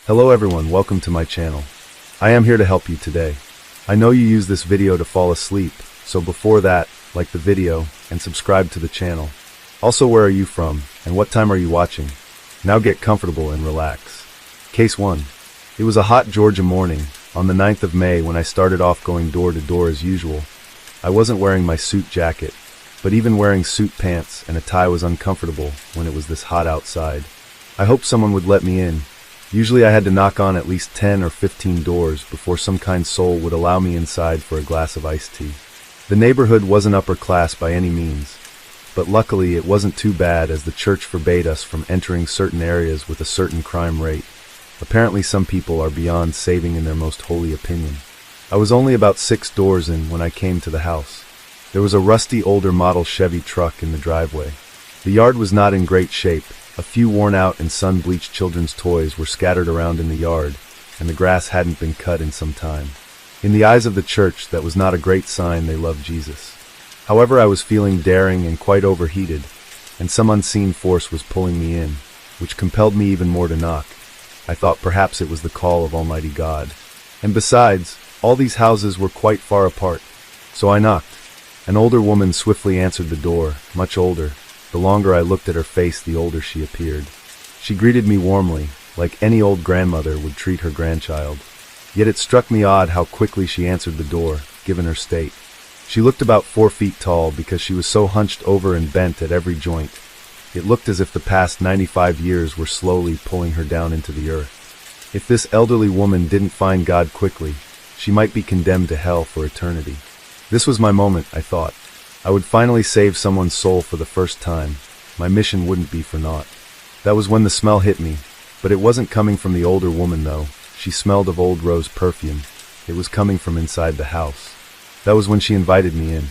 Hello everyone, welcome to my channel. I am here to help you today. I know you use this video to fall asleep, so before that, like the video and subscribe to the channel. Also, where are you from and what time are you watching? Now get comfortable and relax. Case 1. It was a hot Georgia morning, on the 9th of May when I started off going door to door as usual. I wasn't wearing my suit jacket, but even wearing suit pants and a tie was uncomfortable when it was this hot outside. I hoped someone would let me in. Usually I had to knock on at least 10 or 15 doors before some kind soul would allow me inside for a glass of iced tea. The neighborhood wasn't upper class by any means, but luckily it wasn't too bad as the church forbade us from entering certain areas with a certain crime rate. Apparently some people are beyond saving in their most holy opinion. I was only about 6 doors in when I came to the house. There was a rusty older model Chevy truck in the driveway. The yard was not in great shape. A few worn-out and sun-bleached children's toys were scattered around in the yard, and the grass hadn't been cut in some time. In the eyes of the church, that was not a great sign they loved Jesus. However, I was feeling daring and quite overheated, and some unseen force was pulling me in, which compelled me even more to knock. I thought perhaps it was the call of Almighty God. And besides, all these houses were quite far apart. So I knocked. An older woman swiftly answered the door, much older. The longer I looked at her face, the older she appeared. She greeted me warmly, like any old grandmother would treat her grandchild. Yet it struck me odd how quickly she answered the door, given her state. She looked about 4 feet tall because she was so hunched over and bent at every joint. It looked as if the past 95 years were slowly pulling her down into the earth. If this elderly woman didn't find God quickly, she might be condemned to hell for eternity. This was my moment, I thought. I would finally save someone's soul for the first time. My mission wouldn't be for naught. That was when the smell hit me, but it wasn't coming from the older woman though. She smelled of old rose perfume. It was coming from inside the house. That was when she invited me in.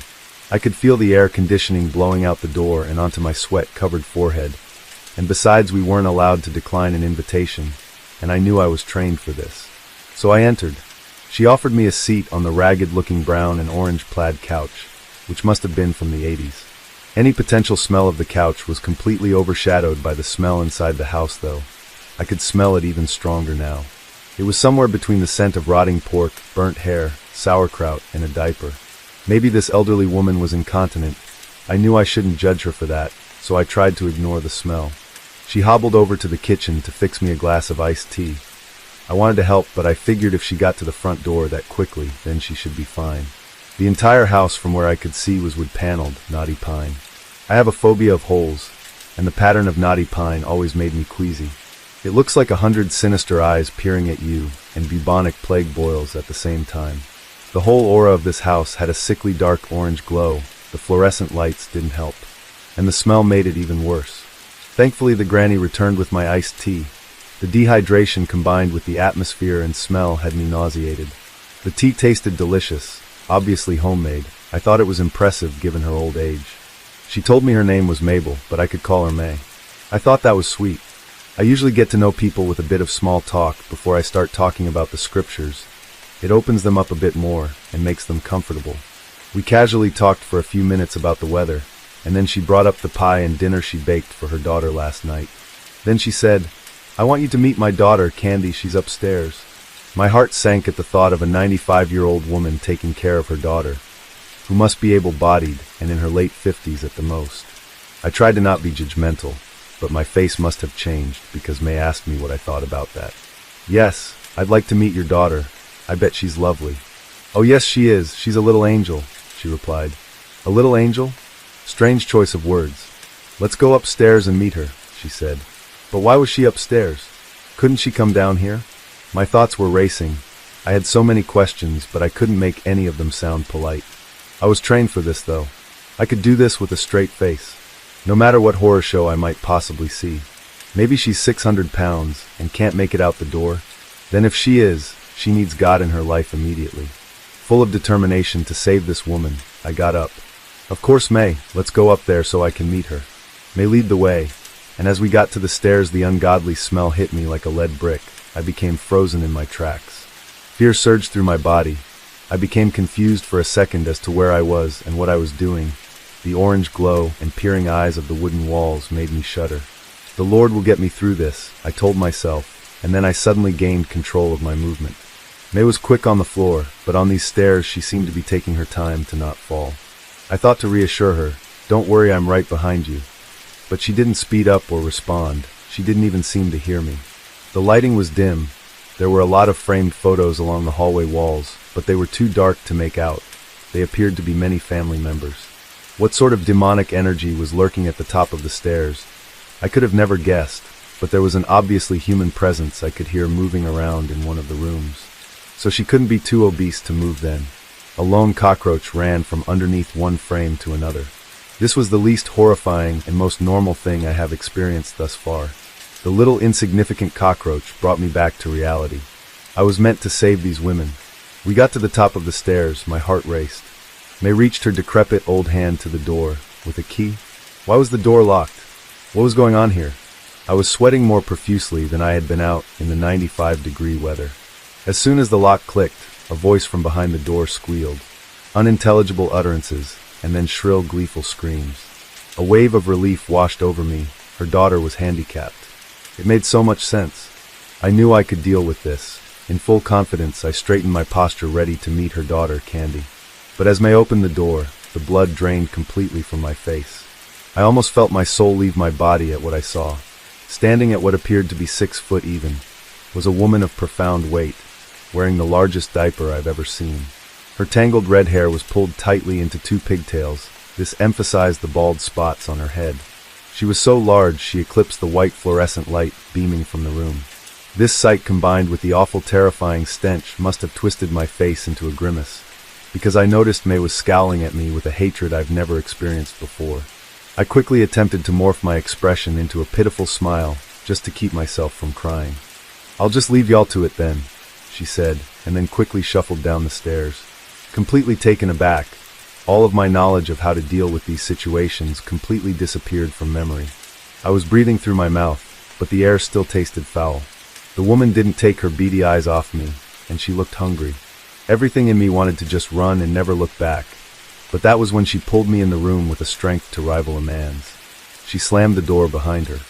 I could feel the air conditioning blowing out the door and onto my sweat-covered forehead. And besides, we weren't allowed to decline an invitation, and I knew I was trained for this. So I entered. She offered me a seat on the ragged-looking brown and orange plaid couch, which must have been from the 80s. Any potential smell of the couch was completely overshadowed by the smell inside the house, though. I could smell it even stronger now. It was somewhere between the scent of rotting pork, burnt hair, sauerkraut, and a diaper. Maybe this elderly woman was incontinent. I knew I shouldn't judge her for that, so I tried to ignore the smell. She hobbled over to the kitchen to fix me a glass of iced tea. I wanted to help, but I figured if she got to the front door that quickly, then she should be fine. The entire house from where I could see was wood-paneled, knotty pine. I have a phobia of holes, and the pattern of knotty pine always made me queasy. It looks like 100 sinister eyes peering at you, and bubonic plague boils at the same time. The whole aura of this house had a sickly dark orange glow. The fluorescent lights didn't help, and the smell made it even worse. Thankfully, the granny returned with my iced tea. The dehydration combined with the atmosphere and smell had me nauseated. The tea tasted delicious. Obviously homemade. I thought it was impressive given her old age. She told me her name was Mabel, but I could call her May. I thought that was sweet. I usually get to know people with a bit of small talk before I start talking about the scriptures. It opens them up a bit more and makes them comfortable. We casually talked for a few minutes about the weather, and then she brought up the pie and dinner she baked for her daughter last night. Then she said, "I want you to meet my daughter, Candy, she's upstairs." My heart sank at the thought of a 95-year-old woman taking care of her daughter, who must be able-bodied and in her late 50s at the most. I tried to not be judgmental, but my face must have changed because May asked me what I thought about that. "Yes, I'd like to meet your daughter. I bet she's lovely." "Oh yes, she is. She's a little angel," she replied. "A little angel?" Strange choice of words. "Let's go upstairs and meet her," she said. But why was she upstairs? Couldn't she come down here? My thoughts were racing. I had so many questions, but I couldn't make any of them sound polite. I was trained for this, though. I could do this with a straight face, no matter what horror show I might possibly see. Maybe she's 600 pounds and can't make it out the door. Then if she is, she needs God in her life immediately. Full of determination to save this woman, I got up. "Of course, May, let's go up there so I can meet her." May lead the way, and as we got to the stairs, the ungodly smell hit me like a lead brick. I became frozen in my tracks. Fear surged through my body. I became confused for a second as to where I was and what I was doing. The orange glow and peering eyes of the wooden walls made me shudder. The Lord will get me through this, I told myself, and then I suddenly gained control of my movement. May was quick on the floor, but on these stairs she seemed to be taking her time to not fall. I thought to reassure her, "Don't worry, I'm right behind you." But she didn't speed up or respond. She didn't even seem to hear me. The lighting was dim. There were a lot of framed photos along the hallway walls, but they were too dark to make out. They appeared to be many family members. What sort of demonic energy was lurking at the top of the stairs? I could have never guessed, but there was an obviously human presence I could hear moving around in one of the rooms. So she couldn't be too obese to move then. A lone cockroach ran from underneath one frame to another. This was the least horrifying and most normal thing I have experienced thus far. The little insignificant cockroach brought me back to reality. I was meant to save these women. We got to the top of the stairs, my heart raced. May reached her decrepit old hand to the door, with a key. Why was the door locked? What was going on here? I was sweating more profusely than I had been out in the 95-degree weather. As soon as the lock clicked, a voice from behind the door squealed. Unintelligible utterances, and then shrill, gleeful screams. A wave of relief washed over me. Her daughter was handicapped. It made so much sense. I knew I could deal with this. In full confidence, I straightened my posture ready to meet her daughter, Candy. But as May opened the door, the blood drained completely from my face. I almost felt my soul leave my body at what I saw. Standing at what appeared to be 6 foot even, was a woman of profound weight, wearing the largest diaper I've ever seen. Her tangled red hair was pulled tightly into 2 pigtails. This emphasized the bald spots on her head. She was so large she eclipsed the white fluorescent light beaming from the room. This sight, combined with the awful terrifying stench, must have twisted my face into a grimace, because I noticed May was scowling at me with a hatred I've never experienced before. I quickly attempted to morph my expression into a pitiful smile, just to keep myself from crying. "I'll just leave y'all to it then," she said, and then quickly shuffled down the stairs. Completely taken aback, all of my knowledge of how to deal with these situations completely disappeared from memory. I was breathing through my mouth, but the air still tasted foul. The woman didn't take her beady eyes off me, and she looked hungry. Everything in me wanted to just run and never look back, but that was when she pulled me in the room with a strength to rival a man's. She slammed the door behind her.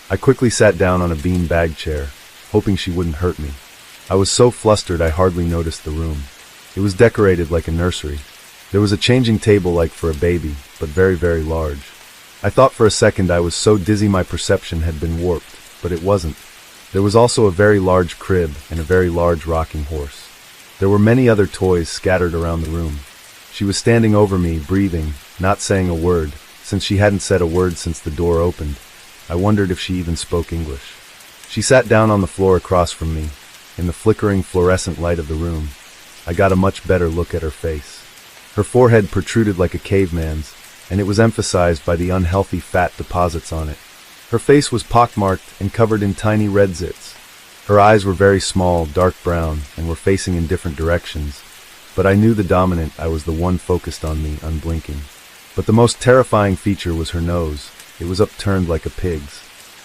I quickly sat down on a bean-bag chair, hoping she wouldn't hurt me. I was so flustered I hardly noticed the room. It was decorated like a nursery. There was a changing table like for a baby, but very, very large. I thought for a second I was so dizzy my perception had been warped, but it wasn't. There was also a very large crib and a very large rocking horse. There were many other toys scattered around the room. She was standing over me, breathing, not saying a word, since she hadn't said a word since the door opened. I wondered if she even spoke English. She sat down on the floor across from me. In the flickering fluorescent light of the room, I got a much better look at her face. Her forehead protruded like a caveman's, and it was emphasized by the unhealthy fat deposits on it. Her face was pockmarked and covered in tiny red zits. Her eyes were very small, dark brown, and were facing in different directions, but I knew the dominant. I was the one focused on me, unblinking. But the most terrifying feature was her nose. It was upturned like a pig's.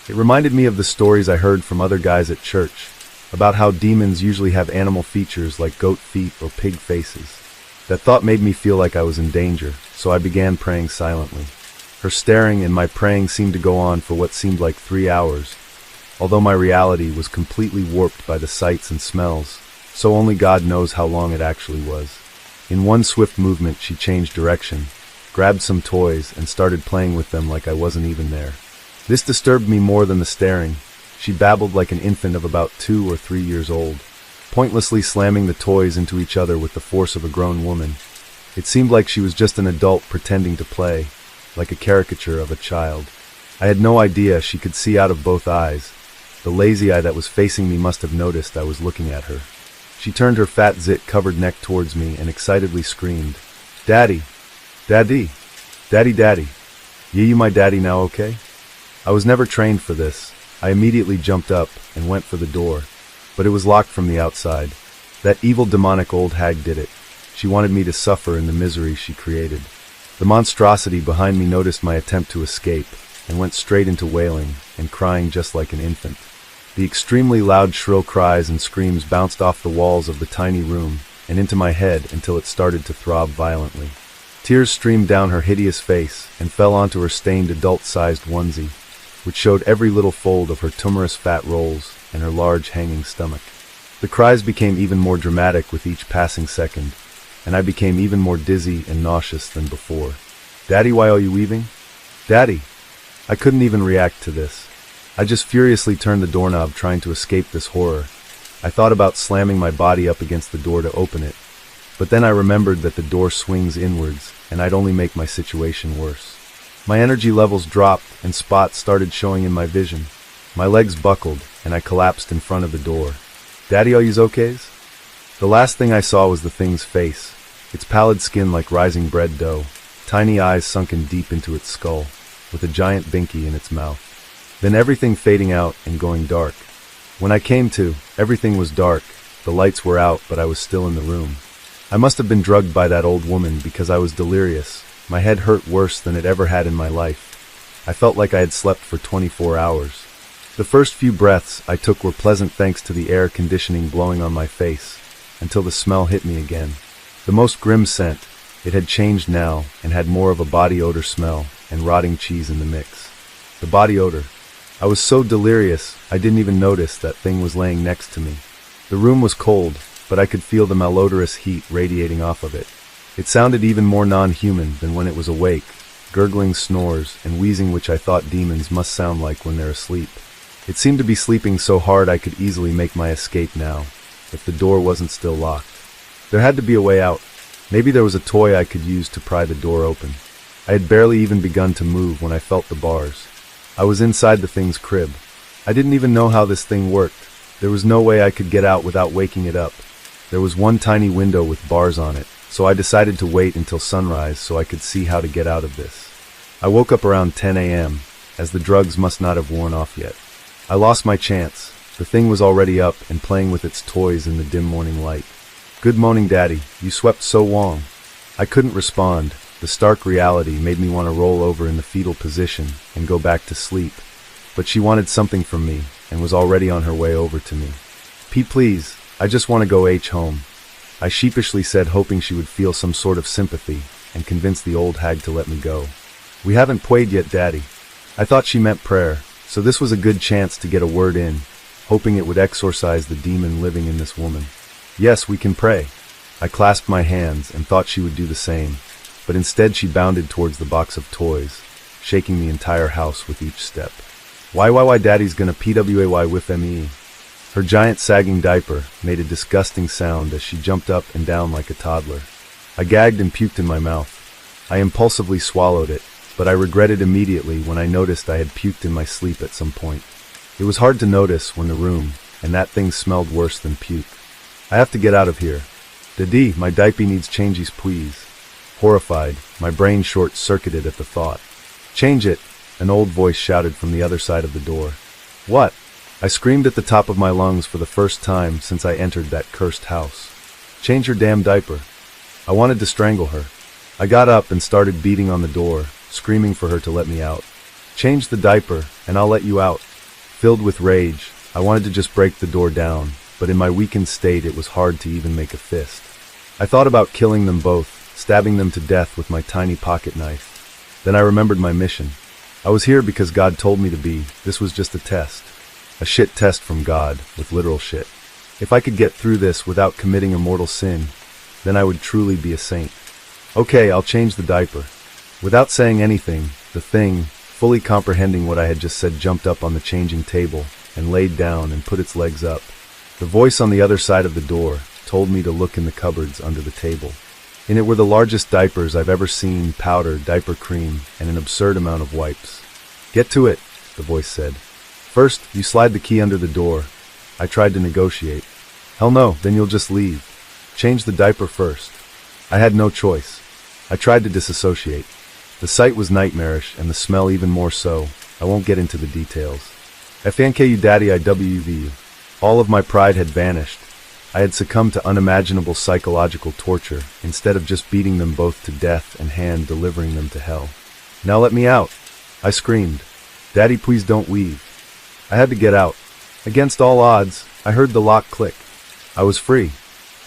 It reminded me of the stories I heard from other guys at church, about how demons usually have animal features like goat feet or pig faces. That thought made me feel like I was in danger, so I began praying silently. Her staring and my praying seemed to go on for what seemed like 3 hours, although my reality was completely warped by the sights and smells, so only God knows how long it actually was. In one swift movement she changed direction, grabbed some toys, and started playing with them like I wasn't even there. This disturbed me more than the staring. She babbled like an infant of about 2 or 3 years old, pointlessly slamming the toys into each other with the force of a grown woman. It seemed like she was just an adult pretending to play, like a caricature of a child. I had no idea she could see out of both eyes. The lazy eye that was facing me must have noticed I was looking at her. She turned her fat zit-covered neck towards me and excitedly screamed, "Daddy! Daddy! Daddy, Daddy! Yeah, you my daddy now, okay?" I was never trained for this. I immediately jumped up and went for the door, but it was locked from the outside. That evil demonic old hag did it. She wanted me to suffer in the misery she created. The monstrosity behind me noticed my attempt to escape and went straight into wailing and crying just like an infant. The extremely loud shrill cries and screams bounced off the walls of the tiny room and into my head until it started to throb violently. Tears streamed down her hideous face and fell onto her stained adult-sized onesie, which showed every little fold of her tumorous fat rolls. and her large hanging stomach. The cries became even more dramatic with each passing second, and I became even more dizzy and nauseous than before. "Daddy, why are you weaving? Daddy!" I couldn't even react to this. I just furiously turned the doorknob trying to escape this horror. I thought about slamming my body up against the door to open it, but then I remembered that the door swings inwards, and I'd only make my situation worse. My energy levels dropped, and spots started showing in my vision. My legs buckled, and I collapsed in front of the door. "Daddy, are yous okays?" The last thing I saw was the thing's face, its pallid skin like rising bread dough, tiny eyes sunken deep into its skull, with a giant binky in its mouth. Then everything fading out and going dark. When I came to, everything was dark, the lights were out, but I was still in the room. I must have been drugged by that old woman because I was delirious. My head hurt worse than it ever had in my life. I felt like I had slept for 24 hours. The first few breaths I took were pleasant thanks to the air conditioning blowing on my face, until the smell hit me again. The most grim scent. It had changed now and had more of a body odor smell and rotting cheese in the mix. The body odor. I was so delirious I didn't even notice that thing was laying next to me. The room was cold, but I could feel the malodorous heat radiating off of it. It sounded even more non-human than when it was awake, gurgling snores and wheezing which I thought demons must sound like when they're asleep. It seemed to be sleeping so hard I could easily make my escape now, if the door wasn't still locked. There had to be a way out. Maybe there was a toy I could use to pry the door open. I had barely even begun to move when I felt the bars. I was inside the thing's crib. I didn't even know how this thing worked. There was no way I could get out without waking it up. There was one tiny window with bars on it, so I decided to wait until sunrise so I could see how to get out of this. I woke up around 10 a.m., as the drugs must not have worn off yet. I lost my chance. The thing was already up and playing with its toys in the dim morning light. "Good morning, Daddy. You slept so long." I couldn't respond. The stark reality made me want to roll over in the fetal position and go back to sleep. But she wanted something from me and was already on her way over to me. "Pete, please, I just want to go home." I sheepishly said, hoping she would feel some sort of sympathy and convince the old hag to let me go. "We haven't prayed yet, Daddy." I thought she meant prayer, so this was a good chance to get a word in, hoping it would exorcise the demon living in this woman. "Yes, we can pray." I clasped my hands and thought she would do the same, but instead she bounded towards the box of toys, shaking the entire house with each step. Why, Daddy's gonna PWAY with me." Her giant sagging diaper made a disgusting sound as she jumped up and down like a toddler. I gagged and puked in my mouth. I impulsively swallowed it, but I regretted immediately when I noticed I had puked in my sleep at some point. It was hard to notice when the room, and that thing smelled worse than puke. "I have to get out of here. Daddy, my diaper needs changes, please." Horrified, my brain short-circuited at the thought. "Change it," an old voice shouted from the other side of the door. "What?" I screamed at the top of my lungs for the first time since I entered that cursed house. "Change your damn diaper." I wanted to strangle her. I got up and started beating on the door, screaming for her to let me out. "Change the diaper, and I'll let you out." Filled with rage, I wanted to just break the door down, but in my weakened state it was hard to even make a fist. I thought about killing them both, stabbing them to death with my tiny pocket knife. Then I remembered my mission. I was here because God told me to be. This was just a test. A shit test from God, with literal shit. If I could get through this without committing a mortal sin, then I would truly be a saint. "Okay, I'll change the diaper." Without saying anything, the thing, fully comprehending what I had just said, jumped up on the changing table and laid down and put its legs up. The voice on the other side of the door told me to look in the cupboards under the table. In it were the largest diapers I've ever seen, powder, diaper cream, and an absurd amount of wipes. "Get to it," the voice said. "First, you slide the key under the door." I tried to negotiate. "Hell no, then you'll just leave. Change the diaper first." I had no choice. I tried to disassociate. The sight was nightmarish, and the smell even more so. I won't get into the details. "FNKU Daddy, IWV. All of my pride had vanished. I had succumbed to unimaginable psychological torture, instead of just beating them both to death and hand delivering them to hell. "Now let me out," I screamed. "Daddy, please don't weave." I had to get out. Against all odds, I heard the lock click. I was free.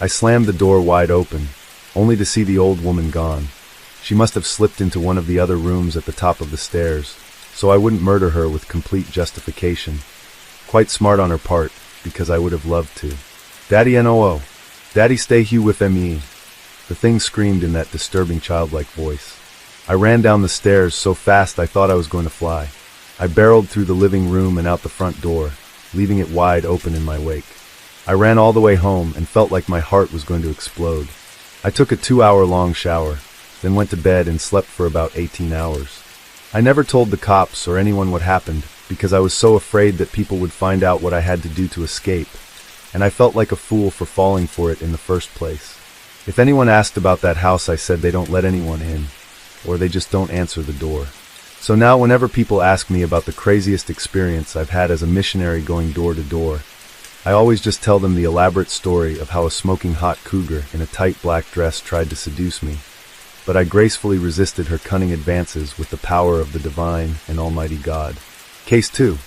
I slammed the door wide open, only to see the old woman gone. She must have slipped into one of the other rooms at the top of the stairs, so I wouldn't murder her with complete justification. Quite smart on her part, because I would have loved to. Daddy NOO. Daddy stay here with me. The thing screamed in that disturbing childlike voice. I ran down the stairs so fast I thought I was going to fly. I barreled through the living room and out the front door, leaving it wide open in my wake. I ran all the way home and felt like my heart was going to explode. I took a 2-hour-long shower, then went to bed and slept for about 18 hours. I never told the cops or anyone what happened because I was so afraid that people would find out what I had to do to escape, and I felt like a fool for falling for it in the first place. If anyone asked about that house, I said they don't let anyone in, or they just don't answer the door. So now whenever people ask me about the craziest experience I've had as a missionary going door to door, I always just tell them the elaborate story of how a smoking hot cougar in a tight black dress tried to seduce me, but I gracefully resisted her cunning advances with the power of the divine and almighty God. Case 2.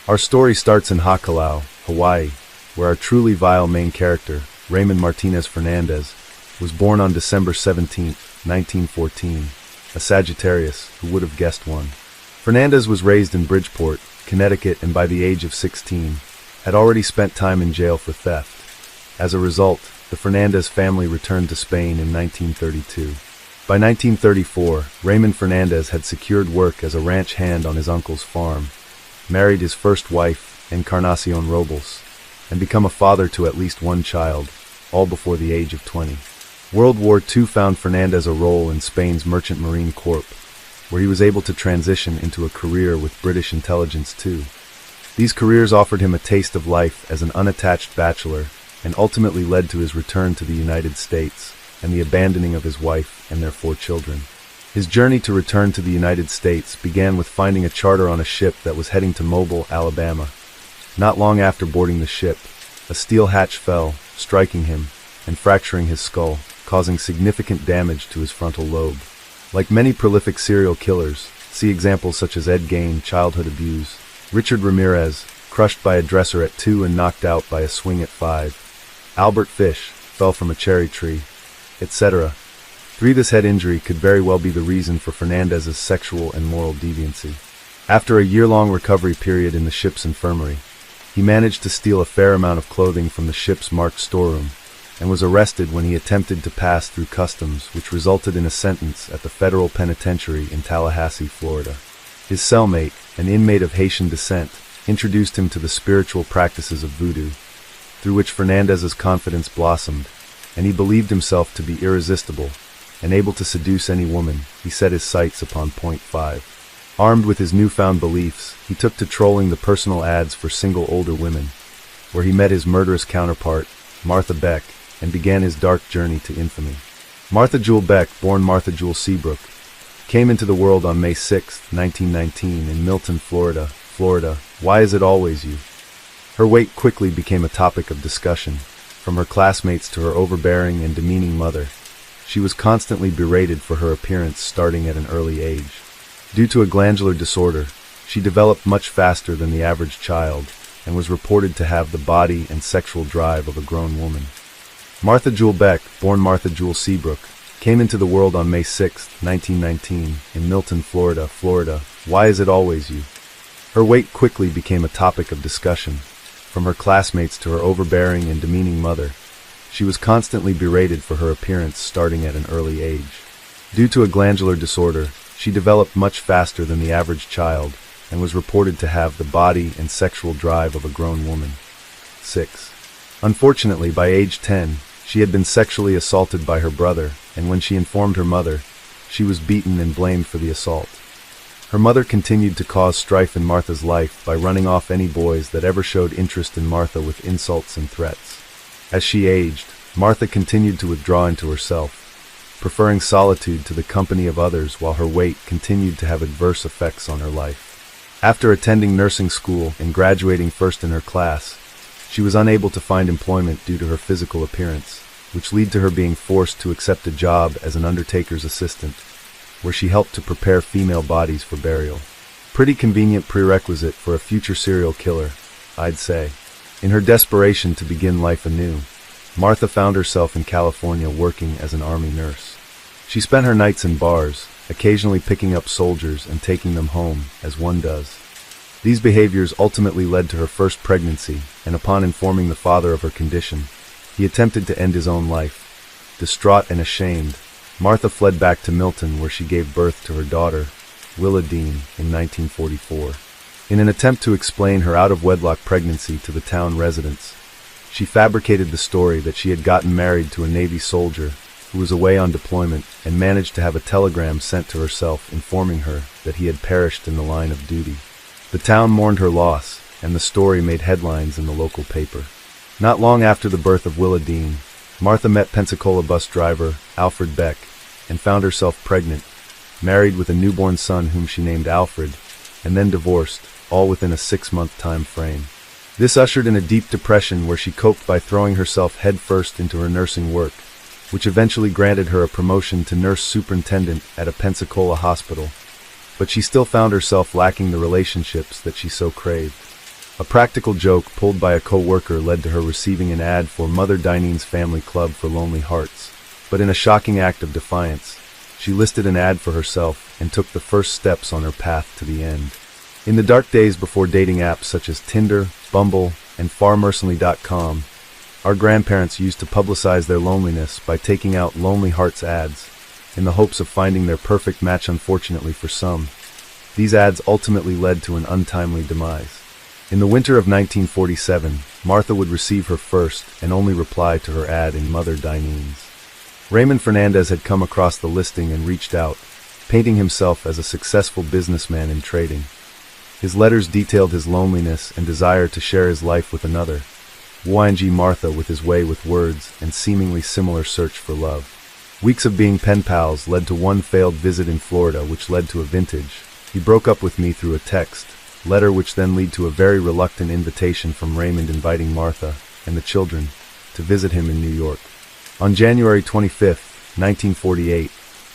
Our story starts in Hakalau, Hawaii, where our truly vile main character, Raymond Martinez Fernandez, was born on December 17, 1914, a Sagittarius, who would have guessed one. Fernandez was raised in Bridgeport, Connecticut, and by the age of 16, had already spent time in jail for theft. As a result, the Fernandez family returned to Spain in 1932. By 1934, Raymond Fernandez had secured work as a ranch hand on his uncle's farm, married his first wife, Encarnacion Robles, and become a father to at least one child, all before the age of 20. World War II found Fernandez a role in Spain's Merchant Marine Corps, where he was able to transition into a career with British intelligence too. These careers offered him a taste of life as an unattached bachelor and ultimately led to his return to the United States and the abandoning of his wife and their 4 children. His journey to return to the United States began with finding a charter on a ship that was heading to Mobile, Alabama. Not long after boarding the ship, a steel hatch fell, striking him and fracturing his skull, causing significant damage to his frontal lobe. Like many prolific serial killers, see examples such as Ed Gein, childhood abuse, Richard Ramirez, crushed by a dresser at 2 and knocked out by a swing at 5, Albert Fish, fell from a cherry tree, etc. 3. This head injury could very well be the reason for Fernandez's sexual and moral deviancy. After a year-long recovery period in the ship's infirmary, he managed to steal a fair amount of clothing from the ship's marked storeroom, and was arrested when he attempted to pass through customs, which resulted in a sentence at the federal penitentiary in Tallahassee, Florida. His cellmate, an inmate of Haitian descent, introduced him to the spiritual practices of voodoo, through which Fernandez's confidence blossomed, and he believed himself to be irresistible, and able to seduce any woman. He set his sights upon point 5. Armed with his newfound beliefs, he took to trolling the personal ads for single older women, where he met his murderous counterpart, Martha Beck, and began his dark journey to infamy. Martha Jewel Beck, born Martha Jewel Seabrook, came into the world on May 6, 1919 in Milton, Florida. Why is it always you? Her weight quickly became a topic of discussion. From her classmates to her overbearing and demeaning mother, she was constantly berated for her appearance starting at an early age. Due to a glandular disorder, she developed much faster than the average child and was reported to have the body and sexual drive of a grown woman. Martha Jewel Beck, born Martha Jewel Seabrook, came into the world on May 6, 1919 in Milton, Florida. Why is it always you? Her weight quickly became a topic of discussion. From her classmates to her overbearing and demeaning mother, she was constantly berated for her appearance starting at an early age. Due to a glandular disorder, she developed much faster than the average child and was reported to have the body and sexual drive of a grown woman. 6. Unfortunately, by age 10, she had been sexually assaulted by her brother, and when she informed her mother, she was beaten and blamed for the assault. Her mother continued to cause strife in Martha's life by running off any boys that ever showed interest in Martha with insults and threats. As she aged, Martha continued to withdraw into herself, preferring solitude to the company of others while her weight continued to have adverse effects on her life. After attending nursing school and graduating first in her class, she was unable to find employment due to her physical appearance, which led to her being forced to accept a job as an undertaker's assistant, where she helped to prepare female bodies for burial. Pretty convenient prerequisite for a future serial killer, I'd say. In her desperation to begin life anew, Martha found herself in California working as an army nurse. She spent her nights in bars, occasionally picking up soldiers and taking them home, as one does. These behaviors ultimately led to her first pregnancy, and upon informing the father of her condition, he attempted to end his own life. Distraught and ashamed, Martha fled back to Milton, where she gave birth to her daughter, Willa Dean, in 1944. In an attempt to explain her out-of-wedlock pregnancy to the town residents, she fabricated the story that she had gotten married to a Navy soldier who was away on deployment and managed to have a telegram sent to herself informing her that he had perished in the line of duty. The town mourned her loss, and the story made headlines in the local paper. Not long after the birth of Willa Dean, Martha met Pensacola bus driver Alfred Beck and found herself pregnant, married with a newborn son whom she named Alfred, and then divorced, all within a 6-month time frame. This ushered in a deep depression where she coped by throwing herself headfirst into her nursing work, which eventually granted her a promotion to nurse superintendent at a Pensacola hospital. But she still found herself lacking the relationships that she so craved. A practical joke pulled by a co-worker led to her receiving an ad for Mother Dineen's Family Club for Lonely Hearts. But in a shocking act of defiance, she listed an ad for herself and took the first steps on her path to the end. In the dark days before dating apps such as Tinder, Bumble, and FarMercenly.com, our grandparents used to publicize their loneliness by taking out Lonely Hearts ads in the hopes of finding their perfect match. Unfortunately for some, these ads ultimately led to an untimely demise. In the winter of 1947, Martha would receive her first and only reply to her ad in Mother Dineen's. Raymond Fernandez had come across the listing and reached out, painting himself as a successful businessman in trading. His letters detailed his loneliness and desire to share his life with another, wooing Martha with his way with words and seemingly similar search for love. Weeks of being pen pals led to one failed visit in Florida, which led to a vintage. He broke up with me through a text letter, which then led to a very reluctant invitation from Raymond inviting Martha and the children to visit him in New York. On January 25, 1948,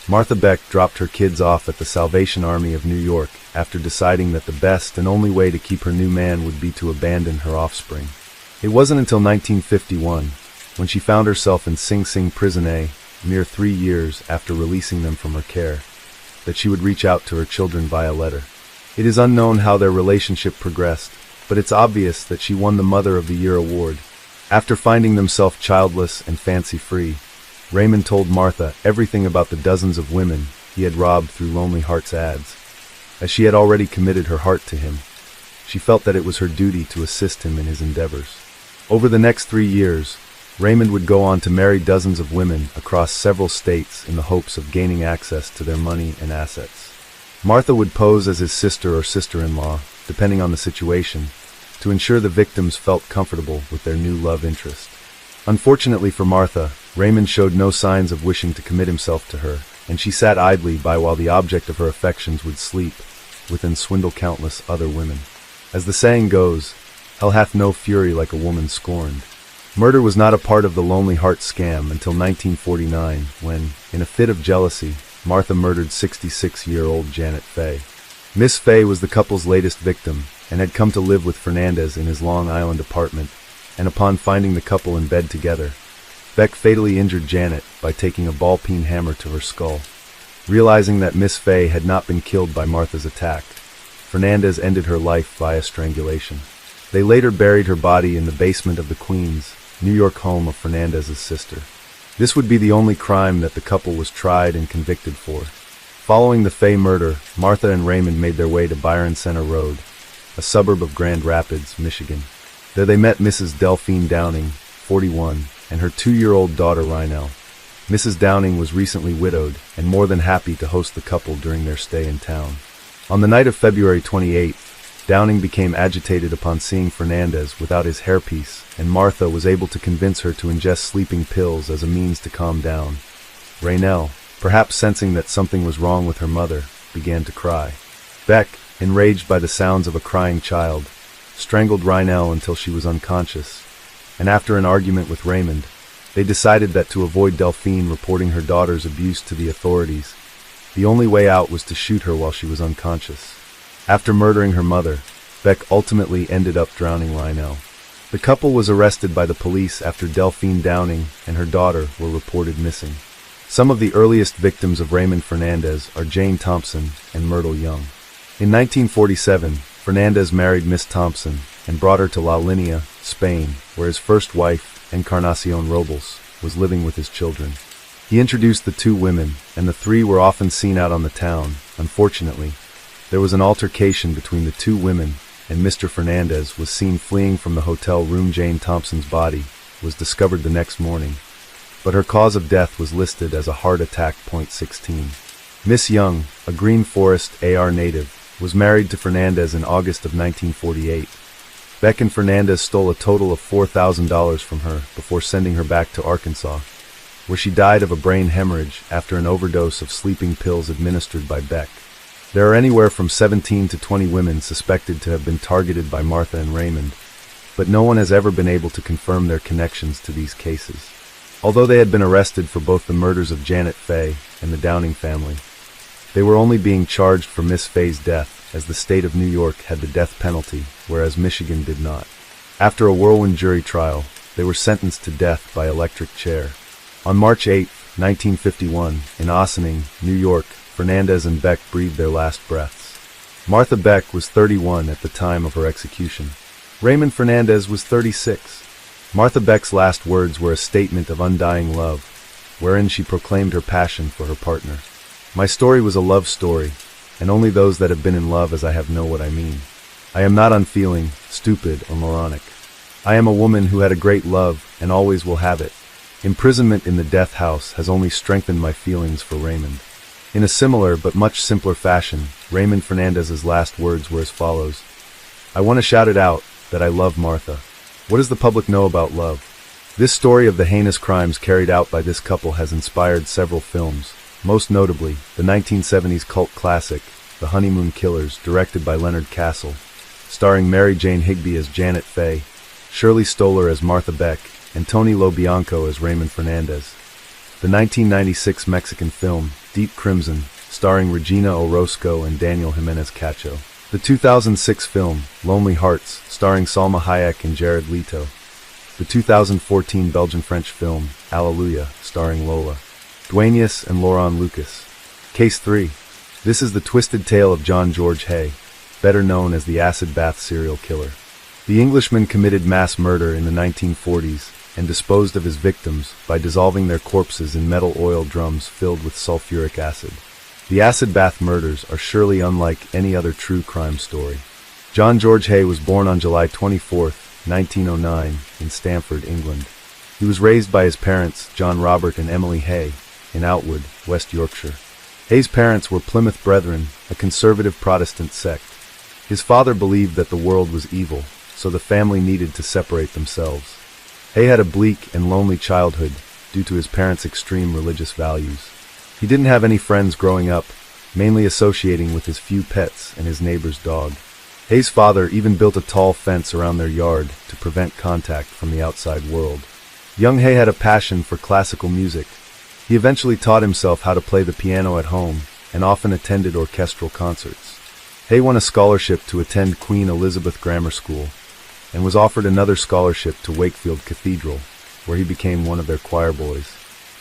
Martha Beck dropped her kids off at the Salvation Army of New York after deciding that the best and only way to keep her new man would be to abandon her offspring. It wasn't until 1951, when she found herself in Sing Sing Prison, a mere 3 years after releasing them from her care, that she would reach out to her children via letter. It is unknown how their relationship progressed, but it's obvious that she won the Mother of the Year award. After finding themselves childless and fancy-free, Raymond told Martha everything about the dozens of women he had robbed through Lonely Hearts ads. As she had already committed her heart to him, she felt that it was her duty to assist him in his endeavors. Over the next 3 years, Raymond would go on to marry dozens of women across several states in the hopes of gaining access to their money and assets. Martha would pose as his sister or sister-in-law, depending on the situation, to ensure the victims felt comfortable with their new love interest. Unfortunately for Martha, Raymond showed no signs of wishing to commit himself to her, and she sat idly by while the object of her affections would sleep with and swindle countless other women. As the saying goes, hell hath no fury like a woman scorned. Murder was not a part of the Lonely Hearts scam until 1949, when, in a fit of jealousy, Martha murdered 66-year-old Janet Fay. Miss Fay was the couple's latest victim and had come to live with Fernandez in his Long Island apartment, and upon finding the couple in bed together, Beck fatally injured Janet by taking a ball-peen hammer to her skull. Realizing that Miss Fay had not been killed by Martha's attack, Fernandez ended her life via strangulation. They later buried her body in the basement of the Queens, New York home of Fernandez's sister. This would be the only crime that the couple was tried and convicted for. Following the Fay murder, Martha and Raymond made their way to Byron Center Road, a suburb of Grand Rapids, Michigan. There they met Mrs. Delphine Downing, 41, and her 2-year-old daughter Rhinell. Mrs. Downing was recently widowed and more than happy to host the couple during their stay in town. On the night of February 28th, Downing became agitated upon seeing Fernandez without his hairpiece, and Martha was able to convince her to ingest sleeping pills as a means to calm down. Rhinell, perhaps sensing that something was wrong with her mother, began to cry. Beck, enraged by the sounds of a crying child, strangled Rhinell until she was unconscious, and after an argument with Raymond, they decided that to avoid Delphine reporting her daughter's abuse to the authorities, the only way out was to shoot her while she was unconscious. After murdering her mother, Beck ultimately ended up drowning Rhinell. The couple was arrested by the police after Delphine Downing and her daughter were reported missing. Some of the earliest victims of Raymond Fernandez are Jane Thompson and Myrtle Young. In 1947, Fernandez married Miss Thompson and brought her to La Linea, Spain, where his first wife, Encarnacion Robles, was living with his children. He introduced the two women, and the three were often seen out on the town. Unfortunately, there was an altercation between the two women, and Mr. Fernandez was seen fleeing from the hotel room. Jane Thompson's body was discovered the next morning, but her cause of death was listed as a heart attack. 16. Miss Young, a Green Forest, AR native, was married to Fernandez in August of 1948. Beck and Fernandez stole a total of $4,000 from her before sending her back to Arkansas, where she died of a brain hemorrhage after an overdose of sleeping pills administered by Beck. There are anywhere from 17 to 20 women suspected to have been targeted by Martha and Raymond, but no one has ever been able to confirm their connections to these cases. Although they had been arrested for both the murders of Janet Faye and the Downing family, they were only being charged for Miss Faye's death, as the state of New York had the death penalty, whereas Michigan did not. After a whirlwind jury trial, they were sentenced to death by electric chair. On March 8, 1951, in Ossining, New York, Fernandez and Beck breathed their last breaths. Martha Beck was 31 at the time of her execution. Raymond Fernandez was 36. Martha Beck's last words were a statement of undying love, wherein she proclaimed her passion for her partner. My story was a love story, and only those that have been in love as I have know what I mean. I am not unfeeling, stupid, or moronic. I am a woman who had a great love, and always will have it. Imprisonment in the death house has only strengthened my feelings for Raymond. In a similar but much simpler fashion, Raymond Fernandez's last words were as follows: I want to shout it out, that I love Martha. What does the public know about love? This story of the heinous crimes carried out by this couple has inspired several films, most notably the 1970s cult classic, The Honeymoon Killers, directed by Leonard Castle, starring Mary Jane Higby as Janet Faye, Shirley Stoller as Martha Beck, and Tony LoBianco as Raymond Fernandez. The 1996 Mexican film, Deep Crimson, starring Regina Orozco and Daniel Jimenez Cacho. The 2006 film, Lonely Hearts, starring Salma Hayek and Jared Leto. The 2014 Belgian-French film, Alleluia, starring Lola Duenas and Laurent Lucas. Case 3. This is the twisted tale of John George Hay, better known as the acid bath serial killer. The Englishman committed mass murder in the 1940s and disposed of his victims by dissolving their corpses in metal oil drums filled with sulfuric acid. The acid bath murders are surely unlike any other true crime story. John George Hay was born on July 24, 1909, in Stamford, England. He was raised by his parents, John Robert and Emily Hay, in Outwood, West Yorkshire. Hay's parents were Plymouth Brethren, a conservative Protestant sect. His father believed that the world was evil, so the family needed to separate themselves. Hay had a bleak and lonely childhood due to his parents' extreme religious values. He didn't have any friends growing up, mainly associating with his few pets and his neighbor's dog. Hay's father even built a tall fence around their yard to prevent contact from the outside world. Young Hay had a passion for classical music. He eventually taught himself how to play the piano at home and often attended orchestral concerts. Hay won a scholarship to attend Queen Elizabeth Grammar School and was offered another scholarship to Wakefield Cathedral, where he became one of their choir boys.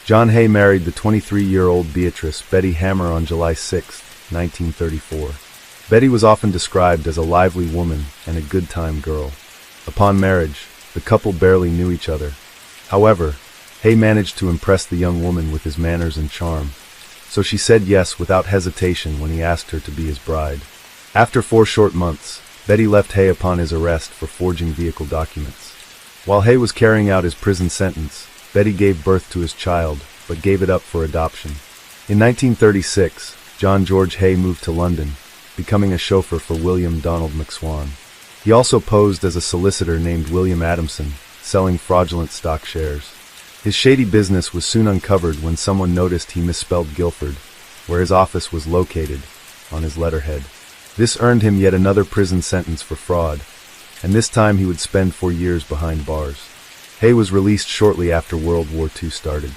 John Hay married the 23-year-old Beatrice Betty Hammer on July 6, 1934. Betty was often described as a lively woman and a good-time girl. Upon marriage, the couple barely knew each other. However, Hay managed to impress the young woman with his manners and charm, so she said yes without hesitation when he asked her to be his bride. After 4 short months, Betty left Hay upon his arrest for forging vehicle documents. While Hay was carrying out his prison sentence, Betty gave birth to his child, but gave it up for adoption. In 1936, John George Hay moved to London, becoming a chauffeur for William Donald McSwan. He also posed as a solicitor named William Adamson, selling fraudulent stock shares. His shady business was soon uncovered when someone noticed he misspelled Guilford, where his office was located, on his letterhead. This earned him yet another prison sentence for fraud, and this time he would spend 4 years behind bars. Hay was released shortly after World War II started.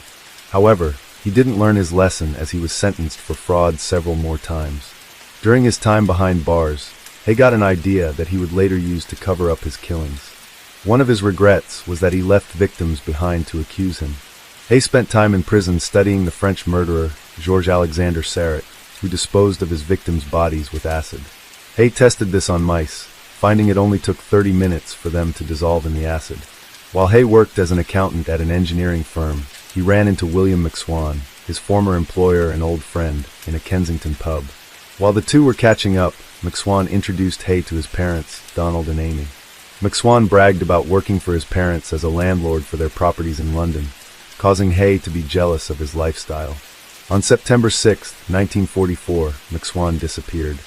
However, he didn't learn his lesson as he was sentenced for fraud several more times. During his time behind bars, Hay got an idea that he would later use to cover up his killings. One of his regrets was that he left victims behind to accuse him. Hay spent time in prison studying the French murderer Georges Alexander Sarret, who disposed of his victims' bodies with acid. Hay tested this on mice, finding it only took 30 minutes for them to dissolve in the acid. While Hay worked as an accountant at an engineering firm, he ran into William McSwan, his former employer and old friend, in a Kensington pub. While the two were catching up, McSwan introduced Hay to his parents, Donald and Amy. McSwan bragged about working for his parents as a landlord for their properties in London, causing Hay to be jealous of his lifestyle. On September 6, 1944, McSwan disappeared.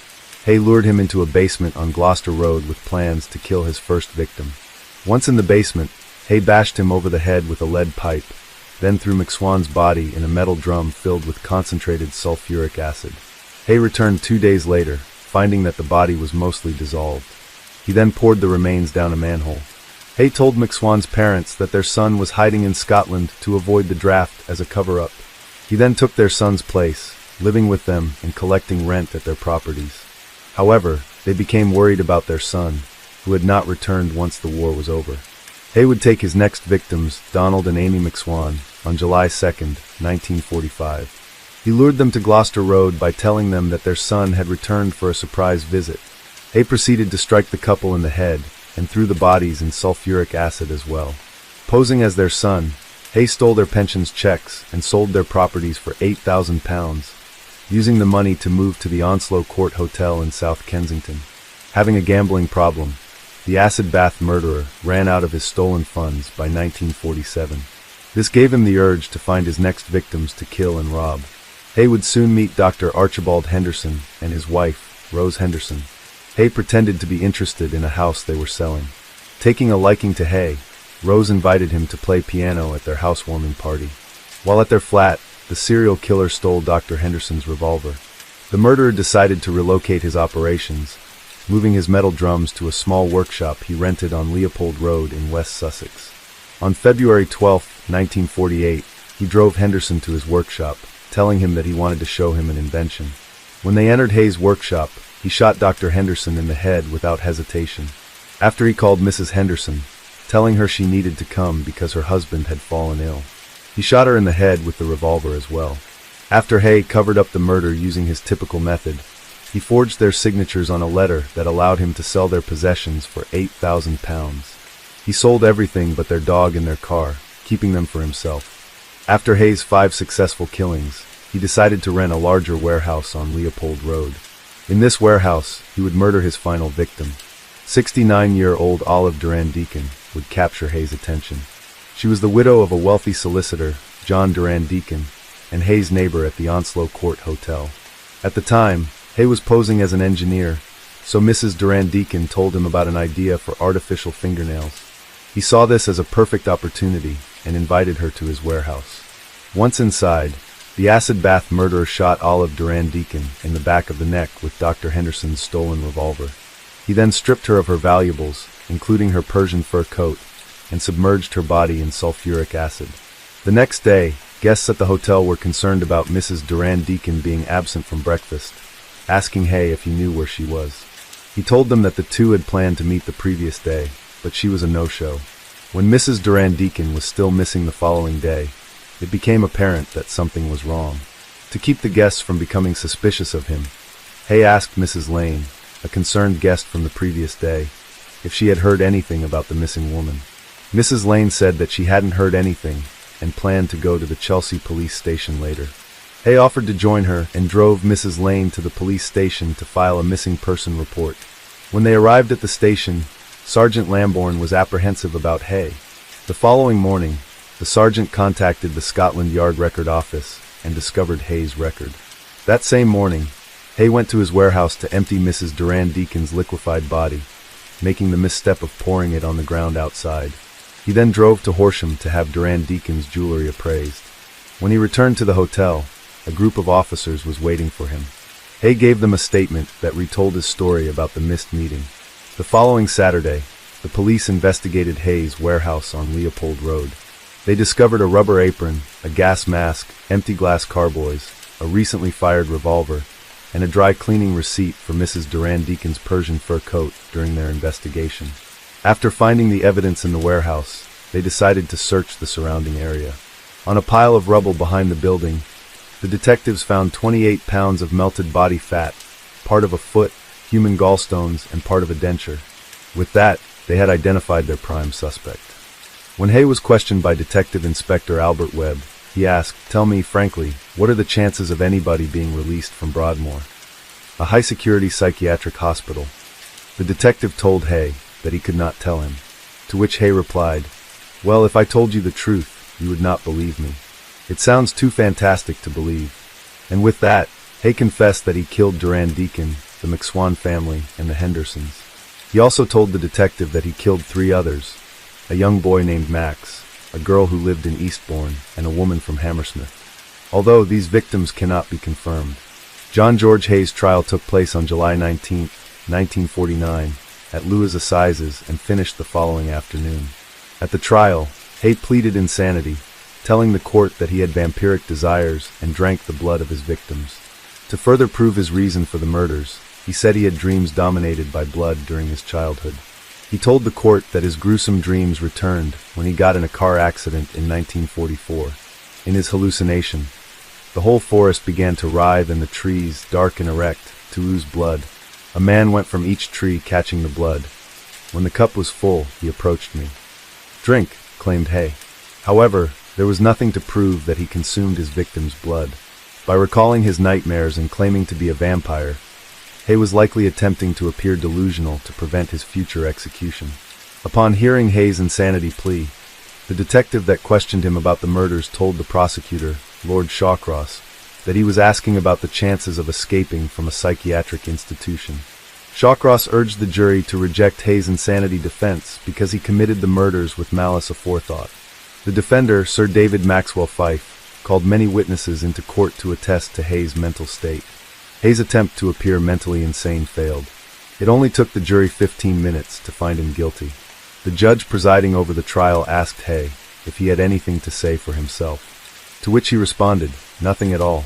Hay lured him into a basement on Gloucester Road with plans to kill his first victim. Once in the basement, Hay bashed him over the head with a lead pipe, then threw McSwan's body in a metal drum filled with concentrated sulfuric acid. Hay returned 2 days later, finding that the body was mostly dissolved. He then poured the remains down a manhole. Hay told McSwan's parents that their son was hiding in Scotland to avoid the draft as a cover-up. He then took their son's place, living with them and collecting rent at their properties. However, they became worried about their son, who had not returned once the war was over. Hay would take his next victims, Donald and Amy McSwan, on July 2, 1945. He lured them to Gloucester Road by telling them that their son had returned for a surprise visit. Hay proceeded to strike the couple in the head and threw the bodies in sulfuric acid as well. Posing as their son, Hay stole their pensions checks and sold their properties for £8,000, using the money to move to the Onslow Court Hotel in South Kensington. Having a gambling problem, the acid bath murderer ran out of his stolen funds by 1947. This gave him the urge to find his next victims to kill and rob. Hay would soon meet Dr. Archibald Henderson and his wife, Rose Henderson. Hay pretended to be interested in a house they were selling. Taking a liking to Hay, Rose invited him to play piano at their housewarming party. While at their flat, the serial killer stole Dr. Henderson's revolver. The murderer decided to relocate his operations, moving his metal drums to a small workshop he rented on Leopold Road in West Sussex. On February 12, 1948, he drove Henderson to his workshop, telling him that he wanted to show him an invention. When they entered Hay's workshop, he shot Dr. Henderson in the head without hesitation. After he called Mrs. Henderson, telling her she needed to come because her husband had fallen ill. He shot her in the head with the revolver as well. After Hay covered up the murder using his typical method, he forged their signatures on a letter that allowed him to sell their possessions for £8,000. He sold everything but their dog and their car, keeping them for himself. After Hay's 5 successful killings, he decided to rent a larger warehouse on Leopold Road. In this warehouse, he would murder his final victim. 69-year-old Olive Durand Deacon would capture Hay's attention. She was the widow of a wealthy solicitor, John Durand Deacon, and Hay's neighbor at the Onslow Court Hotel. At the time, Hay was posing as an engineer, so Mrs. Durand Deacon told him about an idea for artificial fingernails. He saw this as a perfect opportunity and invited her to his warehouse. Once inside, the acid bath murderer shot Olive Durand Deacon in the back of the neck with Dr. Henderson's stolen revolver. He then stripped her of her valuables, including her Persian fur coat, and submerged her body in sulfuric acid. The next day, guests at the hotel were concerned about Mrs. Durand Deacon being absent from breakfast, asking Hay if he knew where she was. He told them that the two had planned to meet the previous day, but she was a no-show. When Mrs. Durand Deacon was still missing the following day, it became apparent that something was wrong. To keep the guests from becoming suspicious of him, Hay asked Mrs. Lane, a concerned guest from the previous day, if she had heard anything about the missing woman. Mrs. Lane said that she hadn't heard anything and planned to go to the Chelsea police station later. Hay offered to join her and drove Mrs. Lane to the police station to file a missing person report. When they arrived at the station, Sergeant Lambourne was apprehensive about Hay. The following morning, the sergeant contacted the Scotland Yard Record Office and discovered Hay's record. That same morning, Hay went to his warehouse to empty Mrs. Durand Deacon's liquefied body, making the misstep of pouring it on the ground outside. He then drove to Horsham to have Durand Deacon's jewelry appraised. When he returned to the hotel, a group of officers was waiting for him. Hay gave them a statement that retold his story about the missed meeting. The following Saturday, the police investigated Hay's warehouse on Leopold Road. They discovered a rubber apron, a gas mask, empty glass carboys, a recently fired revolver, and a dry cleaning receipt for Mrs. Durand Deacon's Persian fur coat during their investigation. After finding the evidence in the warehouse, they decided to search the surrounding area. On a pile of rubble behind the building, the detectives found 28 pounds of melted body fat, part of a foot, human gallstones, and part of a denture. With that, they had identified their prime suspect. When Hay was questioned by Detective Inspector Albert Webb, he asked, "Tell me frankly, what are the chances of anybody being released from Broadmoor, a high-security psychiatric hospital?" The detective told Hay that he could not tell him, to which Hay replied, "Well, if I told you the truth, you would not believe me. It sounds too fantastic to believe." And with that, Hay confessed that he killed Duran Deacon, the McSwan family, and the Hendersons. He also told the detective that he killed 3 others, a young boy named Max, a girl who lived in Eastbourne, and a woman from Hammersmith. Although these victims cannot be confirmed. John George Hay's trial took place on July 19, 1949, at Lewes Assizes and finished the following afternoon. At the trial, Hay pleaded insanity, telling the court that he had vampiric desires and drank the blood of his victims. To further prove his reason for the murders, he said he had dreams dominated by blood during his childhood. He told the court that his gruesome dreams returned when he got in a car accident in 1944. In his hallucination, the whole forest began to writhe and the trees, dark and erect, to ooze blood. A man went from each tree catching the blood. When the cup was full, he approached me. "Drink," claimed Hay. However, there was nothing to prove that he consumed his victim's blood. By recalling his nightmares and claiming to be a vampire, Hay was likely attempting to appear delusional to prevent his future execution. Upon hearing Hay's insanity plea, the detective that questioned him about the murders told the prosecutor, Lord Shawcross, that he was asking about the chances of escaping from a psychiatric institution. Shawcross urged the jury to reject Hay's insanity defense because he committed the murders with malice aforethought. The defender, Sir David Maxwell Fyfe, called many witnesses into court to attest to Hay's mental state. Hay's attempt to appear mentally insane failed. It only took the jury 15 minutes to find him guilty. The judge presiding over the trial asked Hay if he had anything to say for himself, to which he responded, "Nothing at all."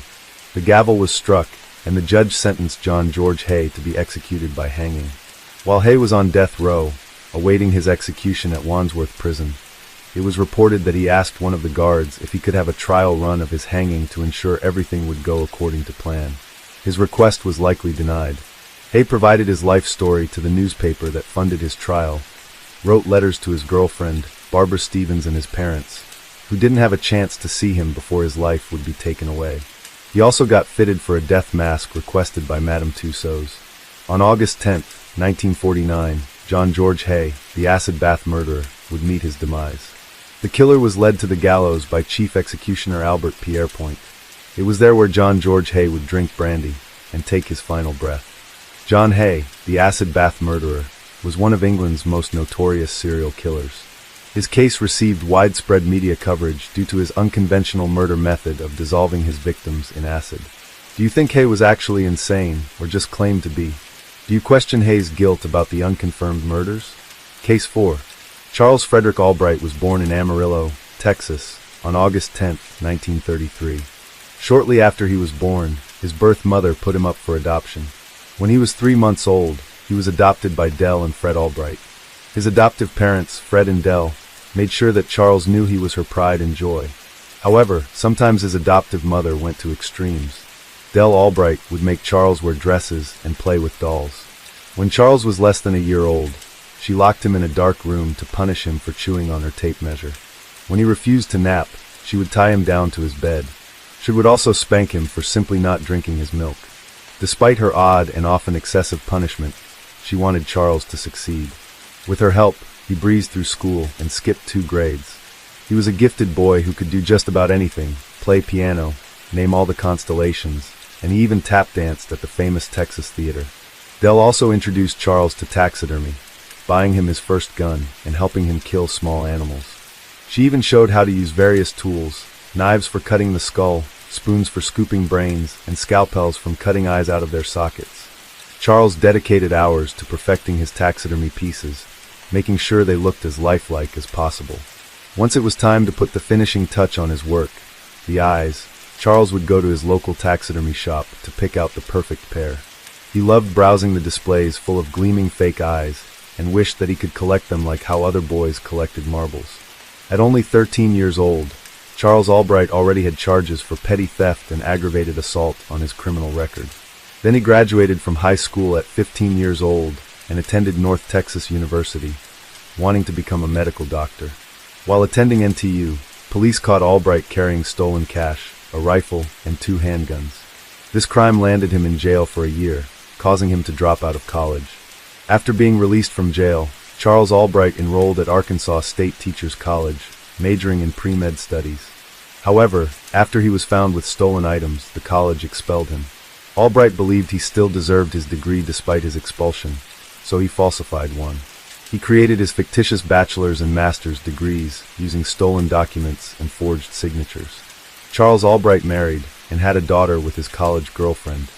The gavel was struck, and the judge sentenced John George Hay to be executed by hanging. While Hay was on death row, awaiting his execution at Wandsworth Prison, it was reported that he asked one of the guards if he could have a trial run of his hanging to ensure everything would go according to plan. His request was likely denied. Hay provided his life story to the newspaper that funded his trial, wrote letters to his girlfriend, Barbara Stevens, and his parents, who didn't have a chance to see him before his life would be taken away. He also got fitted for a death mask requested by Madame Tussauds. On August 10, 1949, John George Hay, the acid bath murderer, would meet his demise. The killer was led to the gallows by Chief Executioner Albert Pierrepoint. It was there where John George Hay would drink brandy and take his final breath. John Hay, the acid bath murderer, was one of England's most notorious serial killers. His case received widespread media coverage due to his unconventional murder method of dissolving his victims in acid. Do you think Hay was actually insane, or just claimed to be? Do you question Hay's guilt about the unconfirmed murders? Case 4. Charles Frederick Albright was born in Amarillo, Texas, on August 10, 1933. Shortly after he was born, his birth mother put him up for adoption. When he was 3 months old, he was adopted by Dell and Fred Albright. His adoptive parents, Fred and Dell, made sure that Charles knew he was her pride and joy. However, sometimes his adoptive mother went to extremes. Dell Albright would make Charles wear dresses and play with dolls. When Charles was less than a year old, she locked him in a dark room to punish him for chewing on her tape measure. When he refused to nap, she would tie him down to his bed. She would also spank him for simply not drinking his milk. Despite her odd and often excessive punishment, she wanted Charles to succeed. With her help, he breezed through school and skipped 2 grades. He was a gifted boy who could do just about anything, play piano, name all the constellations, and he even tap danced at the famous Texas Theater. Dell also introduced Charles to taxidermy, buying him his first gun and helping him kill small animals. She even showed how to use various tools, knives for cutting the skull, spoons for scooping brains, and scalpels from cutting eyes out of their sockets. Charles dedicated hours to perfecting his taxidermy pieces, making sure they looked as lifelike as possible. Once it was time to put the finishing touch on his work, the eyes, Charles would go to his local taxidermy shop to pick out the perfect pair. He loved browsing the displays full of gleaming fake eyes and wished that he could collect them like how other boys collected marbles. At only 13 years old, Charles Albright already had charges for petty theft and aggravated assault on his criminal record. Then he graduated from high school at 15 years old and attended North Texas University, wanting to become a medical doctor. While attending NTU, police caught Albright carrying stolen cash, a rifle, and 2 handguns. This crime landed him in jail for a year, causing him to drop out of college. After being released from jail, Charles Albright enrolled at Arkansas State Teachers College, majoring in pre-med studies. However, after he was found with stolen items, the college expelled him. Albright believed he still deserved his degree despite his expulsion, so he falsified one. He created his fictitious bachelor's and master's degrees using stolen documents and forged signatures. Charles Albright married and had a daughter with his college girlfriend.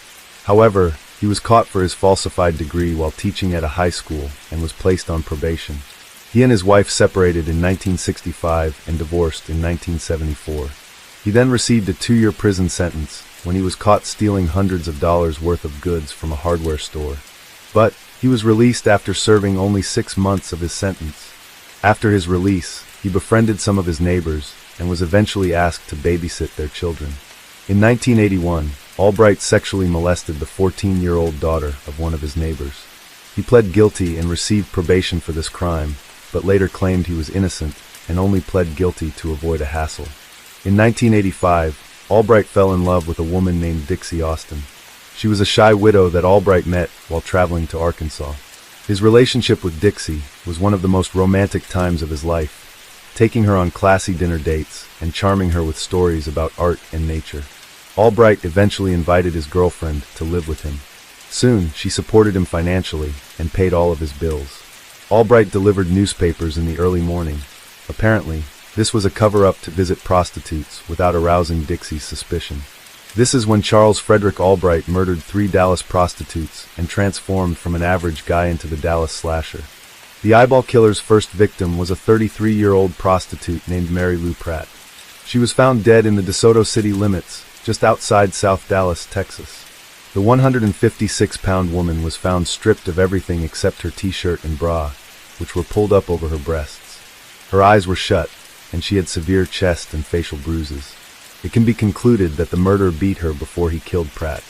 However, he was caught for his falsified degree while teaching at a high school and was placed on probation. He and his wife separated in 1965 and divorced in 1974. He then received a 2-year prison sentence when he was caught stealing hundreds of dollars worth of goods from a hardware store. But he was released after serving only 6 months of his sentence. After his release, he befriended some of his neighbors and was eventually asked to babysit their children. In 1981, Albright sexually molested the 14-year-old daughter of one of his neighbors. He pled guilty and received probation for this crime, but later claimed he was innocent and only pled guilty to avoid a hassle. In 1985, Albright fell in love with a woman named Dixie Austin. She was a shy widow that Albright met while traveling to Arkansas. His relationship with Dixie was one of the most romantic times of his life, taking her on classy dinner dates and charming her with stories about art and nature. Albright eventually invited his girlfriend to live with him. Soon, she supported him financially and paid all of his bills. Albright delivered newspapers in the early morning. Apparently, this was a cover-up to visit prostitutes without arousing Dixie's suspicion. This is when Charles Frederick Albright murdered 3 Dallas prostitutes and transformed from an average guy into the Dallas slasher. The eyeball killer's first victim was a 33-year-old prostitute named Mary Lou Pratt. She was found dead in the DeSoto city limits, just outside South Dallas, Texas. The 156-pound woman was found stripped of everything except her t-shirt and bra, which were pulled up over her breasts. Her eyes were shut, and she had severe chest and facial bruises. It can be concluded that the murderer beat her before he killed Pratt.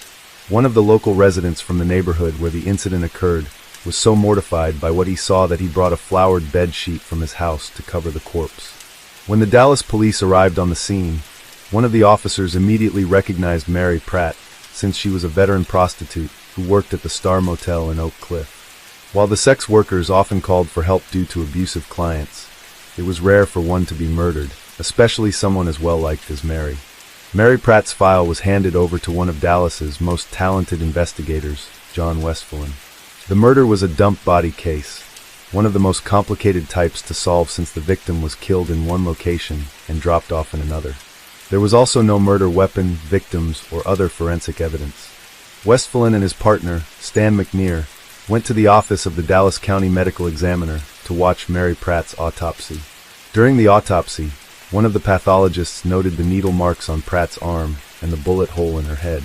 One of the local residents from the neighborhood where the incident occurred was so mortified by what he saw that he brought a flowered bed sheet from his house to cover the corpse. When the Dallas police arrived on the scene, one of the officers immediately recognized Mary Pratt, since she was a veteran prostitute who worked at the Star Motel in Oak Cliff. While the sex workers often called for help due to abusive clients, it was rare for one to be murdered, especially someone as well-liked as Mary. Mary Pratt's file was handed over to one of Dallas's most talented investigators, John Westphalen. The murder was a dump body case, one of the most complicated types to solve since the victim was killed in one location and dropped off in another. There was also no murder weapon, victims, or other forensic evidence. Westphalen and his partner, Stan McNear, went to the office of the Dallas County Medical Examiner to watch Mary Pratt's autopsy. During the autopsy, one of the pathologists noted the needle marks on Pratt's arm and the bullet hole in her head.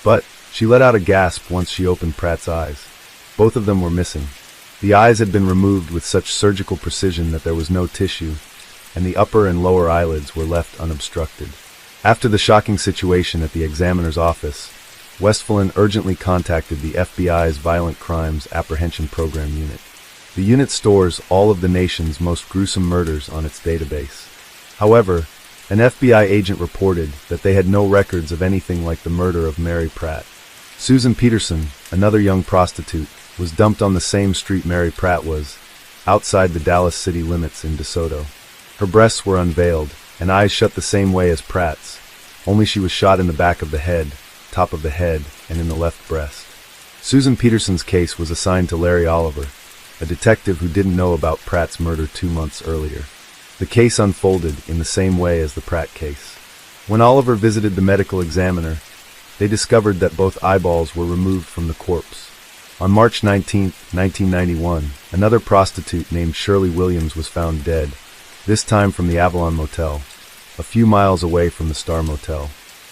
But she let out a gasp once she opened Pratt's eyes. Both of them were missing. The eyes had been removed with such surgical precision that there was no tissue, and the upper and lower eyelids were left unobstructed. After the shocking situation at the examiner's office, Westphalen urgently contacted the FBI's Violent Crimes Apprehension Program unit. The unit stores all of the nation's most gruesome murders on its database. However, an FBI agent reported that they had no records of anything like the murder of Mary Pratt. Susan Peterson, another young prostitute, was dumped on the same street Mary Pratt was, outside the Dallas city limits in DeSoto. Her breasts were unveiled, and eyes shut the same way as Pratt's, only she was shot in the back of the head, top of the head, and in the left breast. Susan Peterson's case was assigned to Larry Oliver, a detective who didn't know about Pratt's murder 2 months earlier. The case unfolded in the same way as the Pratt case. When Oliver visited the medical examiner, they discovered that both eyeballs were removed from the corpse. On March 19, 1991, another prostitute named Shirley Williams was found dead, this time from the Avalon Motel, a few miles away from the Star Motel.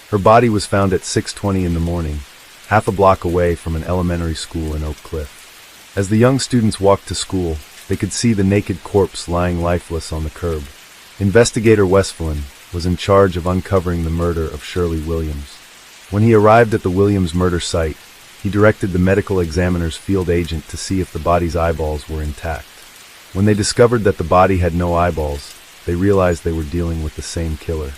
Her body was found at 6:20 in the morning, half a block away from an elementary school in Oak Cliff. As the young students walked to school, they could see the naked corpse lying lifeless on the curb. Investigator Westphalen was in charge of uncovering the murder of Shirley Williams. When he arrived at the Williams murder site, He directed the medical examiner's field agent to see if the body's eyeballs were intact. When they discovered that the body had no eyeballs, they realized they were dealing with the same killer.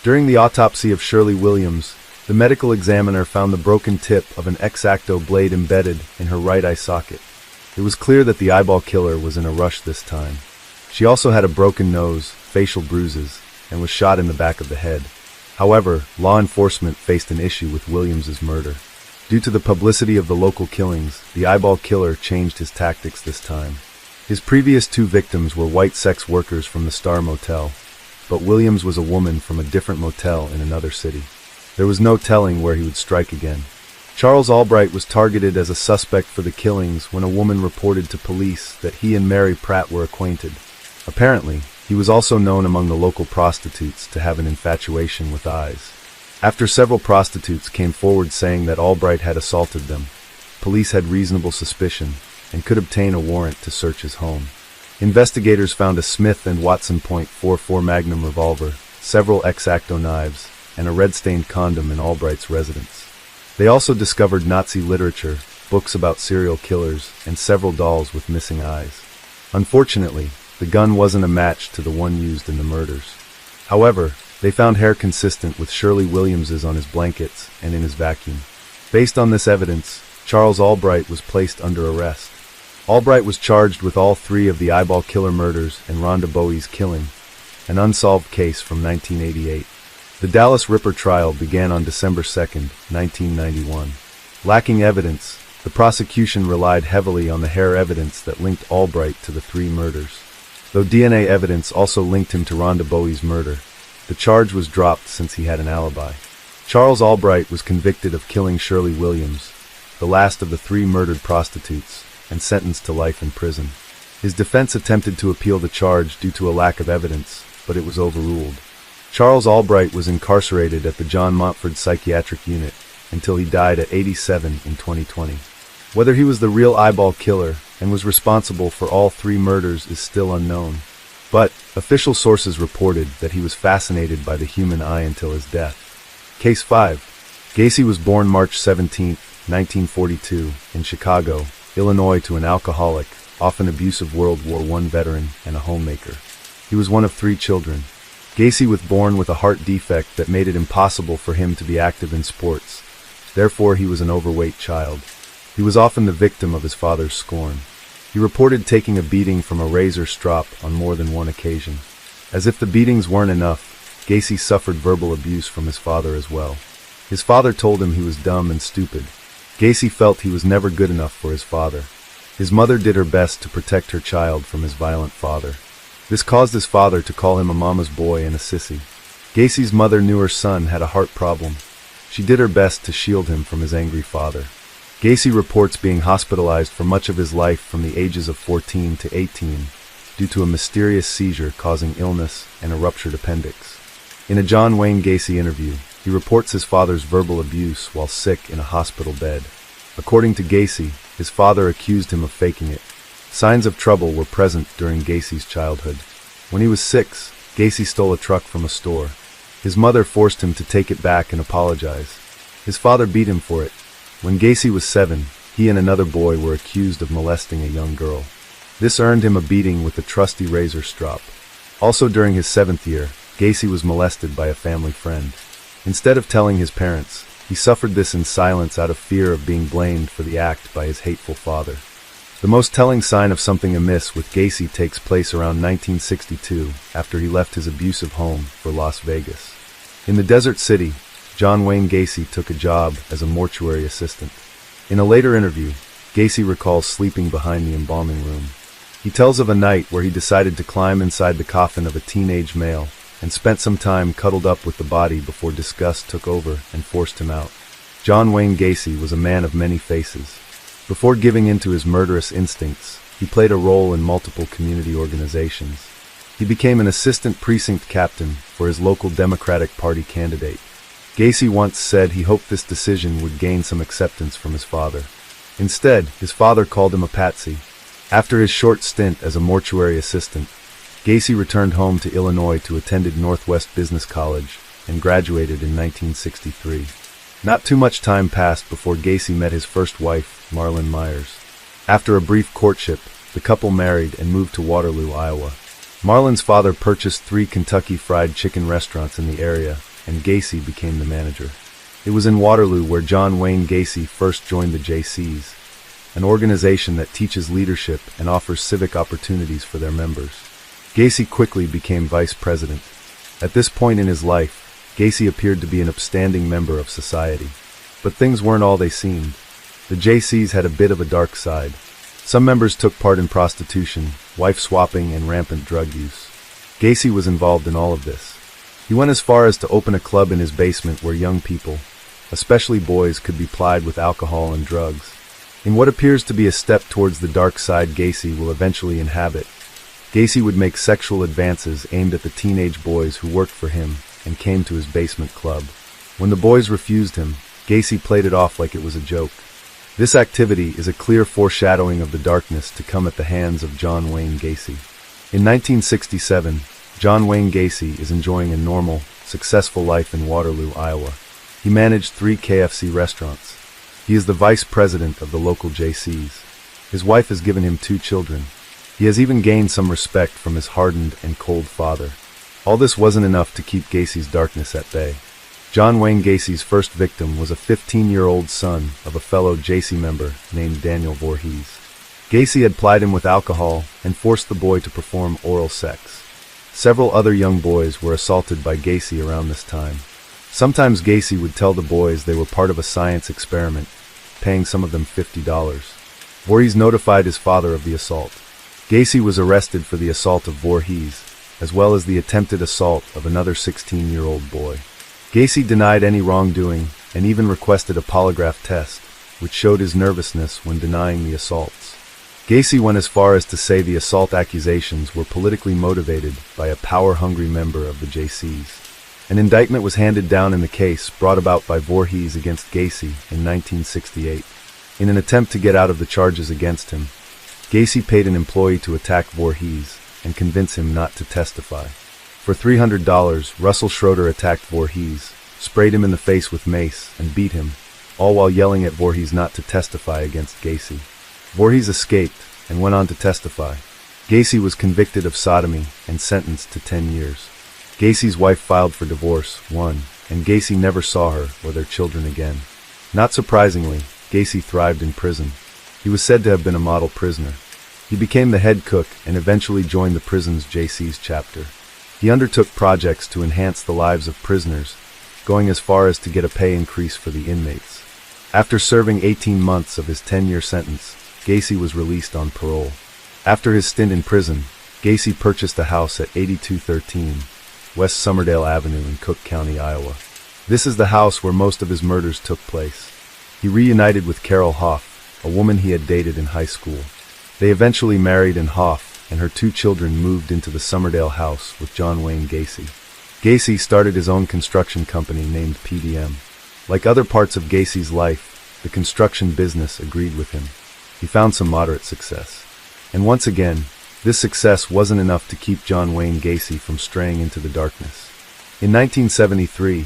During the autopsy of Shirley Williams, the medical examiner found the broken tip of an X-Acto blade embedded in her right eye socket. It was clear that the eyeball killer was in a rush this time. She also had a broken nose, facial bruises, and was shot in the back of the head. However, law enforcement faced an issue with Williams's murder. Due to the publicity of the local killings, the eyeball killer changed his tactics this time. His previous two victims were white sex workers from the Star Motel, but Williams was a woman from a different motel in another city. There was no telling where he would strike again. Charles Albright was targeted as a suspect for the killings when a woman reported to police that he and Mary Pratt were acquainted. Apparently, he was also known among the local prostitutes to have an infatuation with eyes. After several prostitutes came forward saying that Albright had assaulted them, police had reasonable suspicion and could obtain a warrant to search his home. Investigators found a Smith & Wesson .44 Magnum revolver, several X-Acto knives, and a red-stained condom in Albright's residence. They also discovered Nazi literature, books about serial killers, and several dolls with missing eyes. Unfortunately, the gun wasn't a match to the one used in the murders. However, they found hair consistent with Shirley Williams's on his blankets and in his vacuum. Based on this evidence, Charles Albright was placed under arrest. Albright was charged with all three of the eyeball killer murders and Rhonda Bowie's killing, an unsolved case from 1988. The Dallas Ripper trial began on December 2, 1991. Lacking evidence, the prosecution relied heavily on the hair evidence that linked Albright to the three murders. Though DNA evidence also linked him to Rhonda Bowie's murder, the charge was dropped since he had an alibi. Charles Albright was convicted of killing Shirley Williams, the last of the three murdered prostitutes, and sentenced to life in prison. His defense attempted to appeal the charge due to a lack of evidence, but it was overruled. Charles Albright was incarcerated at the John Montford Psychiatric Unit until he died at 87 in 2020. Whether he was the real eyeball killer and was responsible for all three murders is still unknown. But official sources reported that he was fascinated by the human eye until his death. Case 5. Gacy was born March 17, 1942, in Chicago, Illinois to an alcoholic, often abusive World War I veteran and a homemaker. He was one of three children. Gacy was born with a heart defect that made it impossible for him to be active in sports. Therefore, he was an overweight child. He was often the victim of his father's scorn. He reported taking a beating from a razor strop on more than one occasion. As if the beatings weren't enough, Gacy suffered verbal abuse from his father as well. His father told him he was dumb and stupid. Gacy felt he was never good enough for his father. His mother did her best to protect her child from his violent father. This caused his father to call him a mama's boy and a sissy. Gacy's mother knew her son had a heart problem. She did her best to shield him from his angry father. Gacy reports being hospitalized for much of his life from the ages of 14 to 18 due to a mysterious seizure causing illness and a ruptured appendix. In a John Wayne Gacy interview, he reports his father's verbal abuse while sick in a hospital bed. According to Gacy, his father accused him of faking it. Signs of trouble were present during Gacy's childhood. When he was 6, Gacy stole a truck from a store. His mother forced him to take it back and apologize. His father beat him for it. When Gacy was 7, he and another boy were accused of molesting a young girl. This earned him a beating with a trusty razor strop. Also during his 7th year, Gacy was molested by a family friend. Instead of telling his parents, he suffered this in silence out of fear of being blamed for the act by his hateful father. The most telling sign of something amiss with Gacy takes place around 1962, after he left his abusive home for Las Vegas. In the Desert City, John Wayne Gacy took a job as a mortuary assistant. In a later interview, Gacy recalls sleeping behind the embalming room. He tells of a night where he decided to climb inside the coffin of a teenage male and spent some time cuddled up with the body before disgust took over and forced him out. John Wayne Gacy was a man of many faces. Before giving in to his murderous instincts, he played a role in multiple community organizations. He became an assistant precinct captain for his local Democratic Party candidate. Gacy once said he hoped this decision would gain some acceptance from his father. Instead, his father called him a patsy. After his short stint as a mortuary assistant, Gacy returned home to Illinois to attend Northwest Business College and graduated in 1963. Not too much time passed before Gacy met his first wife, Marlon Myers. After a brief courtship, the couple married and moved to Waterloo, Iowa. Marlon's father purchased 3 Kentucky Fried Chicken restaurants in the area, and Gacy became the manager. It was in Waterloo where John Wayne Gacy first joined the JCs, an organization that teaches leadership and offers civic opportunities for their members. Gacy quickly became vice president. At this point in his life, Gacy appeared to be an upstanding member of society. But things weren't all they seemed. The JCs had a bit of a dark side. Some members took part in prostitution, wife swapping, and rampant drug use. Gacy was involved in all of this. He went as far as to open a club in his basement where young people, especially boys, could be plied with alcohol and drugs. In what appears to be a step towards the dark side Gacy will eventually inhabit, Gacy would make sexual advances aimed at the teenage boys who worked for him and came to his basement club. When the boys refused him, Gacy played it off like it was a joke. This activity is a clear foreshadowing of the darkness to come at the hands of John Wayne Gacy. In 1967, John Wayne Gacy is enjoying a normal, successful life in Waterloo, Iowa. He managed 3 KFC restaurants. He is the vice president of the local JCs. His wife has given him 2 children. He has even gained some respect from his hardened and cold father. All this wasn't enough to keep Gacy's darkness at bay. John Wayne Gacy's first victim was a 15-year-old son of a fellow JC member named Daniel Voorhees. Gacy had plied him with alcohol and forced the boy to perform oral sex. Several other young boys were assaulted by Gacy around this time. Sometimes Gacy would tell the boys they were part of a science experiment, paying some of them $50. Voorhees notified his father of the assault. Gacy was arrested for the assault of Voorhees, as well as the attempted assault of another 16-year-old boy. Gacy denied any wrongdoing and even requested a polygraph test, which showed his nervousness when denying the assaults. Gacy went as far as to say the assault accusations were politically motivated by a power-hungry member of the JCs. An indictment was handed down in the case brought about by Voorhees against Gacy in 1968. In an attempt to get out of the charges against him, Gacy paid an employee to attack Voorhees and convince him not to testify. For $300, Russell Schroeder attacked Voorhees, sprayed him in the face with mace, and beat him, all while yelling at Voorhees not to testify against Gacy. Voorhees escaped and went on to testify. Gacy was convicted of sodomy and sentenced to 10 years. Gacy's wife filed for divorce, won, and Gacy never saw her or their children again. Not surprisingly, Gacy thrived in prison. He was said to have been a model prisoner. He became the head cook and eventually joined the prison's JC's chapter. He undertook projects to enhance the lives of prisoners, going as far as to get a pay increase for the inmates. After serving 18 months of his 10-year sentence, Gacy was released on parole. After his stint in prison, Gacy purchased a house at 8213 West Somerdale Avenue in Cook County, Iowa. This is the house where most of his murders took place. He reunited with Carol Hoff, a woman he had dated in high school. They eventually married, and Hoff and her 2 children moved into the Somerdale house with John Wayne Gacy. Gacy started his own construction company named PDM. Like other parts of Gacy's life, the construction business agreed with him. He found some moderate success. And once again, this success wasn't enough to keep John Wayne Gacy from straying into the darkness. In 1973,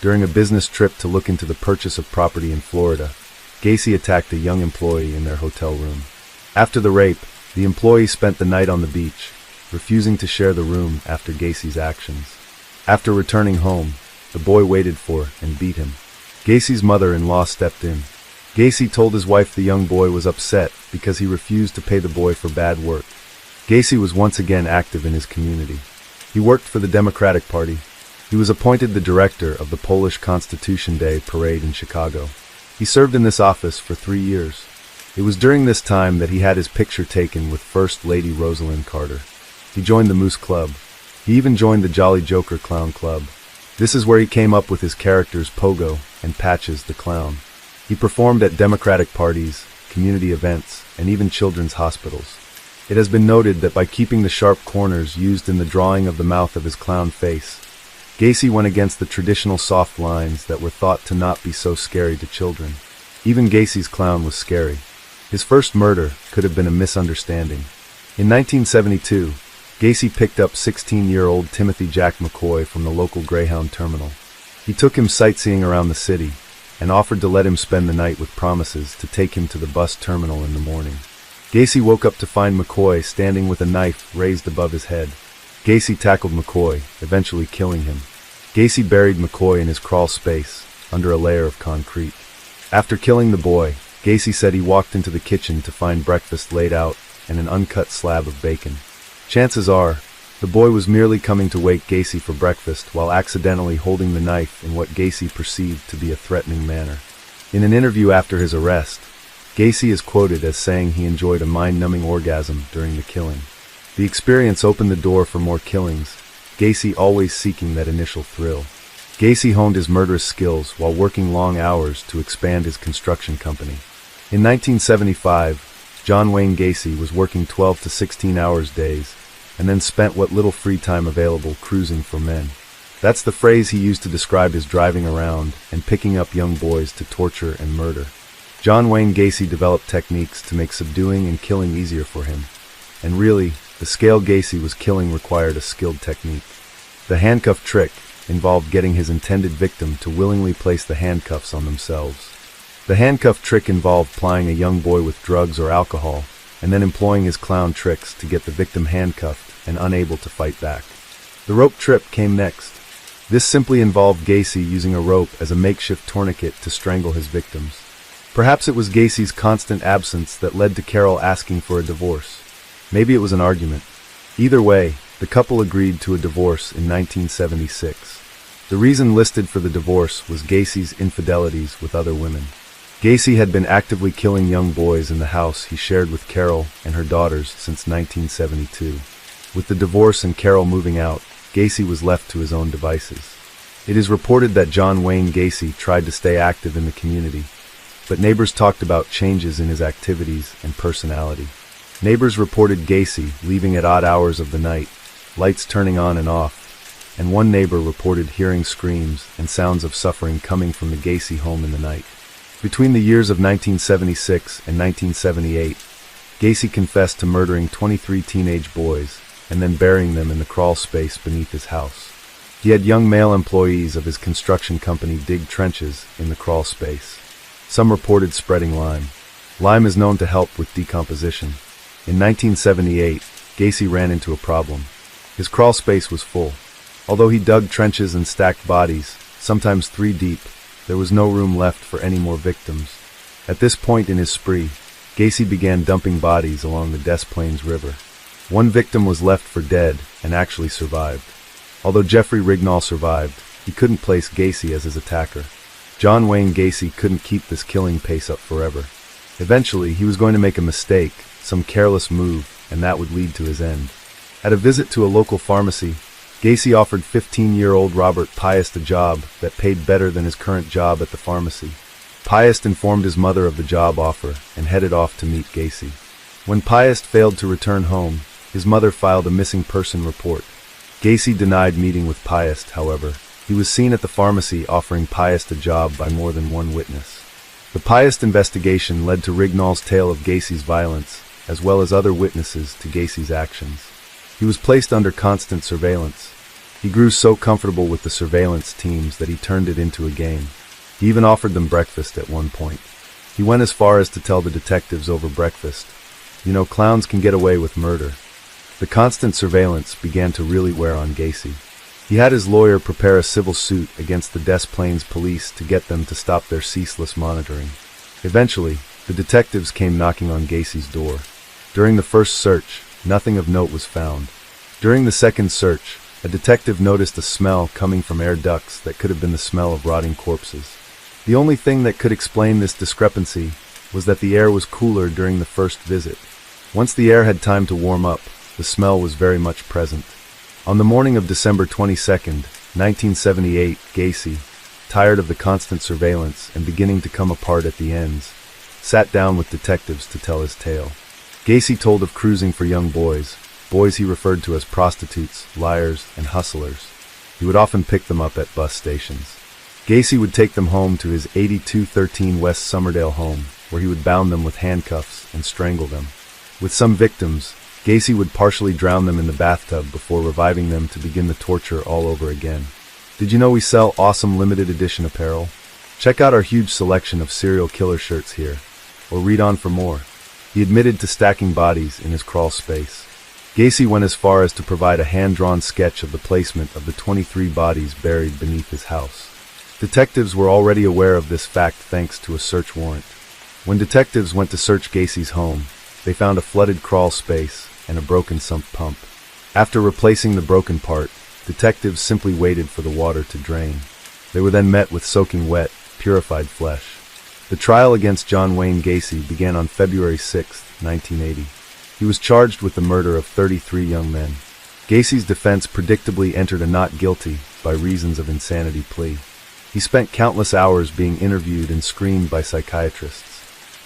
during a business trip to look into the purchase of property in Florida, Gacy attacked a young employee in their hotel room. After the rape, the employee spent the night on the beach, refusing to share the room after Gacy's actions. After returning home, the boy waited for and beat him. Gacy's mother-in-law stepped in. Gacy told his wife the young boy was upset because he refused to pay the boy for bad work. Gacy was once again active in his community. He worked for the Democratic Party. He was appointed the director of the Polish Constitution Day parade in Chicago. He served in this office for 3 years. It was during this time that he had his picture taken with First Lady Rosalind Carter. He joined the Moose Club. He even joined the Jolly Joker Clown Club. This is where he came up with his characters Pogo and Patches the Clown. He performed at Democratic parties, community events, and even children's hospitals. It has been noted that by keeping the sharp corners used in the drawing of the mouth of his clown face, Gacy went against the traditional soft lines that were thought to not be so scary to children. Even Gacy's clown was scary. His first murder could have been a misunderstanding. In 1972, Gacy picked up 16-year-old Timothy Jack McCoy from the local Greyhound terminal. He took him sightseeing around the city, and offered to let him spend the night with promises to take him to the bus terminal in the morning. Gacy woke up to find McCoy standing with a knife raised above his head. Gacy tackled McCoy, eventually killing him. Gacy buried McCoy in his crawl space, under a layer of concrete. After killing the boy, Gacy said he walked into the kitchen to find breakfast laid out and an uncut slab of bacon. Chances are, the boy was merely coming to wake Gacy for breakfast while accidentally holding the knife in what Gacy perceived to be a threatening manner. In an interview after his arrest, Gacy is quoted as saying he enjoyed a mind-numbing orgasm during the killing. The experience opened the door for more killings, Gacy always seeking that initial thrill. Gacy honed his murderous skills while working long hours to expand his construction company. In 1975, John Wayne Gacy was working 12 to 16 hours days, and then spent what little free time available cruising for men. That's the phrase he used to describe his driving around and picking up young boys to torture and murder. John Wayne Gacy developed techniques to make subduing and killing easier for him. And really, the scale Gacy was killing required a skilled technique. The handcuff trick involved getting his intended victim to willingly place the handcuffs on themselves. The handcuff trick involved plying a young boy with drugs or alcohol, and then employing his clown tricks to get the victim handcuffed and unable to fight back. The rope trip came next. This simply involved Gacy using a rope as a makeshift tourniquet to strangle his victims. Perhaps it was Gacy's constant absence that led to Carol asking for a divorce. Maybe it was an argument. Either way, the couple agreed to a divorce in 1976. The reason listed for the divorce was Gacy's infidelities with other women. Gacy had been actively killing young boys in the house he shared with Carol and her daughters since 1972. With the divorce and Carol moving out, Gacy was left to his own devices. It is reported that John Wayne Gacy tried to stay active in the community, but neighbors talked about changes in his activities and personality. Neighbors reported Gacy leaving at odd hours of the night, lights turning on and off, and one neighbor reported hearing screams and sounds of suffering coming from the Gacy home in the night. Between the years of 1976 and 1978, Gacy confessed to murdering 23 teenage boys and then burying them in the crawl space beneath his house. He had young male employees of his construction company dig trenches in the crawl space. Some reported spreading lime. Lime is known to help with decomposition. In 1978, Gacy ran into a problem. His crawl space was full. Although he dug trenches and stacked bodies, sometimes 3 deep, there was no room left for any more victims. At this point in his spree, Gacy began dumping bodies along the Des Plaines River. One victim was left for dead and actually survived. Although Jeffrey Rignall survived, he couldn't place Gacy as his attacker. John Wayne Gacy couldn't keep this killing pace up forever. Eventually, he was going to make a mistake, some careless move, and that would lead to his end. At a visit to a local pharmacy, Gacy offered 15-year-old Robert Piest a job that paid better than his current job at the pharmacy. Piest informed his mother of the job offer and headed off to meet Gacy. When Piest failed to return home, his mother filed a missing person report. Gacy denied meeting with Piest, however. He was seen at the pharmacy offering Piest a job by more than one witness. The Piest investigation led to Rignall's tale of Gacy's violence, as well as other witnesses to Gacy's actions. He was placed under constant surveillance. He grew so comfortable with the surveillance teams that he turned it into a game. He even offered them breakfast at one point. He went as far as to tell the detectives over breakfast, "You know, clowns can get away with murder." The constant surveillance began to really wear on Gacy. He had his lawyer prepare a civil suit against the Des Plaines police to get them to stop their ceaseless monitoring. Eventually, the detectives came knocking on Gacy's door. During the first search, nothing of note was found. During the second search, a detective noticed a smell coming from air ducts that could have been the smell of rotting corpses. The only thing that could explain this discrepancy was that the air was cooler during the first visit. Once the air had time to warm up, the smell was very much present. On the morning of December 22, 1978, Gacy, tired of the constant surveillance and beginning to come apart at the ends, sat down with detectives to tell his tale. Gacy told of cruising for young boys he referred to as prostitutes, liars, and hustlers. He would often pick them up at bus stations. Gacy would take them home to his 8213 West Summerdale home, where he would bound them with handcuffs and strangle them. With some victims, Gacy would partially drown them in the bathtub before reviving them to begin the torture all over again. Did you know we sell awesome limited edition apparel? Check out our huge selection of serial killer shirts here, or read on for more. He admitted to stacking bodies in his crawl space. Gacy went as far as to provide a hand-drawn sketch of the placement of the 23 bodies buried beneath his house. Detectives were already aware of this fact thanks to a search warrant. When detectives went to search Gacy's home, they found a flooded crawl space and a broken sump pump. After replacing the broken part, detectives simply waited for the water to drain. They were then met with soaking wet, purified flesh. The trial against John Wayne Gacy began on February 6, 1980. He was charged with the murder of 33 young men. Gacy's defense predictably entered a not guilty by reasons of insanity plea. He spent countless hours being interviewed and screened by psychiatrists.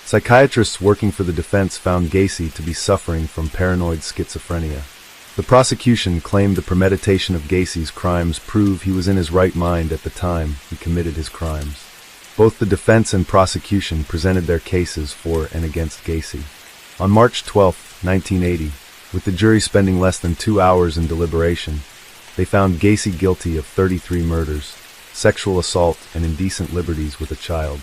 Psychiatrists working for the defense found Gacy to be suffering from paranoid schizophrenia. The prosecution claimed the premeditation of Gacy's crimes prove he was in his right mind at the time he committed his crimes. Both the defense and prosecution presented their cases for and against Gacy. On March 12, 1980, with the jury spending less than 2 hours in deliberation, they found Gacy guilty of 33 murders, sexual assault, and indecent liberties with a child.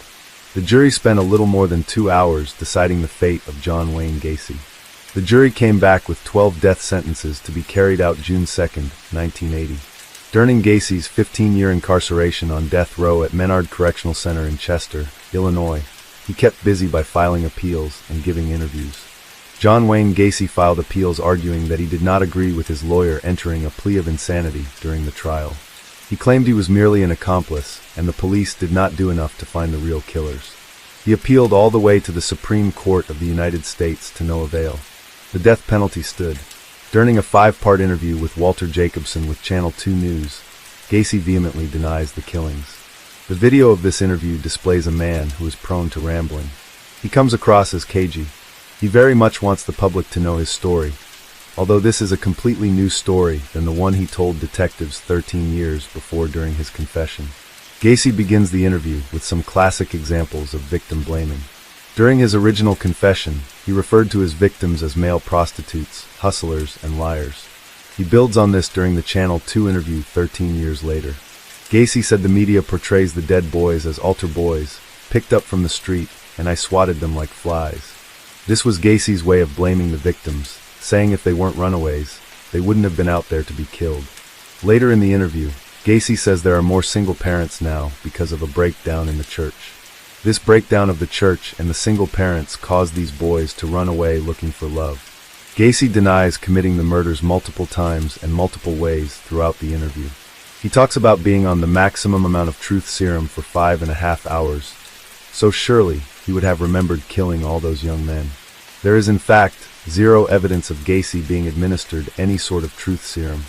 The jury spent a little more than 2 hours deciding the fate of John Wayne Gacy. The jury came back with 12 death sentences to be carried out June 2, 1980. During Gacy's 15-year incarceration on death row at Menard Correctional Center in Chester, Illinois, he kept busy by filing appeals and giving interviews. John Wayne Gacy filed appeals arguing that he did not agree with his lawyer entering a plea of insanity during the trial. He claimed he was merely an accomplice, and the police did not do enough to find the real killers. He appealed all the way to the Supreme Court of the United States to no avail. The death penalty stood. During a 5-part interview with Walter Jacobson with Channel 2 News, Gacy vehemently denies the killings. The video of this interview displays a man who is prone to rambling. He comes across as cagey. He very much wants the public to know his story, although this is a completely new story than the one he told detectives 13 years before during his confession. Gacy begins the interview with some classic examples of victim blaming. During his original confession, he referred to his victims as male prostitutes, hustlers, and liars. He builds on this during the Channel 2 interview 13 years later. Gacy said the media portrays the dead boys as altar boys, picked up from the street, and I swatted them like flies. This was Gacy's way of blaming the victims, saying if they weren't runaways, they wouldn't have been out there to be killed. Later in the interview, Gacy says there are more single parents now because of a breakdown in the church. This breakdown of the church and the single parents caused these boys to run away looking for love. Gacy denies committing the murders multiple times and multiple ways throughout the interview. He talks about being on the maximum amount of truth serum for 5.5 hours, so surely he would have remembered killing all those young men. There is in fact zero evidence of Gacy being administered any sort of truth serum.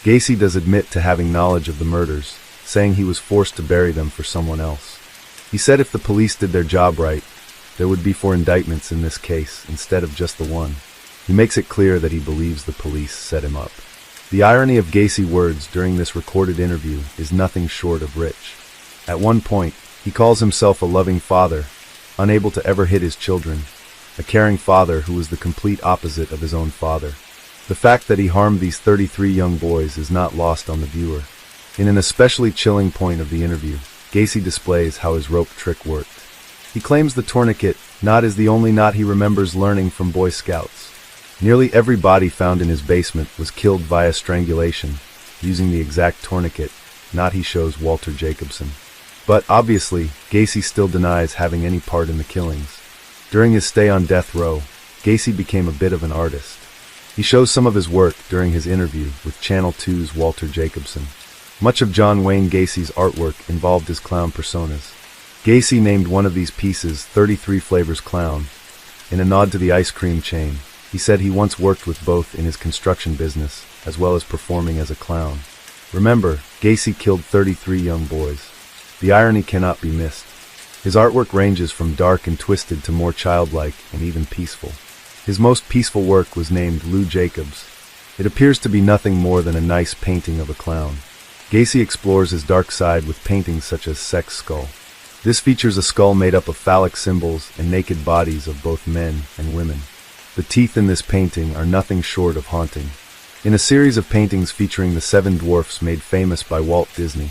Gacy does admit to having knowledge of the murders, saying he was forced to bury them for someone else. He said if the police did their job right, there would be 4 indictments in this case instead of just the one. He makes it clear that he believes the police set him up. The irony of Gacy's words during this recorded interview is nothing short of rich. At one point, he calls himself a loving father, unable to ever hit his children, a caring father who was the complete opposite of his own father. The fact that he harmed these 33 young boys is not lost on the viewer. In an especially chilling point of the interview, Gacy displays how his rope trick worked. He claims the tourniquet knot is the only knot he remembers learning from Boy Scouts. Nearly every body found in his basement was killed via strangulation, using the exact tourniquet knot he shows Walter Jacobson. But obviously, Gacy still denies having any part in the killings. During his stay on death row, Gacy became a bit of an artist. He shows some of his work during his interview with Channel 2's Walter Jacobson. Much of John Wayne Gacy's artwork involved his clown personas. Gacy named one of these pieces 33 Flavors Clown, in a nod to the ice cream chain. He said he once worked with both in his construction business, as well as performing as a clown. Remember, Gacy killed 33 young boys. The irony cannot be missed. His artwork ranges from dark and twisted to more childlike and even peaceful. His most peaceful work was named Lou Jacobs. It appears to be nothing more than a nice painting of a clown. Gacy explores his dark side with paintings such as Sex Skull. This features a skull made up of phallic symbols and naked bodies of both men and women. The teeth in this painting are nothing short of haunting. In a series of paintings featuring the 7 dwarfs made famous by Walt Disney,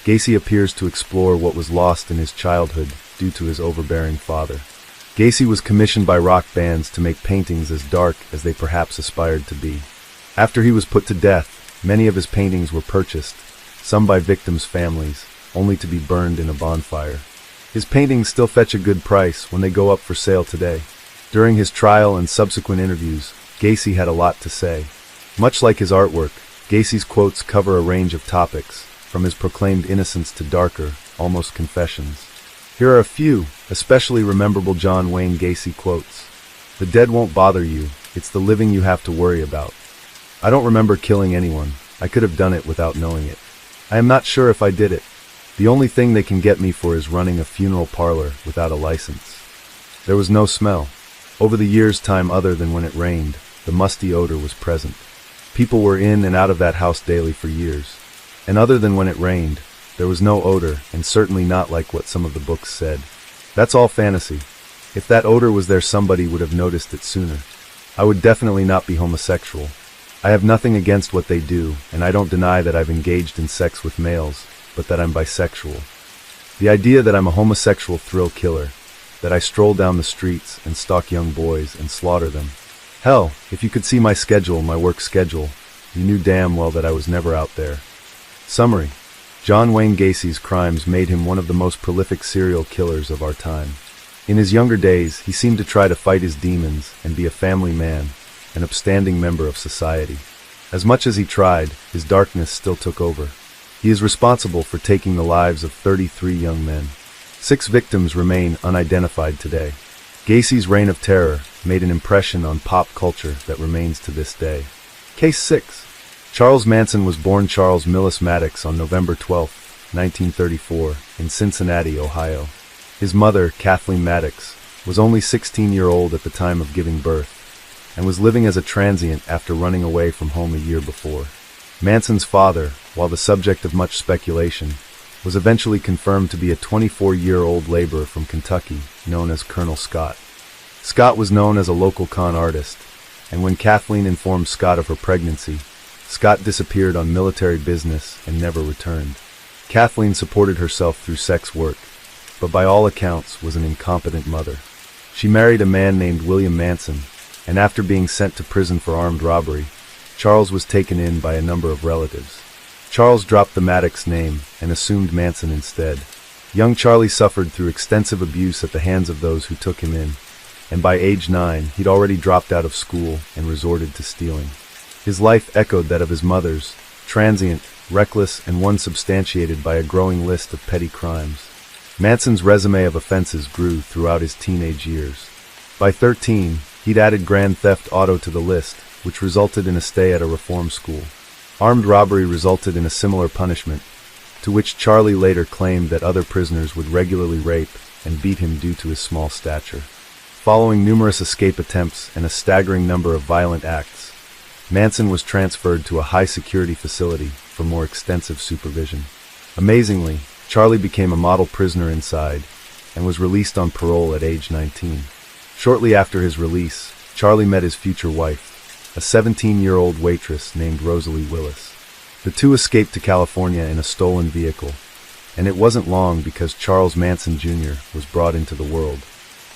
Gacy appears to explore what was lost in his childhood due to his overbearing father. Gacy was commissioned by rock bands to make paintings as dark as they perhaps aspired to be. After he was put to death, many of his paintings were purchased, some by victims' families, only to be burned in a bonfire. His paintings still fetch a good price when they go up for sale today. During his trial and subsequent interviews, Gacy had a lot to say. Much like his artwork, Gacy's quotes cover a range of topics, from his proclaimed innocence to darker, almost confessions. Here are a few, especially rememberable John Wayne Gacy quotes. "The dead won't bother you, it's the living you have to worry about. I don't remember killing anyone. I could have done it without knowing it. I am not sure if I did it. The only thing they can get me for is running a funeral parlor without a license. There was no smell. Over the years' time other than when it rained, the musty odor was present. People were in and out of that house daily for years. And other than when it rained, there was no odor, and certainly not like what some of the books said. That's all fantasy. If that odor was there, somebody would have noticed it sooner. I would definitely not be homosexual. I have nothing against what they do, and I don't deny that I've engaged in sex with males, but that I'm bisexual. The idea that I'm a homosexual thrill killer, that I stroll down the streets and stalk young boys and slaughter them. Hell, if you could see my schedule, my work schedule, you knew damn well that I was never out there." Summary: John Wayne Gacy's crimes made him one of the most prolific serial killers of our time. In his younger days, he seemed to try to fight his demons and be a family man, an upstanding member of society. As much as he tried, his darkness still took over. He is responsible for taking the lives of 33 young men. 6 victims remain unidentified today. Gacy's reign of terror made an impression on pop culture that remains to this day. Case 6. Charles Manson was born Charles Millis Maddox on November 12, 1934, in Cincinnati, Ohio. His mother, Kathleen Maddox, was only 16-year-old at the time of giving birth, and was living as a transient after running away from home a year before. Manson's father, while the subject of much speculation, was eventually confirmed to be a 24-year-old laborer from Kentucky, known as Colonel Scott. Scott was known as a local con artist, and when Kathleen informed Scott of her pregnancy, Scott disappeared on military business and never returned. Kathleen supported herself through sex work, but by all accounts was an incompetent mother. She married a man named William Manson, and after being sent to prison for armed robbery, Charles was taken in by a number of relatives. Charles dropped the Maddox name and assumed Manson instead. Young Charlie suffered through extensive abuse at the hands of those who took him in, and by age 9, he'd already dropped out of school and resorted to stealing. His life echoed that of his mother's, transient, reckless, and one substantiated by a growing list of petty crimes. Manson's resume of offenses grew throughout his teenage years. By 13, he'd added grand theft auto to the list, which resulted in a stay at a reform school. Armed robbery resulted in a similar punishment, to which Charlie later claimed that other prisoners would regularly rape and beat him due to his small stature. Following numerous escape attempts and a staggering number of violent acts, Manson was transferred to a high-security facility for more extensive supervision. Amazingly, Charlie became a model prisoner inside and was released on parole at age 19. Shortly after his release, Charlie met his future wife, a 17-year-old waitress named Rosalie Willis. The two escaped to California in a stolen vehicle, and it wasn't long because Charles Manson Jr. was brought into the world.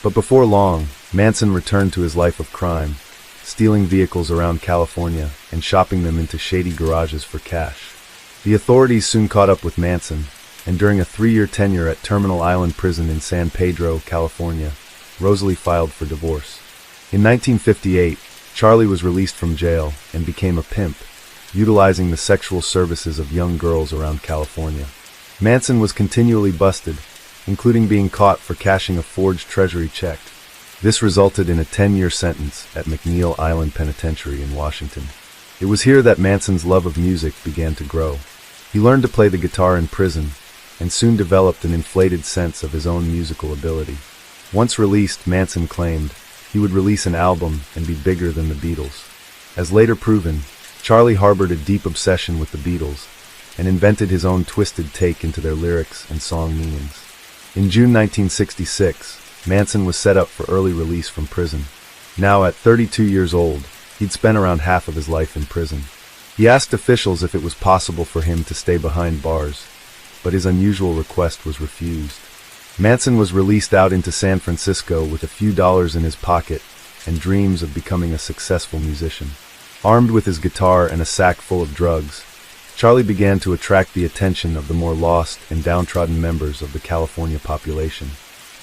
But before long, Manson returned to his life of crime, stealing vehicles around California and shopping them into shady garages for cash. The authorities soon caught up with Manson, and during a 3-year tenure at Terminal Island Prison in San Pedro, California, Rosalie filed for divorce. In 1958, Charlie was released from jail and became a pimp, utilizing the sexual services of young girls around California. Manson was continually busted, including being caught for cashing a forged treasury check. This resulted in a 10-year sentence at McNeil Island Penitentiary in Washington. It was here that Manson's love of music began to grow. He learned to play the guitar in prison, and soon developed an inflated sense of his own musical ability. Once released, Manson claimed he would release an album and be bigger than the Beatles. As later proven, Charlie harbored a deep obsession with the Beatles, and invented his own twisted take into their lyrics and song meanings. In June 1966, Manson was set up for early release from prison. Now, at 32 years old, he'd spent around half of his life in prison. He asked officials if it was possible for him to stay behind bars, but his unusual request was refused. Manson was released out into San Francisco with a few dollars in his pocket and dreams of becoming a successful musician. Armed with his guitar and a sack full of drugs, Charlie began to attract the attention of the more lost and downtrodden members of the California population.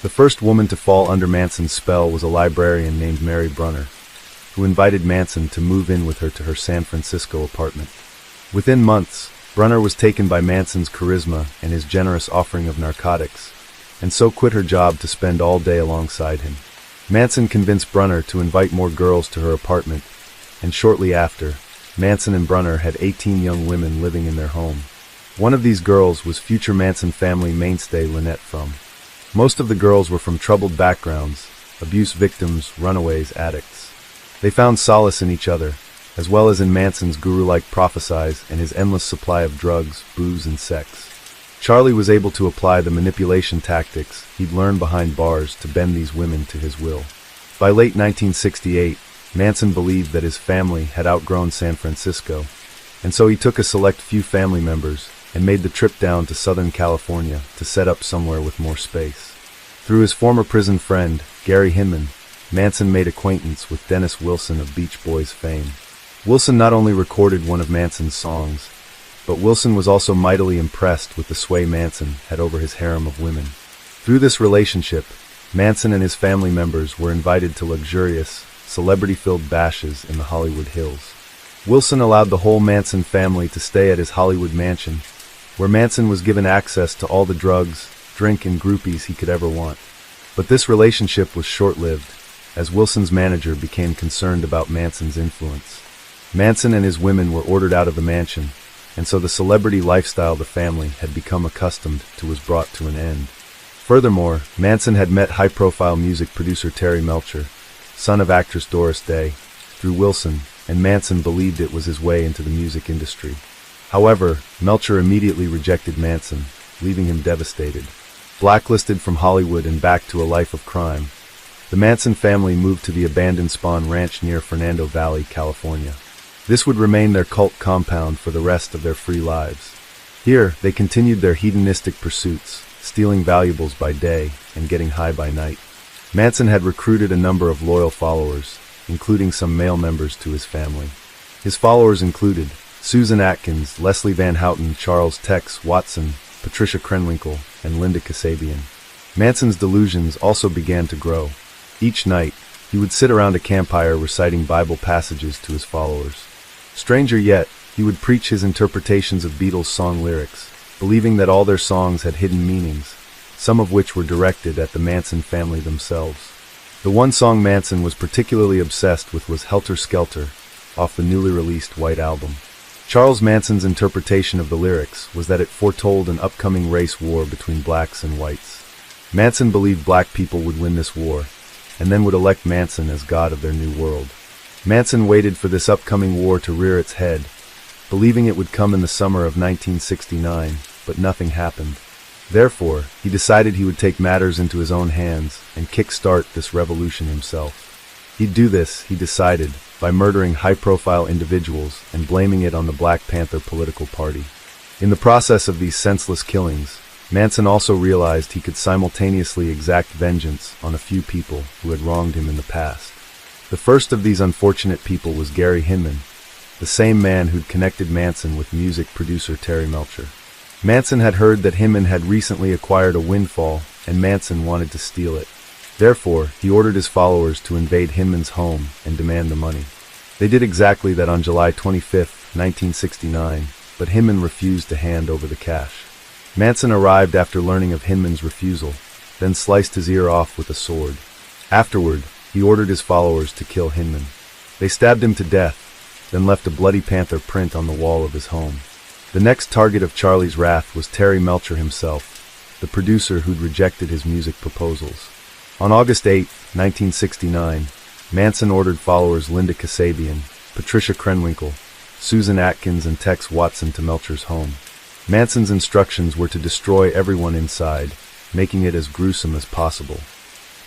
The first woman to fall under Manson's spell was a librarian named Mary Brunner, who invited Manson to move in with her to her San Francisco apartment. Within months, Brunner was taken by Manson's charisma and his generous offering of narcotics, and so quit her job to spend all day alongside him. Manson convinced Brunner to invite more girls to her apartment, and shortly after, Manson and Brunner had 18 young women living in their home. One of these girls was future Manson family mainstay Lynette From. Most of the girls were from troubled backgrounds, abuse victims, runaways, addicts. They found solace in each other, as well as in Manson's guru-like prophesies and his endless supply of drugs, booze, and sex. Charlie was able to apply the manipulation tactics he'd learned behind bars to bend these women to his will. By late 1968, Manson believed that his family had outgrown San Francisco, and so he took a select few family members and made the trip down to Southern California to set up somewhere with more space. Through his former prison friend, Gary Hinman, Manson made acquaintance with Dennis Wilson of Beach Boys fame. Wilson not only recorded one of Manson's songs, but Wilson was also mightily impressed with the sway Manson had over his harem of women. Through this relationship, Manson and his family members were invited to luxurious, celebrity-filled bashes in the Hollywood Hills. Wilson allowed the whole Manson family to stay at his Hollywood mansion, where Manson was given access to all the drugs, drink, and groupies he could ever want. But this relationship was short-lived, as Wilson's manager became concerned about Manson's influence. Manson and his women were ordered out of the mansion, and so the celebrity lifestyle the family had become accustomed to was brought to an end. Furthermore, Manson had met high-profile music producer Terry Melcher, son of actress Doris Day, through Wilson, and Manson believed it was his way into the music industry. However, Melcher immediately rejected Manson, leaving him devastated. Blacklisted from Hollywood and back to a life of crime, the Manson family moved to the abandoned Spahn Ranch near Fernando Valley, California. This would remain their cult compound for the rest of their free lives. Here, they continued their hedonistic pursuits, stealing valuables by day and getting high by night. Manson had recruited a number of loyal followers, including some male members to his family. His followers included Susan Atkins, Leslie Van Houten, Charles Tex Watson, Patricia Krenwinkel, and Linda Kasabian. Manson's delusions also began to grow. Each night, he would sit around a campfire reciting Bible passages to his followers. Stranger yet, he would preach his interpretations of Beatles' song lyrics, believing that all their songs had hidden meanings, some of which were directed at the Manson family themselves. The one song Manson was particularly obsessed with was Helter Skelter, off the newly released White Album. Charles Manson's interpretation of the lyrics was that it foretold an upcoming race war between blacks and whites. Manson believed black people would win this war, and then would elect Manson as god of their new world. Manson waited for this upcoming war to rear its head, believing it would come in the summer of 1969, but nothing happened. Therefore, he decided he would take matters into his own hands and kickstart this revolution himself. He'd do this, he decided, by murdering high-profile individuals and blaming it on the Black Panther political party. In the process of these senseless killings, Manson also realized he could simultaneously exact vengeance on a few people who had wronged him in the past. The first of these unfortunate people was Gary Hinman, the same man who'd connected Manson with music producer Terry Melcher. Manson had heard that Hinman had recently acquired a windfall, and Manson wanted to steal it. Therefore, he ordered his followers to invade Hinman's home and demand the money. They did exactly that on July 25, 1969, but Hinman refused to hand over the cash. Manson arrived after learning of Hinman's refusal, then sliced his ear off with a sword. Afterward, he ordered his followers to kill Hinman. They stabbed him to death, then left a bloody panther print on the wall of his home. The next target of Charlie's wrath was Terry Melcher himself, the producer who'd rejected his music proposals. On August 8, 1969, Manson ordered followers Linda Kasabian, Patricia Krenwinkel, Susan Atkins, and Tex Watson to Melcher's home. Manson's instructions were to destroy everyone inside, making it as gruesome as possible.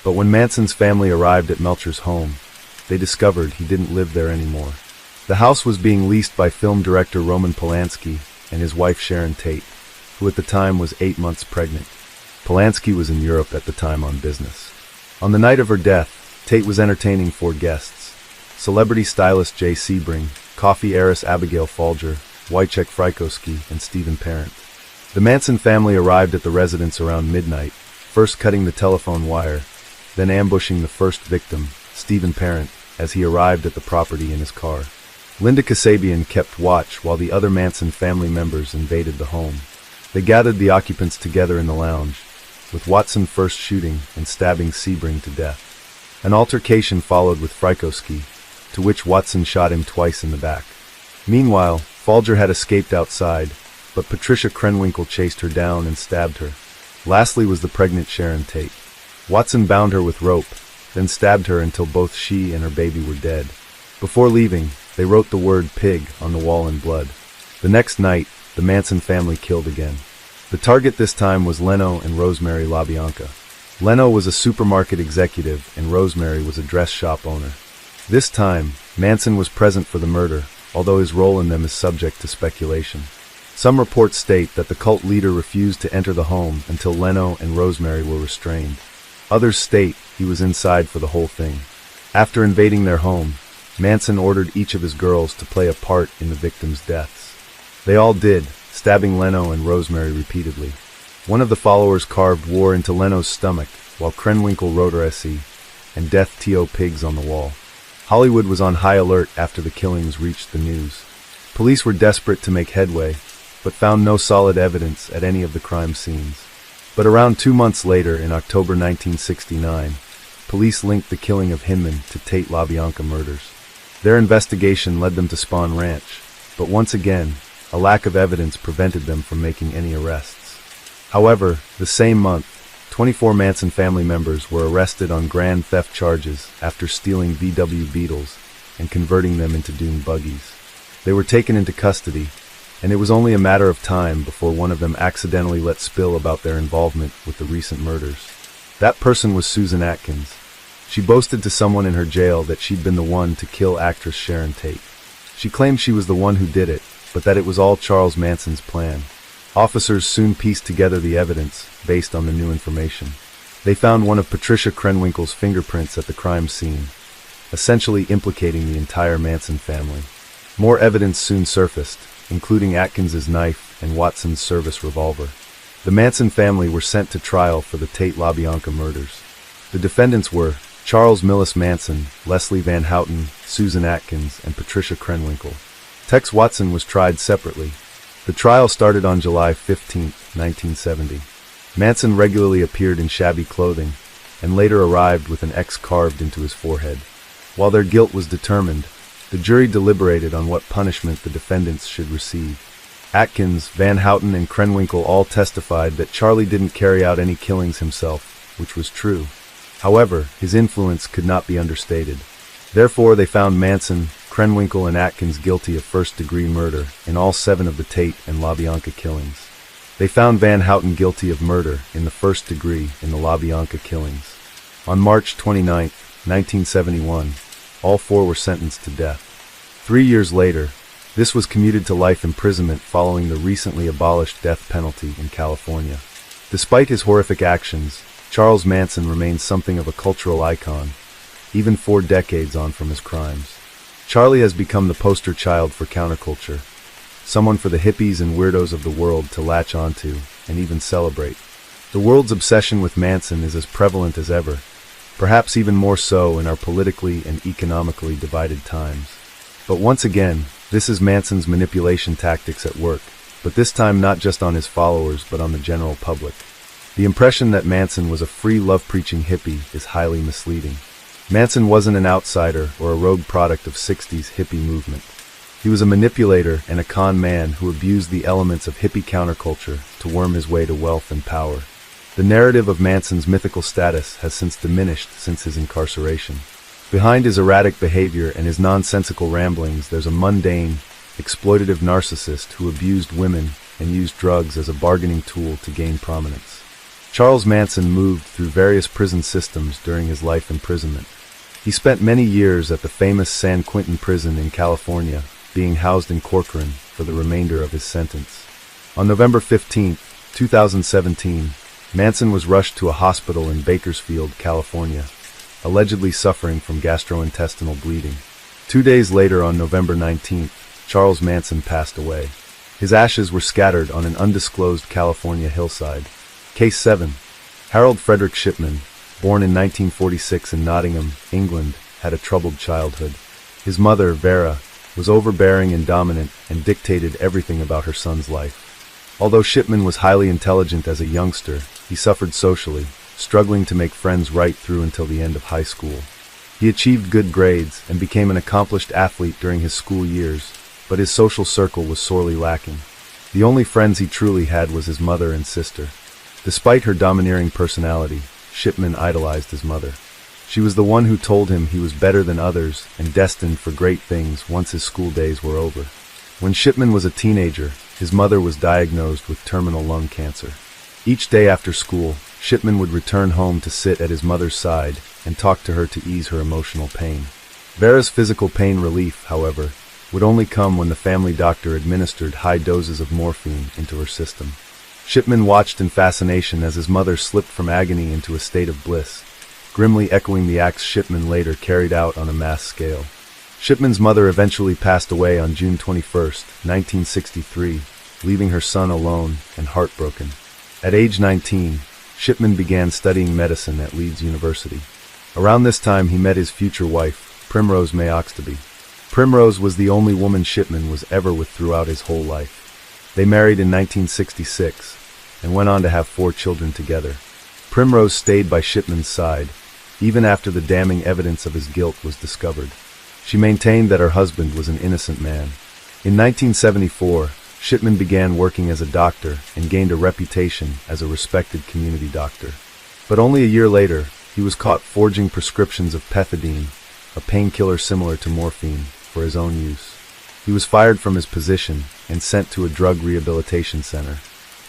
But when Manson's family arrived at Melcher's home, they discovered he didn't live there anymore. The house was being leased by film director Roman Polanski and his wife Sharon Tate. who at the time was 8 months pregnant. Polanski was in Europe at the time on business. On the night of her death, Tate was entertaining 4 guests: celebrity stylist Jay Sebring, coffee heiress Abigail Folger, Wojciech Frykowski, and Stephen Parent. The Manson family arrived at the residence around midnight, first cutting the telephone wire, then ambushing the first victim, Stephen Parent, as he arrived at the property in his car. Linda Kasabian kept watch while the other Manson family members invaded the home. They gathered the occupants together in the lounge, with Watson first shooting and stabbing Sebring to death. An altercation followed with Frykowski, to which Watson shot him twice in the back. Meanwhile, Folger had escaped outside, but Patricia Krenwinkel chased her down and stabbed her. Lastly was the pregnant Sharon Tate. Watson bound her with rope, then stabbed her until both she and her baby were dead. Before leaving, they wrote the word pig on the wall in blood. The next night, the Manson family killed again. The target this time was Leno and Rosemary LaBianca. Leno was a supermarket executive and Rosemary was a dress shop owner. This time, Manson was present for the murder, although his role in them is subject to speculation. Some reports state that the cult leader refused to enter the home until Leno and Rosemary were restrained. Others state he was inside for the whole thing. After invading their home, Manson ordered each of his girls to play a part in the victims' deaths. They all did, stabbing Leno and Rosemary repeatedly. One of the followers carved war into Leno's stomach, while Krenwinkel wrote RSE and Death to Pigs on the wall. Hollywood was on high alert after the killings reached the news. Police were desperate to make headway, but found no solid evidence at any of the crime scenes. But around 2 months later, in October 1969, police linked the killing of Hinman to Tate LaBianca murders. Their investigation led them to Spawn Ranch, but once again, a lack of evidence prevented them from making any arrests. However, the same month, 24 Manson family members were arrested on grand theft charges after stealing VW Beetles and converting them into dune buggies. They were taken into custody, and it was only a matter of time before one of them accidentally let spill about their involvement with the recent murders. That person was Susan Atkins. She boasted to someone in her jail that she'd been the one to kill actress Sharon Tate. She claimed she was the one who did it, but that it was all Charles Manson's plan. Officers soon pieced together the evidence based on the new information. They found one of Patricia Krenwinkel's fingerprints at the crime scene, essentially implicating the entire Manson family. More evidence soon surfaced, including Atkins's knife and Watson's service revolver. The Manson family were sent to trial for the Tate LaBianca murders. The defendants were Charles Millis Manson, Leslie Van Houten, Susan Atkins, and Patricia Krenwinkel. Tex Watson was tried separately. The trial started on July 15, 1970. Manson regularly appeared in shabby clothing, and later arrived with an X carved into his forehead. While their guilt was determined, the jury deliberated on what punishment the defendants should receive. Atkins, Van Houten, and Krenwinkel all testified that Charlie didn't carry out any killings himself, which was true. However, his influence could not be understated. Therefore, they found Manson, Krenwinkel, and Atkins guilty of first-degree murder in all 7 of the Tate and LaBianca killings. They found Van Houten guilty of murder in the first degree in the LaBianca killings. On March 29, 1971, all 4 were sentenced to death. 3 years later, this was commuted to life imprisonment following the recently abolished death penalty in California. Despite his horrific actions, Charles Manson remains something of a cultural icon, even 4 decades on from his crimes. Charlie has become the poster child for counterculture, someone for the hippies and weirdos of the world to latch onto and even celebrate. The world's obsession with Manson is as prevalent as ever, perhaps even more so in our politically and economically divided times. But once again, this is Manson's manipulation tactics at work, but this time not just on his followers but on the general public. The impression that Manson was a free love-preaching hippie is highly misleading. Manson wasn't an outsider or a rogue product of 60s hippie movement. He was a manipulator and a con man who abused the elements of hippie counterculture to worm his way to wealth and power. The narrative of Manson's mythical status has since diminished since his incarceration. Behind his erratic behavior and his nonsensical ramblings, there's a mundane, exploitative narcissist who abused women and used drugs as a bargaining tool to gain prominence. Charles Manson moved through various prison systems during his life imprisonment. He spent many years at the famous San Quentin prison in California, being housed in Corcoran for the remainder of his sentence. On November 15, 2017, Manson was rushed to a hospital in Bakersfield, California, allegedly suffering from gastrointestinal bleeding. 2 days later, on November 19th, Charles Manson passed away. His ashes were scattered on an undisclosed California hillside. Case 7. Harold Frederick Shipman, born in 1946 in Nottingham, England, had a troubled childhood. His mother, Vera, was overbearing and dominant and dictated everything about her son's life. Although Shipman was highly intelligent as a youngster, he suffered socially, struggling to make friends right through until the end of high school. He achieved good grades and became an accomplished athlete during his school years, but his social circle was sorely lacking. The only friends he truly had was his mother and sister. Despite her domineering personality, Shipman idolized his mother. She was the one who told him he was better than others and destined for great things once his school days were over. When Shipman was a teenager, his mother was diagnosed with terminal lung cancer. Each day after school, Shipman would return home to sit at his mother's side and talk to her to ease her emotional pain. Vera's physical pain relief, however, would only come when the family doctor administered high doses of morphine into her system. Shipman watched in fascination as his mother slipped from agony into a state of bliss, grimly echoing the acts Shipman later carried out on a mass scale. Shipman's mother eventually passed away on June 21, 1963, leaving her son alone and heartbroken. At age 19, Shipman began studying medicine at Leeds University. Around this time he met his future wife, Primrose May Oxtoby. Primrose was the only woman Shipman was ever with throughout his whole life. They married in 1966 and went on to have 4 children together. Primrose stayed by Shipman's side, even after the damning evidence of his guilt was discovered. She maintained that her husband was an innocent man. In 1974, Shipman began working as a doctor and gained a reputation as a respected community doctor. But only a year later, he was caught forging prescriptions of pethidine, a painkiller similar to morphine, for his own use. He was fired from his position and sent to a drug rehabilitation center.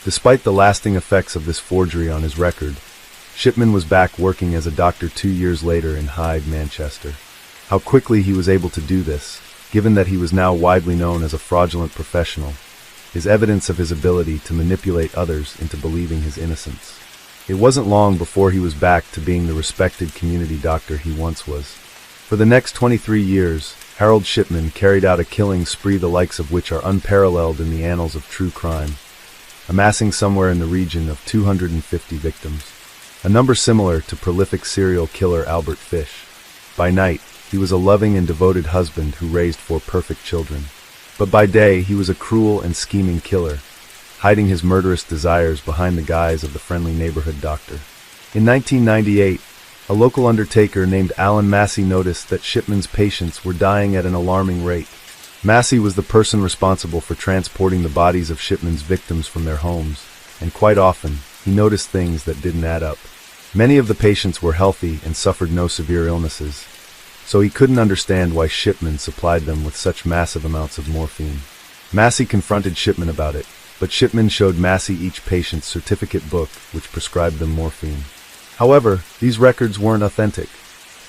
Despite the lasting effects of this forgery on his record, Shipman was back working as a doctor 2 years later in Hyde, Manchester. How quickly he was able to do this, given that he was now widely known as a fraudulent professional, is evidence of his ability to manipulate others into believing his innocence. It wasn't long before he was back to being the respected community doctor he once was. For the next 23 years, Harold Shipman carried out a killing spree the likes of which are unparalleled in the annals of true crime, amassing somewhere in the region of 250 victims, a number similar to prolific serial killer Albert Fish. By night, he was a loving and devoted husband who raised 4 perfect children. But by day, he was a cruel and scheming killer, hiding his murderous desires behind the guise of the friendly neighborhood doctor. In 1998, a local undertaker named Alan Massey noticed that Shipman's patients were dying at an alarming rate. Massey was the person responsible for transporting the bodies of Shipman's victims from their homes, and quite often, he noticed things that didn't add up. Many of the patients were healthy and suffered no severe illnesses, so he couldn't understand why Shipman supplied them with such massive amounts of morphine. Massey confronted Shipman about it, but Shipman showed Massey each patient's certificate book which prescribed them morphine. However, these records weren't authentic.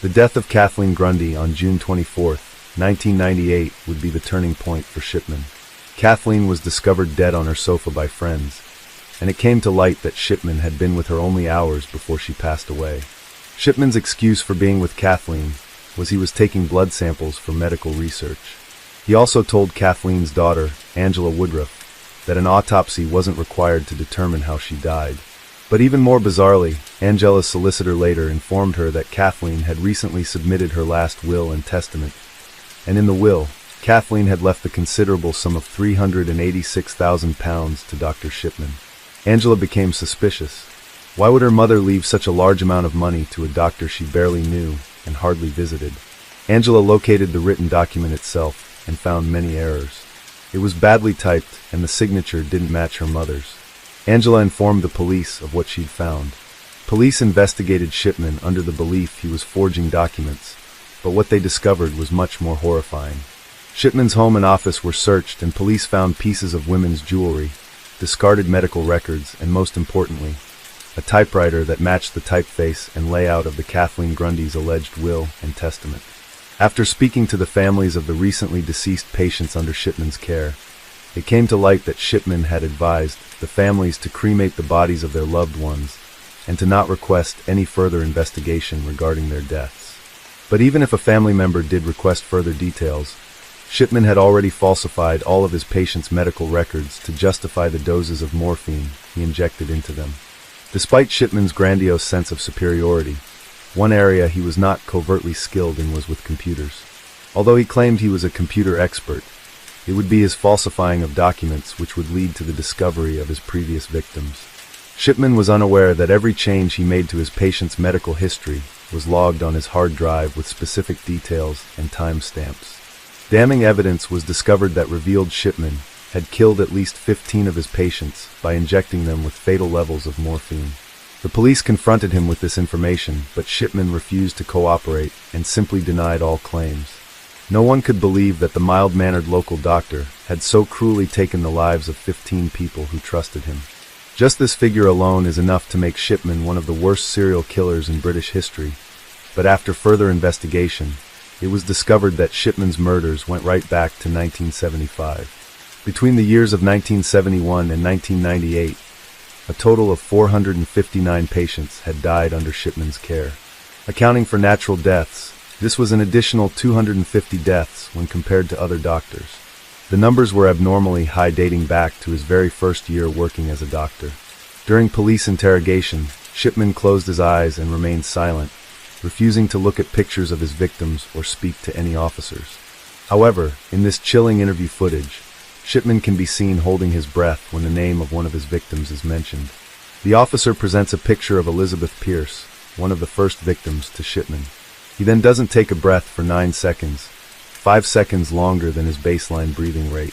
The death of Kathleen Grundy on June 24, 1998 would be the turning point for Shipman. Kathleen was discovered dead on her sofa by friends, and it came to light that Shipman had been with her only hours before she passed away. Shipman's excuse for being with Kathleen was he was taking blood samples for medical research. He also told Kathleen's daughter, Angela Woodruff, that an autopsy wasn't required to determine how she died. But even more bizarrely, Angela's solicitor later informed her that Kathleen had recently submitted her last will and testament, and in the will, Kathleen had left the considerable sum of £386,000 to Dr. Shipman. Angela became suspicious. Why would her mother leave such a large amount of money to a doctor she barely knew and hardly visited? Angela located the written document itself and found many errors. It was badly typed and the signature didn't match her mother's. Angela informed the police of what she'd found. Police investigated Shipman under the belief he was forging documents, but what they discovered was much more horrifying. Shipman's home and office were searched and police found pieces of women's jewelry, discarded medical records, and most importantly, a typewriter that matched the typeface and layout of the Kathleen Grundy's alleged will and testament. After speaking to the families of the recently deceased patients under Shipman's care, It came to light that Shipman had advised the families to cremate the bodies of their loved ones and to not request any further investigation regarding their deaths. But even if a family member did request further details, Shipman had already falsified all of his patients' medical records to justify the doses of morphine he injected into them. Despite Shipman's grandiose sense of superiority, one area he was not covertly skilled in was with computers. Although he claimed he was a computer expert, it would be his falsifying of documents which would lead to the discovery of his previous victims. Shipman was unaware that every change he made to his patient's medical history was logged on his hard drive with specific details and timestamps. Damning evidence was discovered that revealed Shipman had killed at least 15 of his patients by injecting them with fatal levels of morphine. The police confronted him with this information, but Shipman refused to cooperate and simply denied all claims. No one could believe that the mild-mannered local doctor had so cruelly taken the lives of 15 people who trusted him. Just this figure alone is enough to make Shipman one of the worst serial killers in British history, but after further investigation, it was discovered that Shipman's murders went right back to 1975. Between the years of 1971 and 1998, a total of 459 patients had died under Shipman's care. Accounting for natural deaths, this was an additional 250 deaths when compared to other doctors. The numbers were abnormally high, dating back to his very first year working as a doctor. During police interrogation, Shipman closed his eyes and remained silent, refusing to look at pictures of his victims or speak to any officers. However, in this chilling interview footage, Shipman can be seen holding his breath when the name of one of his victims is mentioned. The officer presents a picture of Elizabeth Pierce, one of the first victims to Shipman. He then doesn't take a breath for 9 seconds, 5 seconds longer than his baseline breathing rate.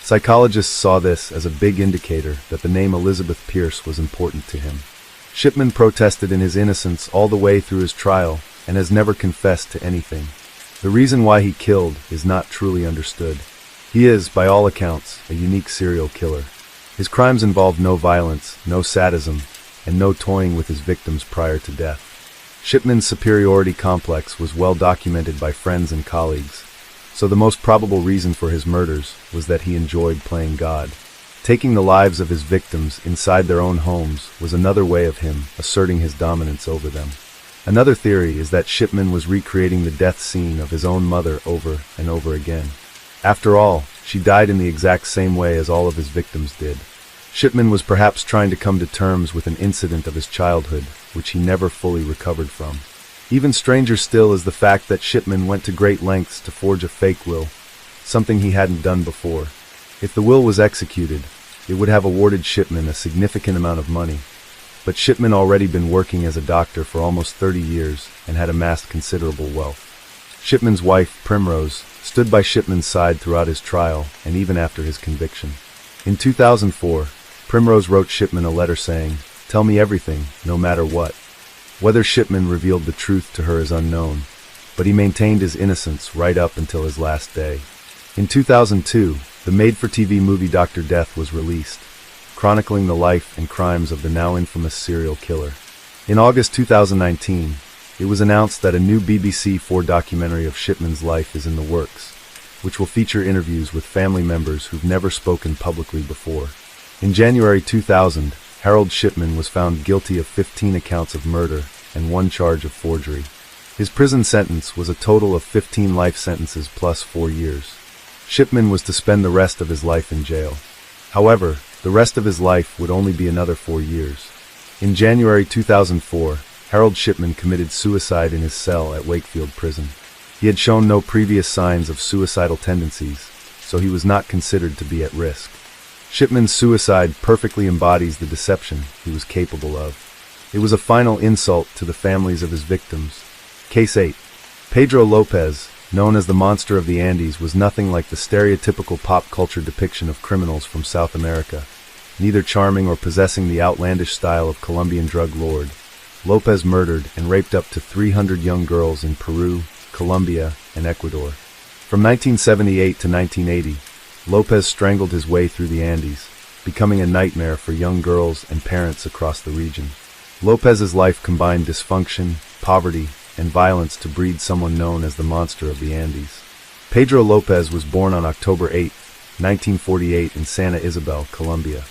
Psychologists saw this as a big indicator that the name Elizabeth Pierce was important to him. Shipman protested in his innocence all the way through his trial and has never confessed to anything. The reason why he killed is not truly understood. He is, by all accounts, a unique serial killer. His crimes involved no violence, no sadism, and no toying with his victims prior to death. Shipman's superiority complex was well documented by friends and colleagues, so the most probable reason for his murders was that he enjoyed playing God. Taking the lives of his victims inside their own homes was another way of him asserting his dominance over them. Another theory is that Shipman was recreating the death scene of his own mother over and over again. After all, she died in the exact same way as all of his victims did. Shipman was perhaps trying to come to terms with an incident of his childhood, which he never fully recovered from. Even stranger still is the fact that Shipman went to great lengths to forge a fake will, something he hadn't done before. If the will was executed, it would have awarded Shipman a significant amount of money, but Shipman already been working as a doctor for almost 30 years and had amassed considerable wealth. Shipman's wife, Primrose, stood by Shipman's side throughout his trial and even after his conviction. In 2004, Primrose wrote Shipman a letter saying, "Tell me everything, no matter what." Whether Shipman revealed the truth to her is unknown, but he maintained his innocence right up until his last day. In 2002, the made-for-TV movie Dr. Death was released, chronicling the life and crimes of the now infamous serial killer. In August 2019, it was announced that a new BBC 4 documentary of Shipman's life is in the works, which will feature interviews with family members who've never spoken publicly before. In January 2000, Harold Shipman was found guilty of 15 accounts of murder and 1 charge of forgery. His prison sentence was a total of 15 life sentences plus 4 years. Shipman was to spend the rest of his life in jail. However, the rest of his life would only be another 4 years. In January 2004, Harold Shipman committed suicide in his cell at Wakefield Prison. He had shown no previous signs of suicidal tendencies, so he was not considered to be at risk. Shipman's suicide perfectly embodies the deception he was capable of. It was a final insult to the families of his victims. Case 8. Pedro Lopez, known as the Monster of the Andes, was nothing like the stereotypical pop culture depiction of criminals from South America. Neither charming or possessing the outlandish style of Colombian drug lord, Lopez murdered and raped up to 300 young girls in Peru, Colombia, and Ecuador. From 1978 to 1980, Lopez strangled his way through the Andes, becoming a nightmare for young girls and parents across the region. Lopez's life combined dysfunction, poverty, and violence to breed someone known as the Monster of the Andes. Pedro Lopez was born on October 8, 1948 in Santa Isabel, Colombia.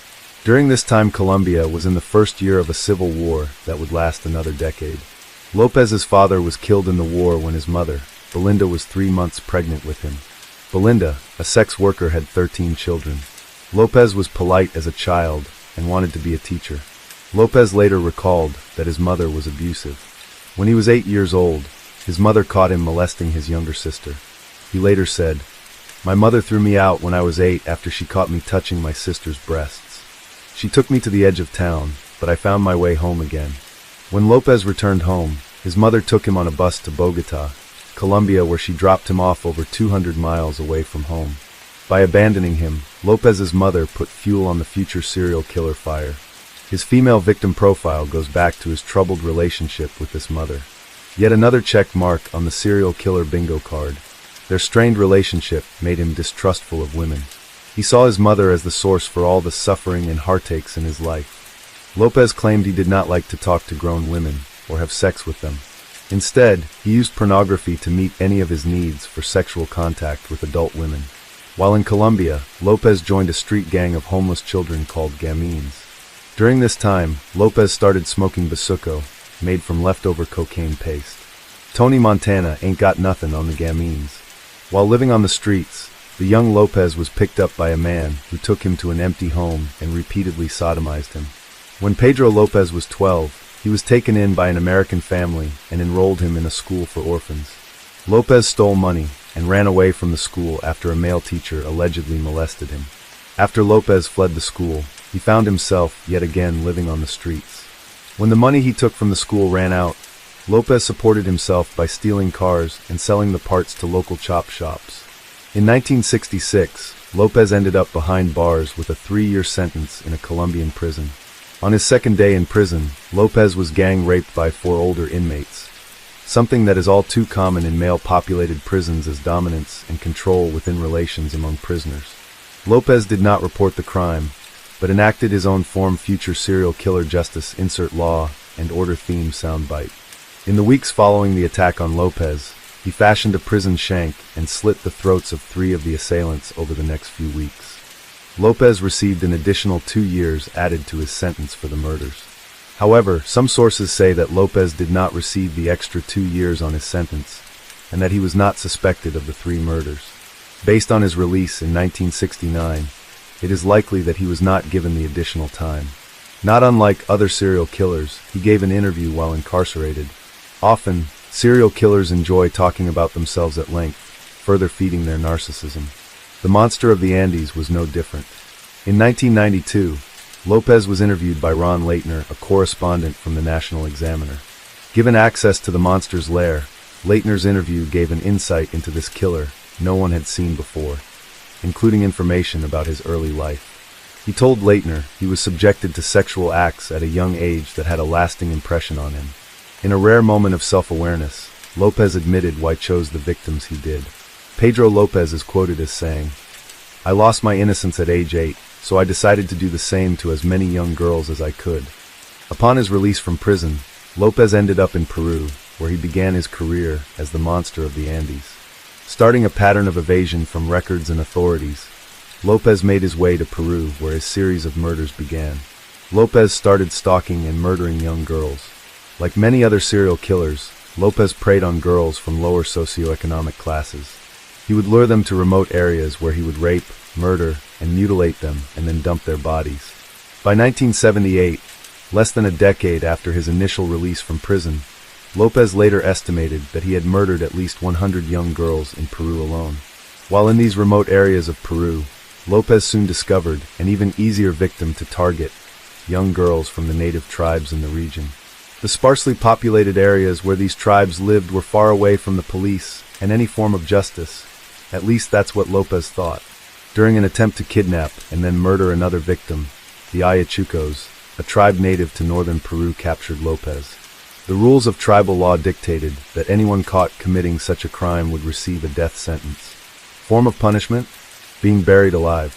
During this time, Colombia was in the first year of a civil war that would last another decade. Lopez's father was killed in the war when his mother, Belinda, was 3 months pregnant with him. Belinda, a sex worker, had 13 children. Lopez was polite as a child and wanted to be a teacher. Lopez later recalled that his mother was abusive. When he was 8 years old, his mother caught him molesting his younger sister. He later said, "My mother threw me out when I was 8 after she caught me touching my sister's breasts. She took me to the edge of town, but I found my way home again." When Lopez returned home, his mother took him on a bus to Bogota, Colombia, where she dropped him off over 200 miles away from home. By abandoning him, Lopez's mother put fuel on the future serial killer fire. His female victim profile goes back to his troubled relationship with this mother. Yet another check mark on the serial killer bingo card. Their strained relationship made him distrustful of women. He saw his mother as the source for all the suffering and heartaches in his life. Lopez claimed he did not like to talk to grown women or have sex with them. Instead, he used pornography to meet any of his needs for sexual contact with adult women. While in Colombia, Lopez joined a street gang of homeless children called gamines. During this time, Lopez started smoking bazuco, made from leftover cocaine paste. Tony Montana ain't got nothing on the gamines. While living on the streets, the young Lopez was picked up by a man who took him to an empty home and repeatedly sodomized him. When Pedro Lopez was 12, he was taken in by an American family and enrolled him in a school for orphans. Lopez stole money and ran away from the school after a male teacher allegedly molested him. After Lopez fled the school, he found himself yet again living on the streets. When the money he took from the school ran out, Lopez supported himself by stealing cars and selling the parts to local chop shops. In 1966, Lopez ended up behind bars with a 3-year sentence in a Colombian prison. On his second day in prison, Lopez was gang raped by 4 older inmates, something that is all too common in male-populated prisons as dominance and control within relations among prisoners. Lopez did not report the crime, but enacted his own form future serial killer justice insert law and order theme soundbite. In the weeks following the attack on Lopez, he fashioned a prison shank and slit the throats of 3 of the assailants over the next few weeks. Lopez received an additional 2 years added to his sentence for the murders. However, some sources say that Lopez did not receive the extra 2 years on his sentence, and that he was not suspected of the 3 murders. Based on his release in 1969, it is likely that he was not given the additional time. Not unlike other serial killers, he gave an interview while incarcerated. Often, serial killers enjoy talking about themselves at length, further feeding their narcissism. The monster of the Andes was no different. In 1992, Lopez was interviewed by Ron Leitner, a correspondent from the National Examiner. Given access to the monster's lair, Leitner's interview gave an insight into this killer no one had seen before, including information about his early life. He told Leitner he was subjected to sexual acts at a young age that had a lasting impression on him. In a rare moment of self-awareness, Lopez admitted why chose the victims he did. Pedro Lopez is quoted as saying, "I lost my innocence at age 8, so I decided to do the same to as many young girls as I could." Upon his release from prison, Lopez ended up in Peru, where he began his career as the monster of the Andes. Starting a pattern of evasion from records and authorities, Lopez made his way to Peru, where his series of murders began. Lopez started stalking and murdering young girls. Like many other serial killers, Lopez preyed on girls from lower socioeconomic classes. He would lure them to remote areas where he would rape, murder, and mutilate them and then dump their bodies. By 1978, less than a decade after his initial release from prison, Lopez later estimated that he had murdered at least 100 young girls in Peru alone. While in these remote areas of Peru, Lopez soon discovered an even easier victim to target: young girls from the native tribes in the region. The sparsely populated areas where these tribes lived were far away from the police and any form of justice. At least that's what Lopez thought. During an attempt to kidnap and then murder another victim, the Ayachucos, a tribe native to northern Peru, captured Lopez. The rules of tribal law dictated that anyone caught committing such a crime would receive a death sentence. Form of punishment? Being buried alive.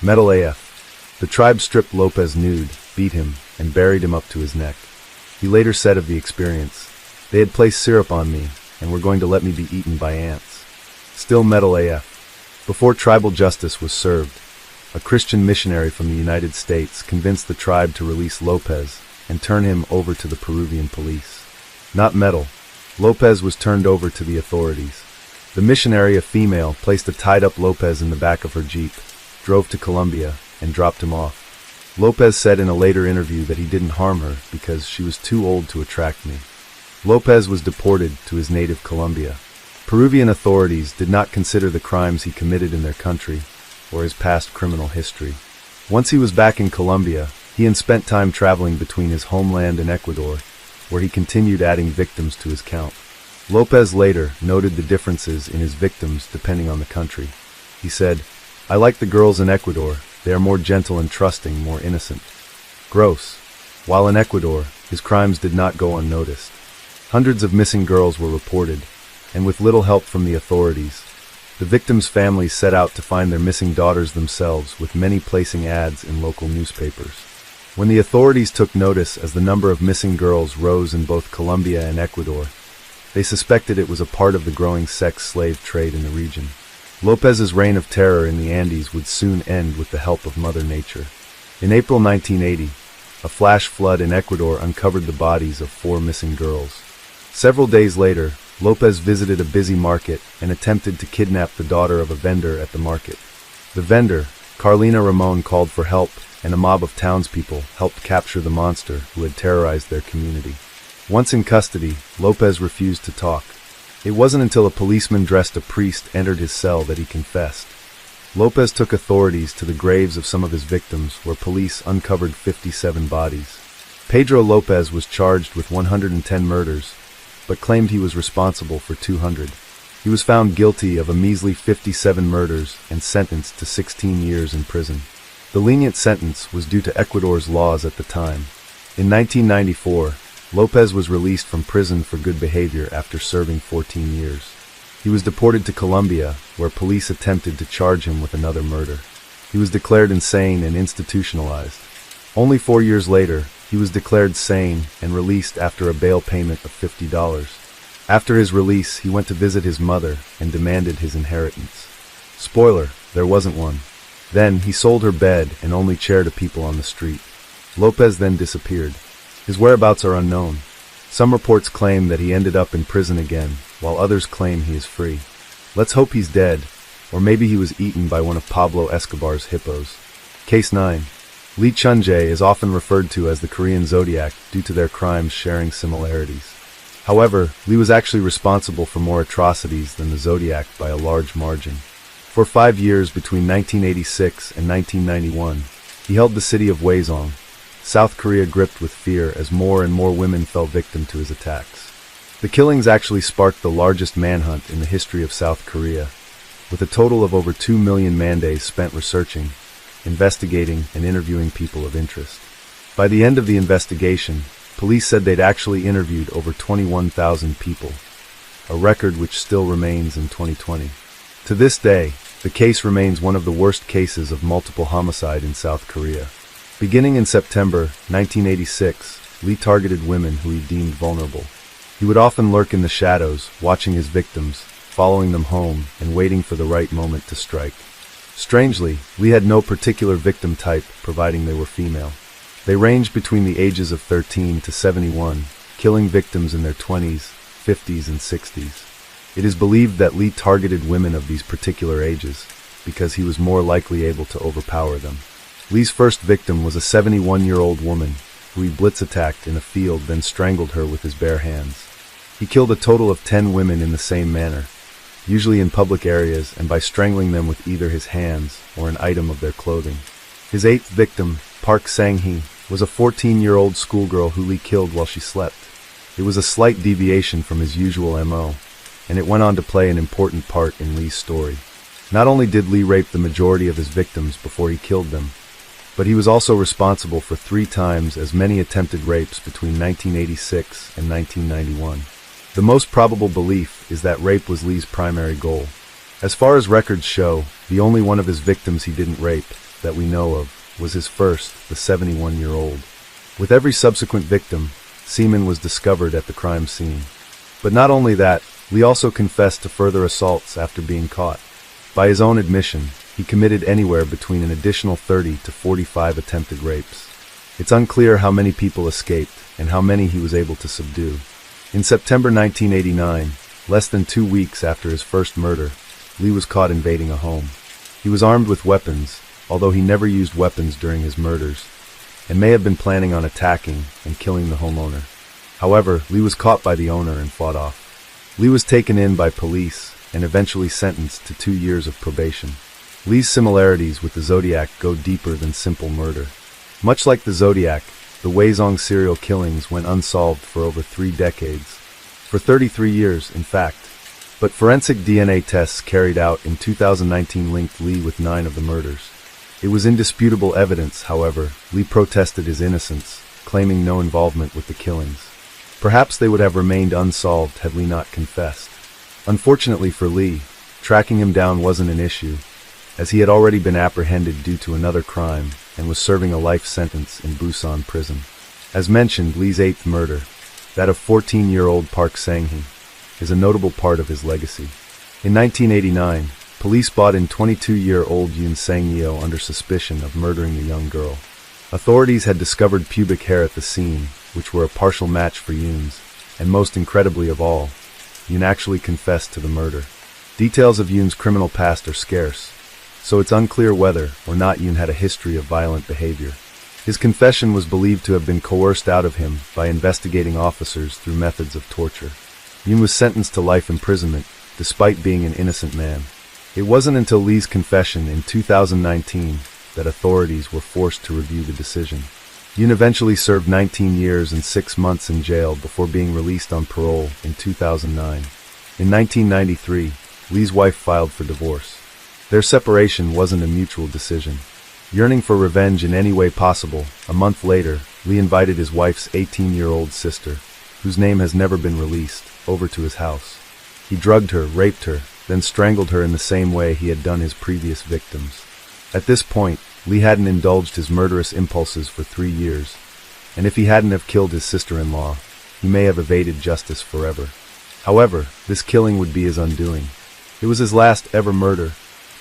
Metal AF. The tribe stripped Lopez nude, beat him, and buried him up to his neck. He later said of the experience, "They had placed syrup on me and were going to let me be eaten by ants. Still metal AF." Before tribal justice was served, a Christian missionary from the United States convinced the tribe to release Lopez and turn him over to the Peruvian police. Not metal, Lopez was turned over to the authorities. The missionary, a female, placed a tied-up Lopez in the back of her Jeep, drove to Colombia, and dropped him off. Lopez said in a later interview that he didn't harm her because she was too old to attract me. Lopez was deported to his native Colombia. Peruvian authorities did not consider the crimes he committed in their country or his past criminal history. Once he was back in Colombia, he spent time traveling between his homeland and Ecuador, where he continued adding victims to his count. Lopez later noted the differences in his victims depending on the country. He said, "I like the girls in Ecuador. They are more gentle and trusting, more innocent." Gross. While in Ecuador, his crimes did not go unnoticed. Hundreds of missing girls were reported, and with little help from the authorities, the victims' families set out to find their missing daughters themselves, with many placing ads in local newspapers. When the authorities took notice as the number of missing girls rose in both Colombia and Ecuador, they suspected it was a part of the growing sex slave trade in the region. Lopez's reign of terror in the Andes would soon end with the help of Mother Nature. In April 1980, a flash flood in Ecuador uncovered the bodies of 4 missing girls. Several days later, Lopez visited a busy market and attempted to kidnap the daughter of a vendor at the market. The vendor, Carlina Ramon, called for help, and a mob of townspeople helped capture the monster who had terrorized their community. Once in custody, Lopez refused to talk. It wasn't until a policeman dressed a priest entered his cell that he confessed. Lopez took authorities to the graves of some of his victims, where police uncovered 57 bodies. Pedro Lopez was charged with 110 murders, but claimed he was responsible for 200. He was found guilty of a measly 57 murders and sentenced to 16 years in prison. The lenient sentence was due to Ecuador's laws at the time. In 1994, Lopez was released from prison for good behavior after serving 14 years. He was deported to Colombia, where police attempted to charge him with another murder. He was declared insane and institutionalized. Only 4 years later, he was declared sane and released after a bail payment of $50. After his release, he went to visit his mother and demanded his inheritance. Spoiler, there wasn't one. Then, he sold her bed and only chair to people on the street. Lopez then disappeared. His whereabouts are unknown. Some reports claim that he ended up in prison again, while others claim he is free. Let's hope he's dead, or maybe he was eaten by one of Pablo Escobar's hippos. Case 9. Lee Chun-jae is often referred to as the Korean Zodiac due to their crimes sharing similarities. However, Lee was actually responsible for more atrocities than the Zodiac by a large margin. For 5 years between 1986 and 1991, he held the city of Hwaseong, South Korea, gripped with fear as more and more women fell victim to his attacks. The killings actually sparked the largest manhunt in the history of South Korea, with a total of over 2 million man-days spent researching, investigating, and interviewing people of interest. By the end of the investigation, police said they'd actually interviewed over 21,000 people, a record which still remains in 2020. To this day, the case remains one of the worst cases of multiple homicide in South Korea. Beginning in September 1986, Lee targeted women who he deemed vulnerable. He would often lurk in the shadows, watching his victims, following them home, and waiting for the right moment to strike. Strangely, Lee had no particular victim type, providing they were female. They ranged between the ages of 13 to 71, killing victims in their 20s, 50s, and 60s. It is believed that Lee targeted women of these particular ages because he was more likely able to overpower them. Lee's first victim was a 71-year-old woman who he blitz-attacked in a field, then strangled her with his bare hands. He killed a total of 10 women in the same manner, usually in public areas, and by strangling them with either his hands or an item of their clothing. His 8th victim, Park Sang-hee, was a 14-year-old schoolgirl who Lee killed while she slept. It was a slight deviation from his usual MO, and it went on to play an important part in Lee's story. Not only did Lee rape the majority of his victims before he killed them, but he was also responsible for 3 times as many attempted rapes between 1986 and 1991. The most probable belief is that rape was Lee's primary goal. As far as records show, the only one of his victims he didn't rape, that we know of, was his first, the 71-year-old. With every subsequent victim, semen was discovered at the crime scene. But not only that, Lee also confessed to further assaults after being caught. By his own admission, he committed anywhere between an additional 30 to 45 attempted rapes. It's unclear how many people escaped and how many he was able to subdue. In September 1989, less than 2 weeks after his first murder, Lee was caught invading a home. He was armed with weapons, although he never used weapons during his murders, and may have been planning on attacking and killing the homeowner. However, Lee was caught by the owner and fought off. Lee was taken in by police and eventually sentenced to 2 years of probation. Lee's similarities with the Zodiac go deeper than simple murder. Much like the Zodiac, the Weizong serial killings went unsolved for over 3 decades. For 33 years, in fact. But forensic DNA tests carried out in 2019 linked Lee with 9 of the murders. It was indisputable evidence, however. Lee protested his innocence, claiming no involvement with the killings. Perhaps they would have remained unsolved had Lee not confessed. Unfortunately for Lee, tracking him down wasn't an issue, as he had already been apprehended due to another crime and was serving a life sentence in Busan prison. As mentioned, Lee's 8th murder, that of 14-year-old Park Sang-hee, is a notable part of his legacy. In 1989, police brought in 22-year-old Yoon Sang-yeo under suspicion of murdering the young girl. Authorities had discovered pubic hair at the scene, which were a partial match for Yoon's, and most incredibly of all, Yoon actually confessed to the murder. Details of Yoon's criminal past are scarce, so it's unclear whether or not Yoon had a history of violent behavior. His confession was believed to have been coerced out of him by investigating officers through methods of torture. Yoon was sentenced to life imprisonment, despite being an innocent man. It wasn't until Lee's confession in 2019 that authorities were forced to review the decision. Yoon eventually served 19 years and 6 months in jail before being released on parole in 2009. In 1993, Lee's wife filed for divorce. Their separation wasn't a mutual decision. Yearning for revenge in any way possible, a month later, Lee invited his wife's 18-year-old sister, whose name has never been released, over to his house. He drugged her, raped her, then strangled her in the same way he had done his previous victims. At this point, Lee hadn't indulged his murderous impulses for 3 years, and if he hadn't have killed his sister-in-law, he may have evaded justice forever. However, this killing would be his undoing. It was his last ever murder.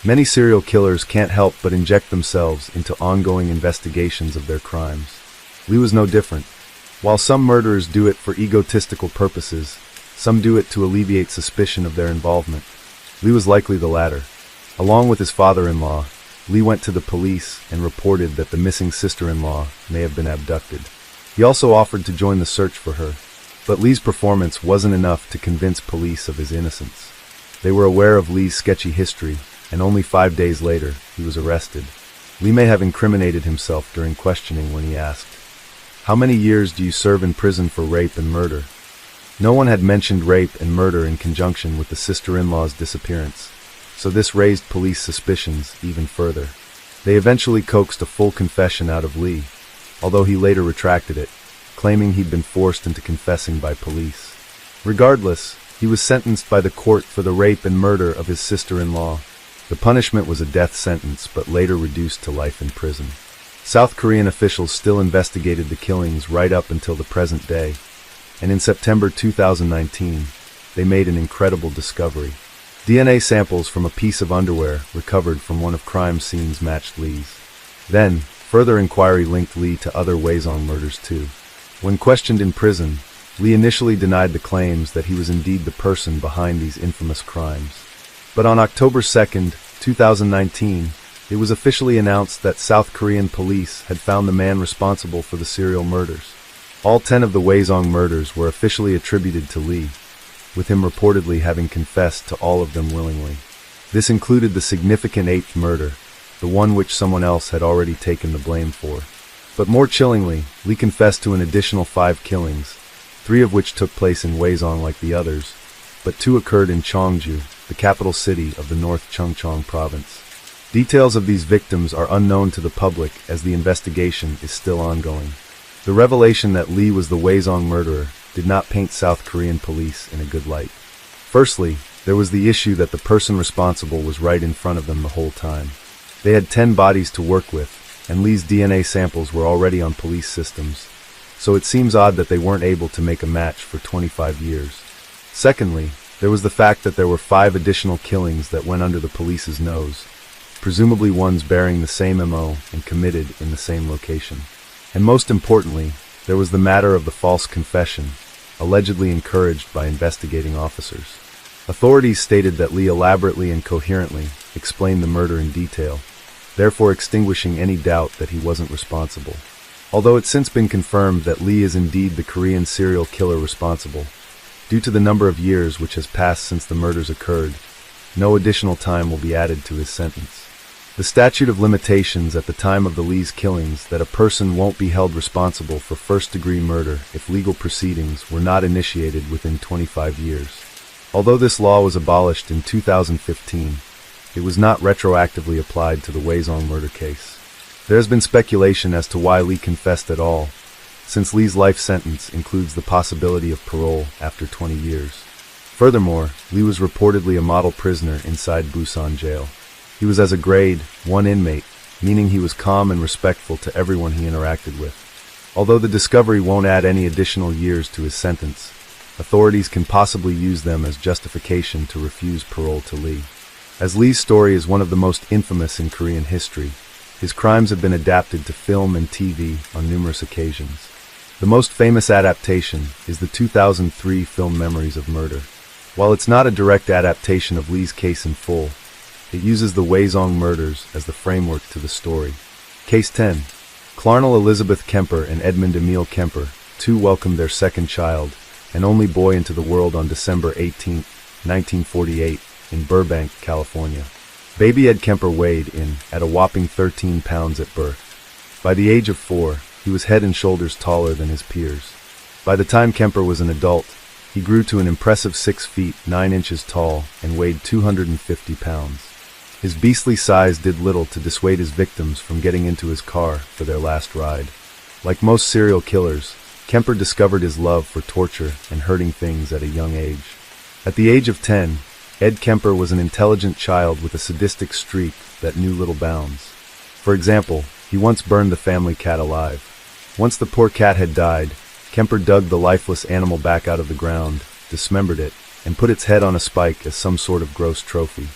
Many serial killers can't help but inject themselves into ongoing investigations of their crimes. Lee was no different. While some murderers do it for egotistical purposes, some do it to alleviate suspicion of their involvement. Lee was likely the latter. Along with his father-in-law, Lee went to the police and reported that the missing sister-in-law may have been abducted. He also offered to join the search for her, but Lee's performance wasn't enough to convince police of his innocence. They were aware of Lee's sketchy history, and only 5 days later, he was arrested. Lee may have incriminated himself during questioning when he asked, "How many years do you serve in prison for rape and murder?" No one had mentioned rape and murder in conjunction with the sister-in-law's disappearance, so this raised police suspicions even further. They eventually coaxed a full confession out of Lee, although he later retracted it, claiming he'd been forced into confessing by police. Regardless, he was sentenced by the court for the rape and murder of his sister-in-law. The punishment was a death sentence, but later reduced to life in prison. South Korean officials still investigated the killings right up until the present day, and in September 2019, they made an incredible discovery. DNA samples from a piece of underwear recovered from one of crime scenes matched Lee's. Then, further inquiry linked Lee to other Weizong murders too. When questioned in prison, Lee initially denied the claims that he was indeed the person behind these infamous crimes. But on October 2, 2019, it was officially announced that South Korean police had found the man responsible for the serial murders. All 10 of the Weizong murders were officially attributed to Lee, with him reportedly having confessed to all of them willingly. This included the significant 8th murder, the one which someone else had already taken the blame for. But more chillingly, Lee confessed to an additional 5 killings, 3 of which took place in Weizong like the others, but 2 occurred in Cheongju, the capital city of the North Chungcheong province. Details of these victims are unknown to the public as the investigation is still ongoing. The revelation that Lee was the Weizong murderer did not paint South Korean police in a good light. Firstly, there was the issue that the person responsible was right in front of them the whole time. They had 10 bodies to work with, and Lee's DNA samples were already on police systems, so it seems odd that they weren't able to make a match for 25 years. Secondly, There was the fact that there were 5 additional killings that went under the police's nose, presumably ones bearing the same MO and committed in the same location. And most importantly, there was the matter of the false confession, allegedly encouraged by investigating officers. Authorities stated that Lee elaborately and coherently explained the murder in detail, therefore extinguishing any doubt that he wasn't responsible. Although it's since been confirmed that Lee is indeed the Korean serial killer responsible, due to the number of years which has passed since the murders occurred, no additional time will be added to his sentence. The statute of limitations at the time of the Lee's killings that a person won't be held responsible for first-degree murder if legal proceedings were not initiated within 25 years. Although this law was abolished in 2015, it was not retroactively applied to the Waesong murder case. There has been speculation as to why Lee confessed at all, since Lee's life sentence includes the possibility of parole after 20 years. Furthermore, Lee was reportedly a model prisoner inside Busan jail. He was as a grade 1 inmate, meaning he was calm and respectful to everyone he interacted with. Although the discovery won't add any additional years to his sentence, authorities can possibly use them as justification to refuse parole to Lee. As Lee's story is one of the most infamous in Korean history, his crimes have been adapted to film and TV on numerous occasions. The most famous adaptation is the 2003 film Memories of Murder. While it's not a direct adaptation of Lee's case in full, it uses the Waesong murders as the framework to the story. Case 10. Clarnell Elizabeth Kemper and Edmund Emil Kemper, 2 welcomed their second child, an only boy, into the world on December 18, 1948, in Burbank, California. Baby Ed Kemper weighed in at a whopping 13 pounds at birth. By the age of 4, he was head and shoulders taller than his peers. By the time Kemper was an adult, he grew to an impressive 6 feet 9 inches tall and weighed 250 pounds. His beastly size did little to dissuade his victims from getting into his car for their last ride. Like most serial killers, Kemper discovered his love for torture and hurting things at a young age. At the age of 10, Ed Kemper was an intelligent child with a sadistic streak that knew little bounds. For example, he once burned the family cat alive. Once the poor cat had died, Kemper dug the lifeless animal back out of the ground, dismembered it, and put its head on a spike as some sort of gross trophy.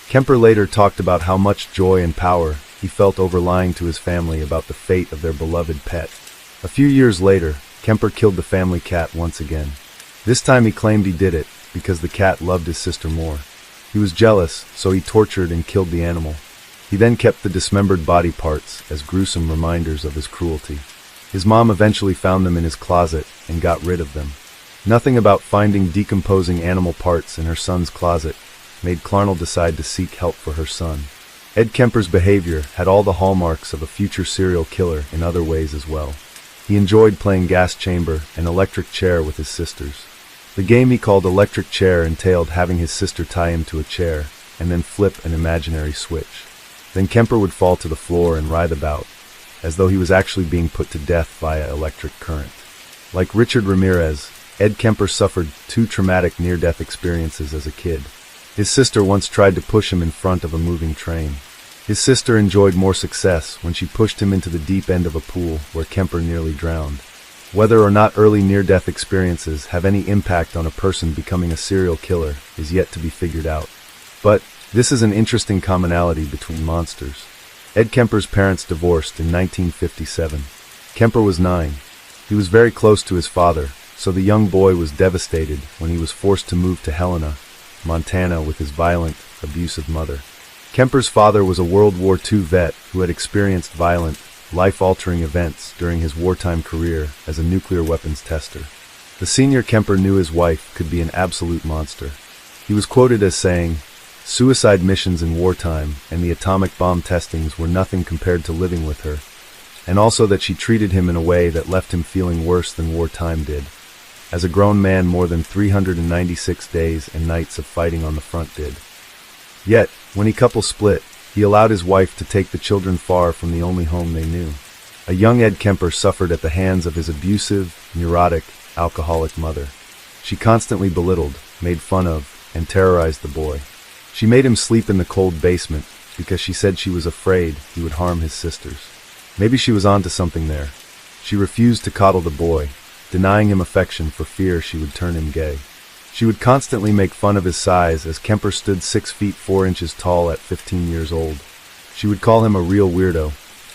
Kemper later talked about how much joy and power he felt over lying to his family about the fate of their beloved pet. A few years later, Kemper killed the family cat once again. This time he claimed he did it because the cat loved his sister more. He was jealous, so he tortured and killed the animal. He then kept the dismembered body parts as gruesome reminders of his cruelty. His mom eventually found them in his closet and got rid of them. Nothing about finding decomposing animal parts in her son's closet made Clarnell decide to seek help for her son. Ed Kemper's behavior had all the hallmarks of a future serial killer in other ways as well. He enjoyed playing gas chamber and electric chair with his sisters. The game he called electric chair entailed having his sister tie him to a chair and then flip an imaginary switch. Then Kemper would fall to the floor and writhe about, as though he was actually being put to death via electric current. Like Richard Ramirez, Ed Kemper suffered 2 traumatic near-death experiences as a kid. His sister once tried to push him in front of a moving train. His sister enjoyed more success when she pushed him into the deep end of a pool where Kemper nearly drowned. Whether or not early near-death experiences have any impact on a person becoming a serial killer is yet to be figured out. But this is an interesting commonality between monsters. Ed Kemper's parents divorced in 1957. Kemper was 9. He was very close to his father, so the young boy was devastated when he was forced to move to Helena, Montana with his violent, abusive mother. Kemper's father was a World War II vet who had experienced violent, life-altering events during his wartime career as a nuclear weapons tester. The senior Kemper knew his wife could be an absolute monster. He was quoted as saying, "Suicide missions in wartime and the atomic bomb testings were nothing compared to living with her," and also that she treated him in a way that left him feeling worse than wartime did. As a grown man, more than 396 days and nights of fighting on the front did. Yet, when the couple split, he allowed his wife to take the children far from the only home they knew. A young Ed Kemper suffered at the hands of his abusive, neurotic, alcoholic mother. She constantly belittled, made fun of, and terrorized the boy. She made him sleep in the cold basement because she said she was afraid he would harm his sisters. Maybe she was onto something there. She refused to coddle the boy, denying him affection for fear she would turn him gay. She would constantly make fun of his size, as Kemper stood 6 feet 4 inches tall at 15 years old. She would call him a real weirdo,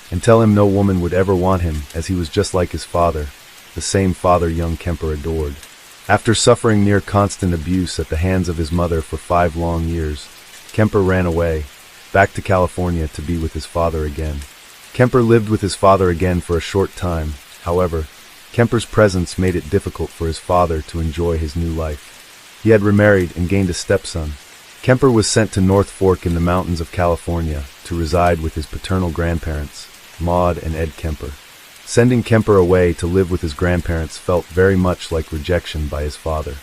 and tell him no woman would ever want him, as he was just like his father, the same father young Kemper adored. After suffering near constant abuse at the hands of his mother for 5 long years, Kemper ran away, back to California to be with his father again. Kemper lived with his father again for a short time. However, Kemper's presence made it difficult for his father to enjoy his new life. He had remarried and gained a stepson. Kemper was sent to North Fork in the mountains of California to reside with his paternal grandparents, Maud and Ed Kemper. Sending Kemper away to live with his grandparents felt very much like rejection by his father.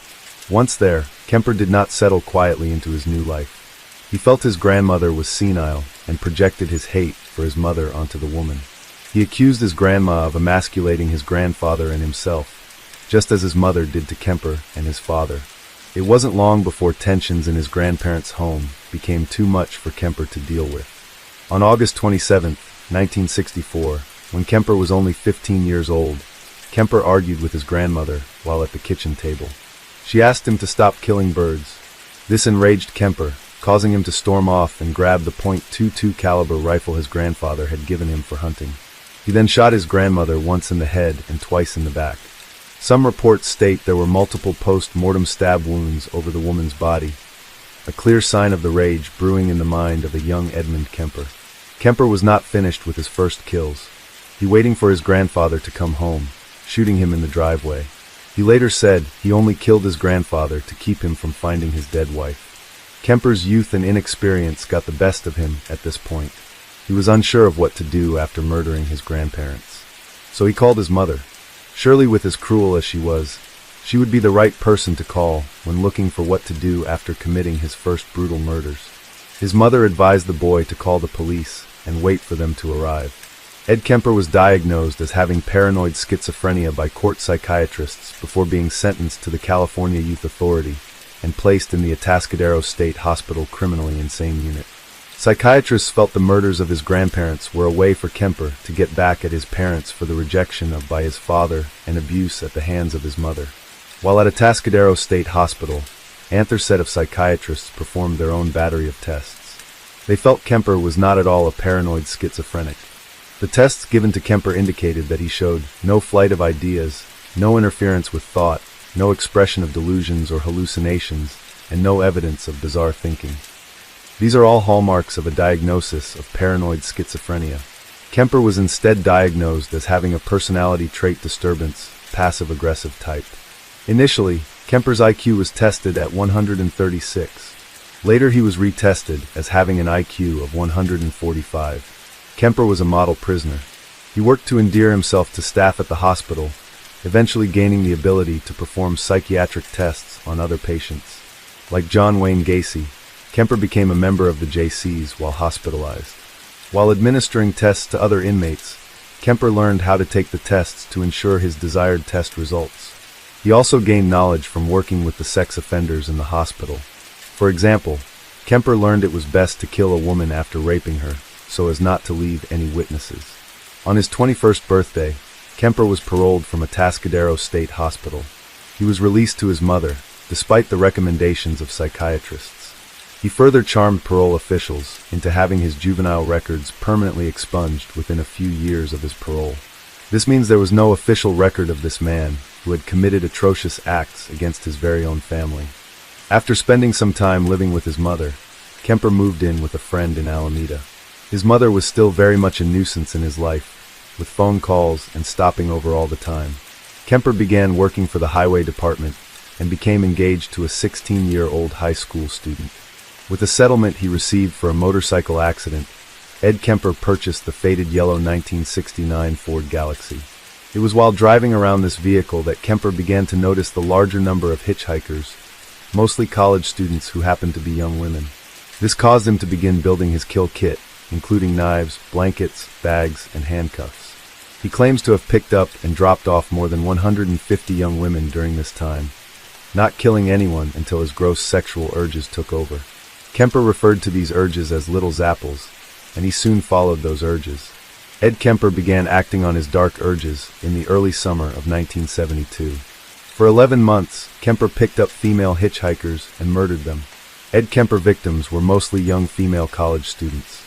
Once there, Kemper did not settle quietly into his new life. He felt his grandmother was senile and projected his hate for his mother onto the woman. He accused his grandma of emasculating his grandfather and himself, just as his mother did to Kemper and his father. It wasn't long before tensions in his grandparents' home became too much for Kemper to deal with. On August 27, 1964, when Kemper was only 15 years old, Kemper argued with his grandmother while at the kitchen table. She asked him to stop killing birds. This enraged Kemper, causing him to storm off and grab the .22 caliber rifle his grandfather had given him for hunting. He then shot his grandmother once in the head and twice in the back. Some reports state there were multiple post-mortem stab wounds over the woman's body, a clear sign of the rage brewing in the mind of a young Edmund Kemper. Kemper was not finished with his first kills. He waiting for his grandfather to come home, shooting him in the driveway. He later said he only killed his grandfather to keep him from finding his dead wife. Kemper's youth and inexperience got the best of him at this point. He was unsure of what to do after murdering his grandparents. So he called his mother. Surely, with as cruel as she was, she would be the right person to call when looking for what to do after committing his first brutal murders. His mother advised the boy to call the police and wait for them to arrive. Ed Kemper was diagnosed as having paranoid schizophrenia by court psychiatrists before being sentenced to the California Youth Authority and placed in the Atascadero State Hospital Criminally Insane Unit. Psychiatrists felt the murders of his grandparents were a way for Kemper to get back at his parents for the rejection of by his father and abuse at the hands of his mother. While at Atascadero State Hospital, another set of psychiatrists performed their own battery of tests. They felt Kemper was not at all a paranoid schizophrenic. The tests given to Kemper indicated that he showed no flight of ideas, no interference with thought, no expression of delusions or hallucinations, and no evidence of bizarre thinking. These are all hallmarks of a diagnosis of paranoid schizophrenia. Kemper was instead diagnosed as having a personality trait disturbance, passive-aggressive type. Initially, Kemper's IQ was tested at 136. Later he was retested as having an IQ of 145. Kemper was a model prisoner. He worked to endear himself to staff at the hospital, eventually gaining the ability to perform psychiatric tests on other patients. Like John Wayne Gacy, Kemper became a member of the JCs while hospitalized. While administering tests to other inmates, Kemper learned how to take the tests to ensure his desired test results. He also gained knowledge from working with the sex offenders in the hospital. For example, Kemper learned it was best to kill a woman after raping her, so as not to leave any witnesses. On his 21st birthday, Kemper was paroled from Atascadero State Hospital. He was released to his mother, despite the recommendations of psychiatrists. He further charmed parole officials into having his juvenile records permanently expunged within a few years of his parole. This means there was no official record of this man who had committed atrocious acts against his very own family. After spending some time living with his mother, Kemper moved in with a friend in Alameda. His mother was still very much a nuisance in his life, with phone calls and stopping over all the time. Kemper began working for the highway department and became engaged to a 16-year-old high school student. With a settlement he received for a motorcycle accident, Ed Kemper purchased the faded yellow 1969 Ford Galaxy. It was while driving around this vehicle that Kemper began to notice the larger number of hitchhikers, mostly college students who happened to be young women. This caused him to begin building his kill kit, including knives, blankets, bags, and handcuffs. He claims to have picked up and dropped off more than 150 young women during this time, not killing anyone until his gross sexual urges took over. Kemper referred to these urges as little zapples, and he soon followed those urges. Ed Kemper began acting on his dark urges in the early summer of 1972. For 11 months, Kemper picked up female hitchhikers and murdered them. Ed Kemper victims were mostly young female college students.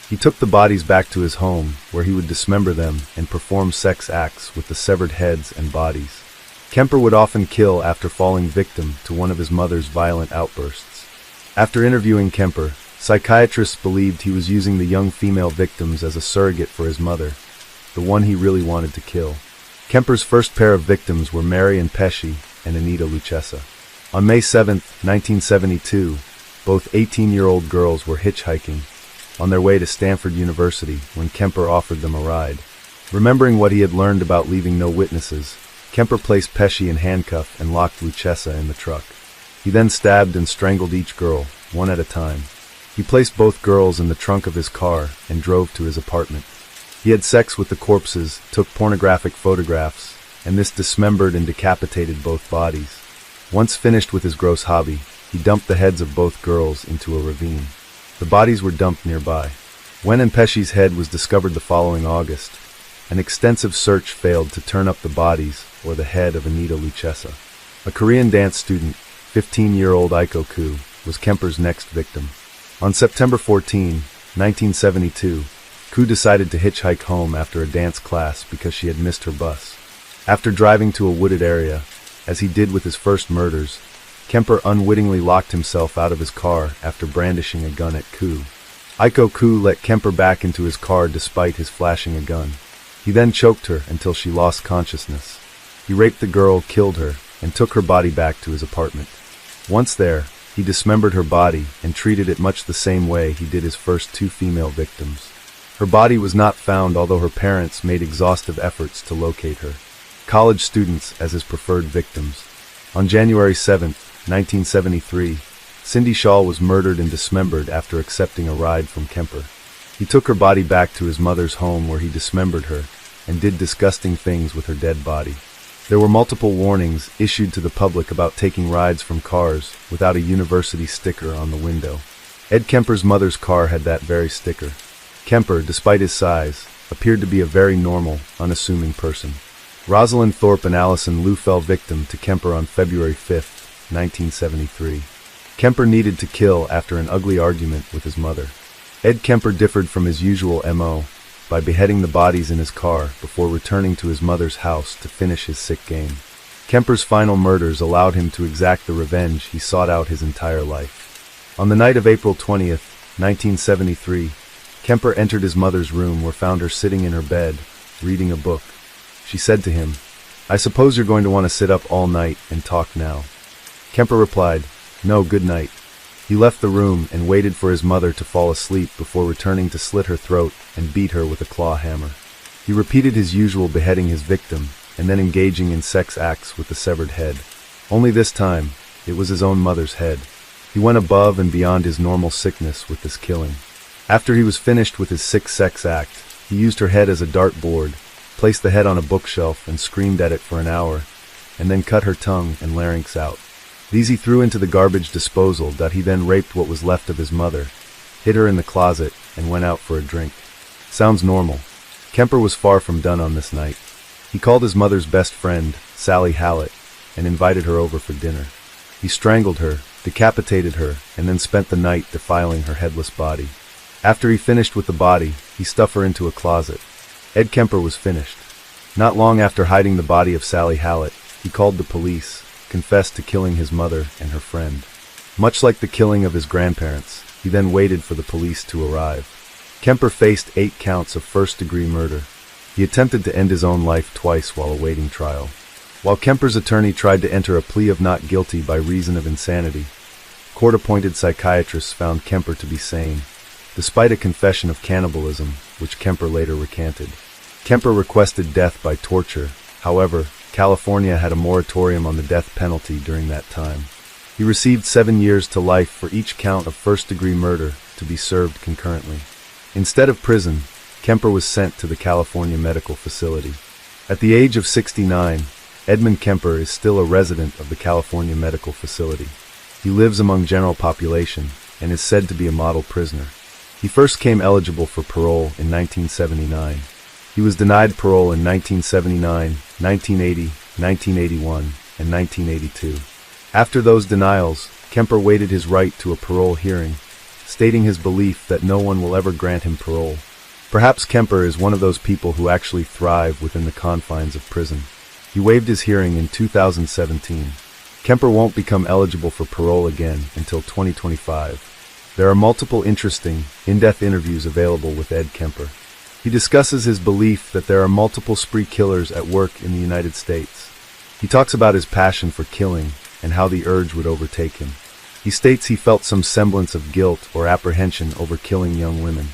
He took the bodies back to his home, where he would dismember them and perform sex acts with the severed heads and bodies. Kemper would often kill after falling victim to one of his mother's violent outbursts. After interviewing Kemper, psychiatrists believed he was using the young female victims as a surrogate for his mother, the one he really wanted to kill. Kemper's first pair of victims were Mary and Pesci and Anita Lucchesa. On May 7, 1972, both 18-year-old girls were hitchhiking on their way to Stanford University when Kemper offered them a ride. Remembering what he had learned about leaving no witnesses, Kemper placed Pesci in handcuffs and locked Lucchesa in the truck. He then stabbed and strangled each girl, one at a time. He placed both girls in the trunk of his car and drove to his apartment. He had sex with the corpses, took pornographic photographs, and this dismembered and decapitated both bodies. Once finished with his gross hobby, he dumped the heads of both girls into a ravine. The bodies were dumped nearby. When and Pesci's head was discovered the following August, an extensive search failed to turn up the bodies or the head of Anita Lucchesa. A Korean dance student, 15-year-old Aiko Koo, was Kemper's next victim. On September 14, 1972, Koo decided to hitchhike home after a dance class because she had missed her bus. After driving to a wooded area, as he did with his first murders, Kemper unwittingly locked himself out of his car after brandishing a gun at Koo. Aiko Koo let Kemper back into his car despite his flashing a gun. He then choked her until she lost consciousness. He raped the girl, killed her, and took her body back to his apartment. Once there, he dismembered her body and treated it much the same way he did his first two female victims. Her body was not found, although her parents made exhaustive efforts to locate her. College students as his preferred victims. On January 7, 1973, Cindy Shaw was murdered and dismembered after accepting a ride from Kemper. He took her body back to his mother's home where he dismembered her and did disgusting things with her dead body. There were multiple warnings issued to the public about taking rides from cars without a university sticker on the window. Ed Kemper's mother's car had that very sticker. Kemper, despite his size, appeared to be a very normal, unassuming person. Rosalind Thorpe and Allison Liu fell victim to Kemper on February 5, 1973. Kemper needed to kill after an ugly argument with his mother. Ed Kemper differed from his usual MO by beheading the bodies in his car before returning to his mother's house to finish his sick game. Kemper's final murders allowed him to exact the revenge he sought out his entire life. On the night of April 20, 1973, Kemper entered his mother's room where found her sitting in her bed, reading a book. She said to him, "I suppose you're going to want to sit up all night and talk now." Kemper replied, "No, good night." He left the room and waited for his mother to fall asleep before returning to slit her throat and beat her with a claw hammer. He repeated his usual beheading his victim and then engaging in sex acts with the severed head. Only this time, it was his own mother's head. He went above and beyond his normal sickness with this killing. After he was finished with his sixth sex act, he used her head as a dartboard, placed the head on a bookshelf and screamed at it for an hour, and then cut her tongue and larynx out. These he threw into the garbage disposal that he then raped what was left of his mother, hid her in the closet, and went out for a drink. Sounds normal. Kemper was far from done on this night. He called his mother's best friend, Sally Hallett, and invited her over for dinner. He strangled her, decapitated her, and then spent the night defiling her headless body. After he finished with the body, he stuffed her into a closet. Ed Kemper was finished. Not long after hiding the body of Sally Hallett, he called the police, confessed to killing his mother and her friend. Much like the killing of his grandparents, he then waited for the police to arrive. Kemper faced 8 counts of first-degree murder. He attempted to end his own life twice while awaiting trial. While Kemper's attorney tried to enter a plea of not guilty by reason of insanity, court-appointed psychiatrists found Kemper to be sane, despite a confession of cannibalism, which Kemper later recanted. Kemper requested death by torture. However, California had a moratorium on the death penalty during that time. He received 7 years to life for each count of first-degree murder to be served concurrently. Instead of prison, Kemper was sent to the California Medical Facility. At the age of 69, Edmund Kemper is still a resident of the California Medical Facility. He lives among general population and is said to be a model prisoner. He first came eligible for parole in 1979. He was denied parole in 1979, 1980, 1981, in 1982. After those denials, Kemper waited his right to a parole hearing, stating his belief that no one will ever grant him parole. Perhaps Kemper is one of those people who actually thrive within the confines of prison. He waived his hearing in 2017. Kemper won't become eligible for parole again until 2025. There are multiple interesting, in-depth interviews available with Ed Kemper. He discusses his belief that there are multiple spree killers at work in the United States. He talks about his passion for killing and how the urge would overtake him. He states he felt some semblance of guilt or apprehension over killing young women.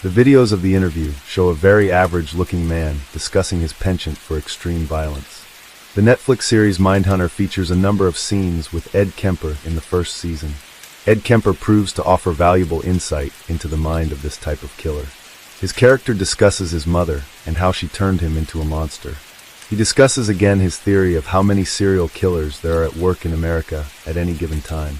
The videos of the interview show a very average-looking man discussing his penchant for extreme violence. The Netflix series Mindhunter features a number of scenes with Ed Kemper in the first season. Ed Kemper proves to offer valuable insight into the mind of this type of killer. His character discusses his mother and how she turned him into a monster. He discusses again his theory of how many serial killers there are at work in America at any given time.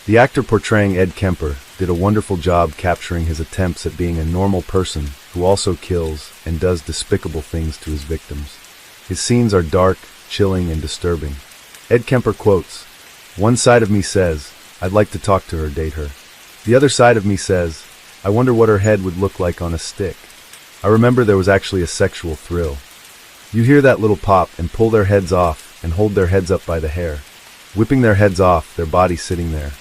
The actor portraying Ed Kemper did a wonderful job capturing his attempts at being a normal person who also kills and does despicable things to his victims. His scenes are dark, chilling, and disturbing. Ed Kemper quotes, "One side of me says, I'd like to talk to her, date her. The other side of me says, I wonder what her head would look like on a stick. I remember there was actually a sexual thrill. You hear that little pop and pull their heads off and hold their heads up by the hair. Whipping their heads off, their body sitting there.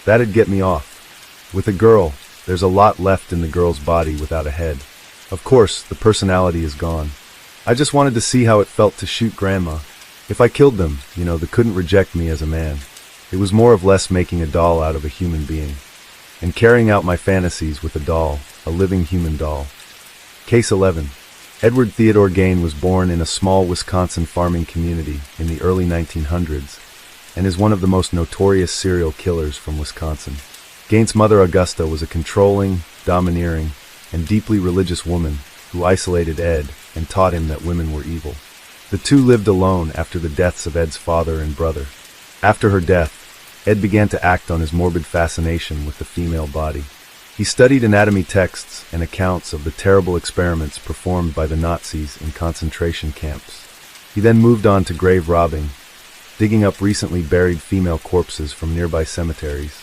That'd get me off. With a girl, there's a lot left in the girl's body without a head. Of course, the personality is gone. I just wanted to see how it felt to shoot grandma. If I killed them, they couldn't reject me as a man. It was more or less making a doll out of a human being. And carrying out my fantasies with a doll, a living human doll." Case 11. Edward Theodore Gain was born in a small Wisconsin farming community in the early 1900s and is one of the most notorious serial killers from Wisconsin. Gain's mother Augusta was a controlling, domineering, and deeply religious woman who isolated Ed and taught him that women were evil. The two lived alone after the deaths of Ed's father and brother. After her death, Ed began to act on his morbid fascination with the female body. He studied anatomy texts and accounts of the terrible experiments performed by the Nazis in concentration camps. He then moved on to grave robbing, digging up recently buried female corpses from nearby cemeteries.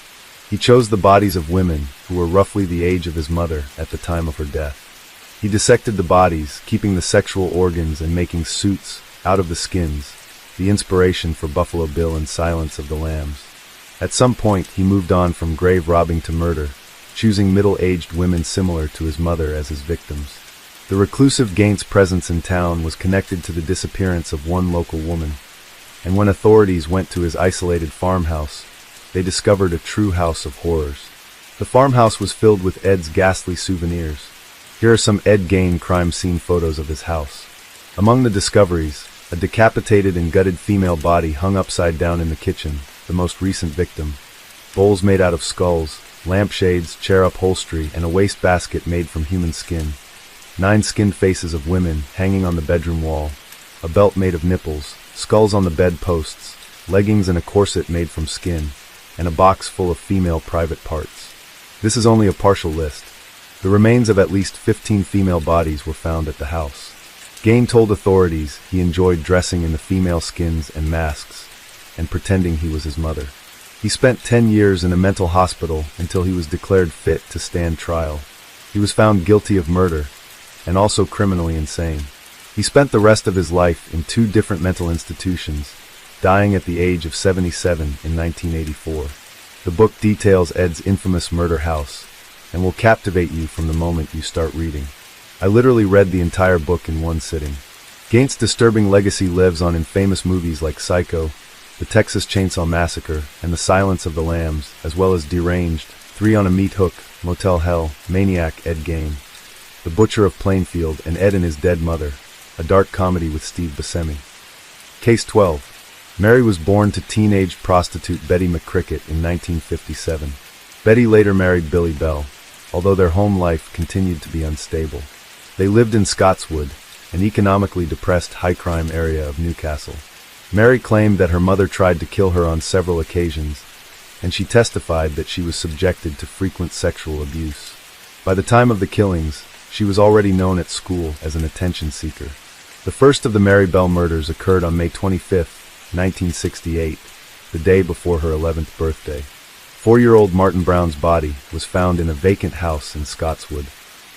He chose the bodies of women who were roughly the age of his mother at the time of her death. He dissected the bodies, keeping the sexual organs and making suits out of the skins, the inspiration for Buffalo Bill and Silence of the Lambs. At some point, he moved on from grave robbing to murder, choosing middle-aged women similar to his mother as his victims. The reclusive Gain's presence in town was connected to the disappearance of one local woman, and when authorities went to his isolated farmhouse, they discovered a true house of horrors. The farmhouse was filled with Ed's ghastly souvenirs. Here are some Ed Gain crime scene photos of his house. Among the discoveries, a decapitated and gutted female body hung upside down in the kitchen, the most recent victim. Bowls made out of skulls, lampshades, chair upholstery, and a wastebasket made from human skin. 9 skinned faces of women hanging on the bedroom wall. A belt made of nipples, skulls on the bed posts, leggings and a corset made from skin, and a box full of female private parts. This is only a partial list. The remains of at least 15 female bodies were found at the house. Gain told authorities he enjoyed dressing in the female skins and masks, and pretending he was his mother. He spent 10 years in a mental hospital until he was declared fit to stand trial. He was found guilty of murder, and also criminally insane. He spent the rest of his life in 2 different mental institutions, dying at the age of 77 in 1984. The book details Ed's infamous murder house, and will captivate you from the moment you start reading. I literally read the entire book in one sitting. Gain's disturbing legacy lives on in famous movies like Psycho, The Texas Chainsaw Massacre, and The Silence of the Lambs, as well as Deranged, 3 on a Meat Hook, Motel Hell, Maniac, Ed Gain, The Butcher of Plainfield, and Ed and His Dead Mother, a dark comedy with Steve Buscemi. Case 12. Mary was born to teenage prostitute Betty McCricket in 1957. Betty later married Billy Bell, although their home life continued to be unstable. They lived in Scotswood, an economically depressed high-crime area of Newcastle. Mary claimed that her mother tried to kill her on several occasions, and she testified that she was subjected to frequent sexual abuse. By the time of the killings, she was already known at school as an attention seeker. The first of the Mary Bell murders occurred on May 25, 1968, the day before her 11th birthday. 4-year-old Martin Brown's body was found in a vacant house in Scotswood.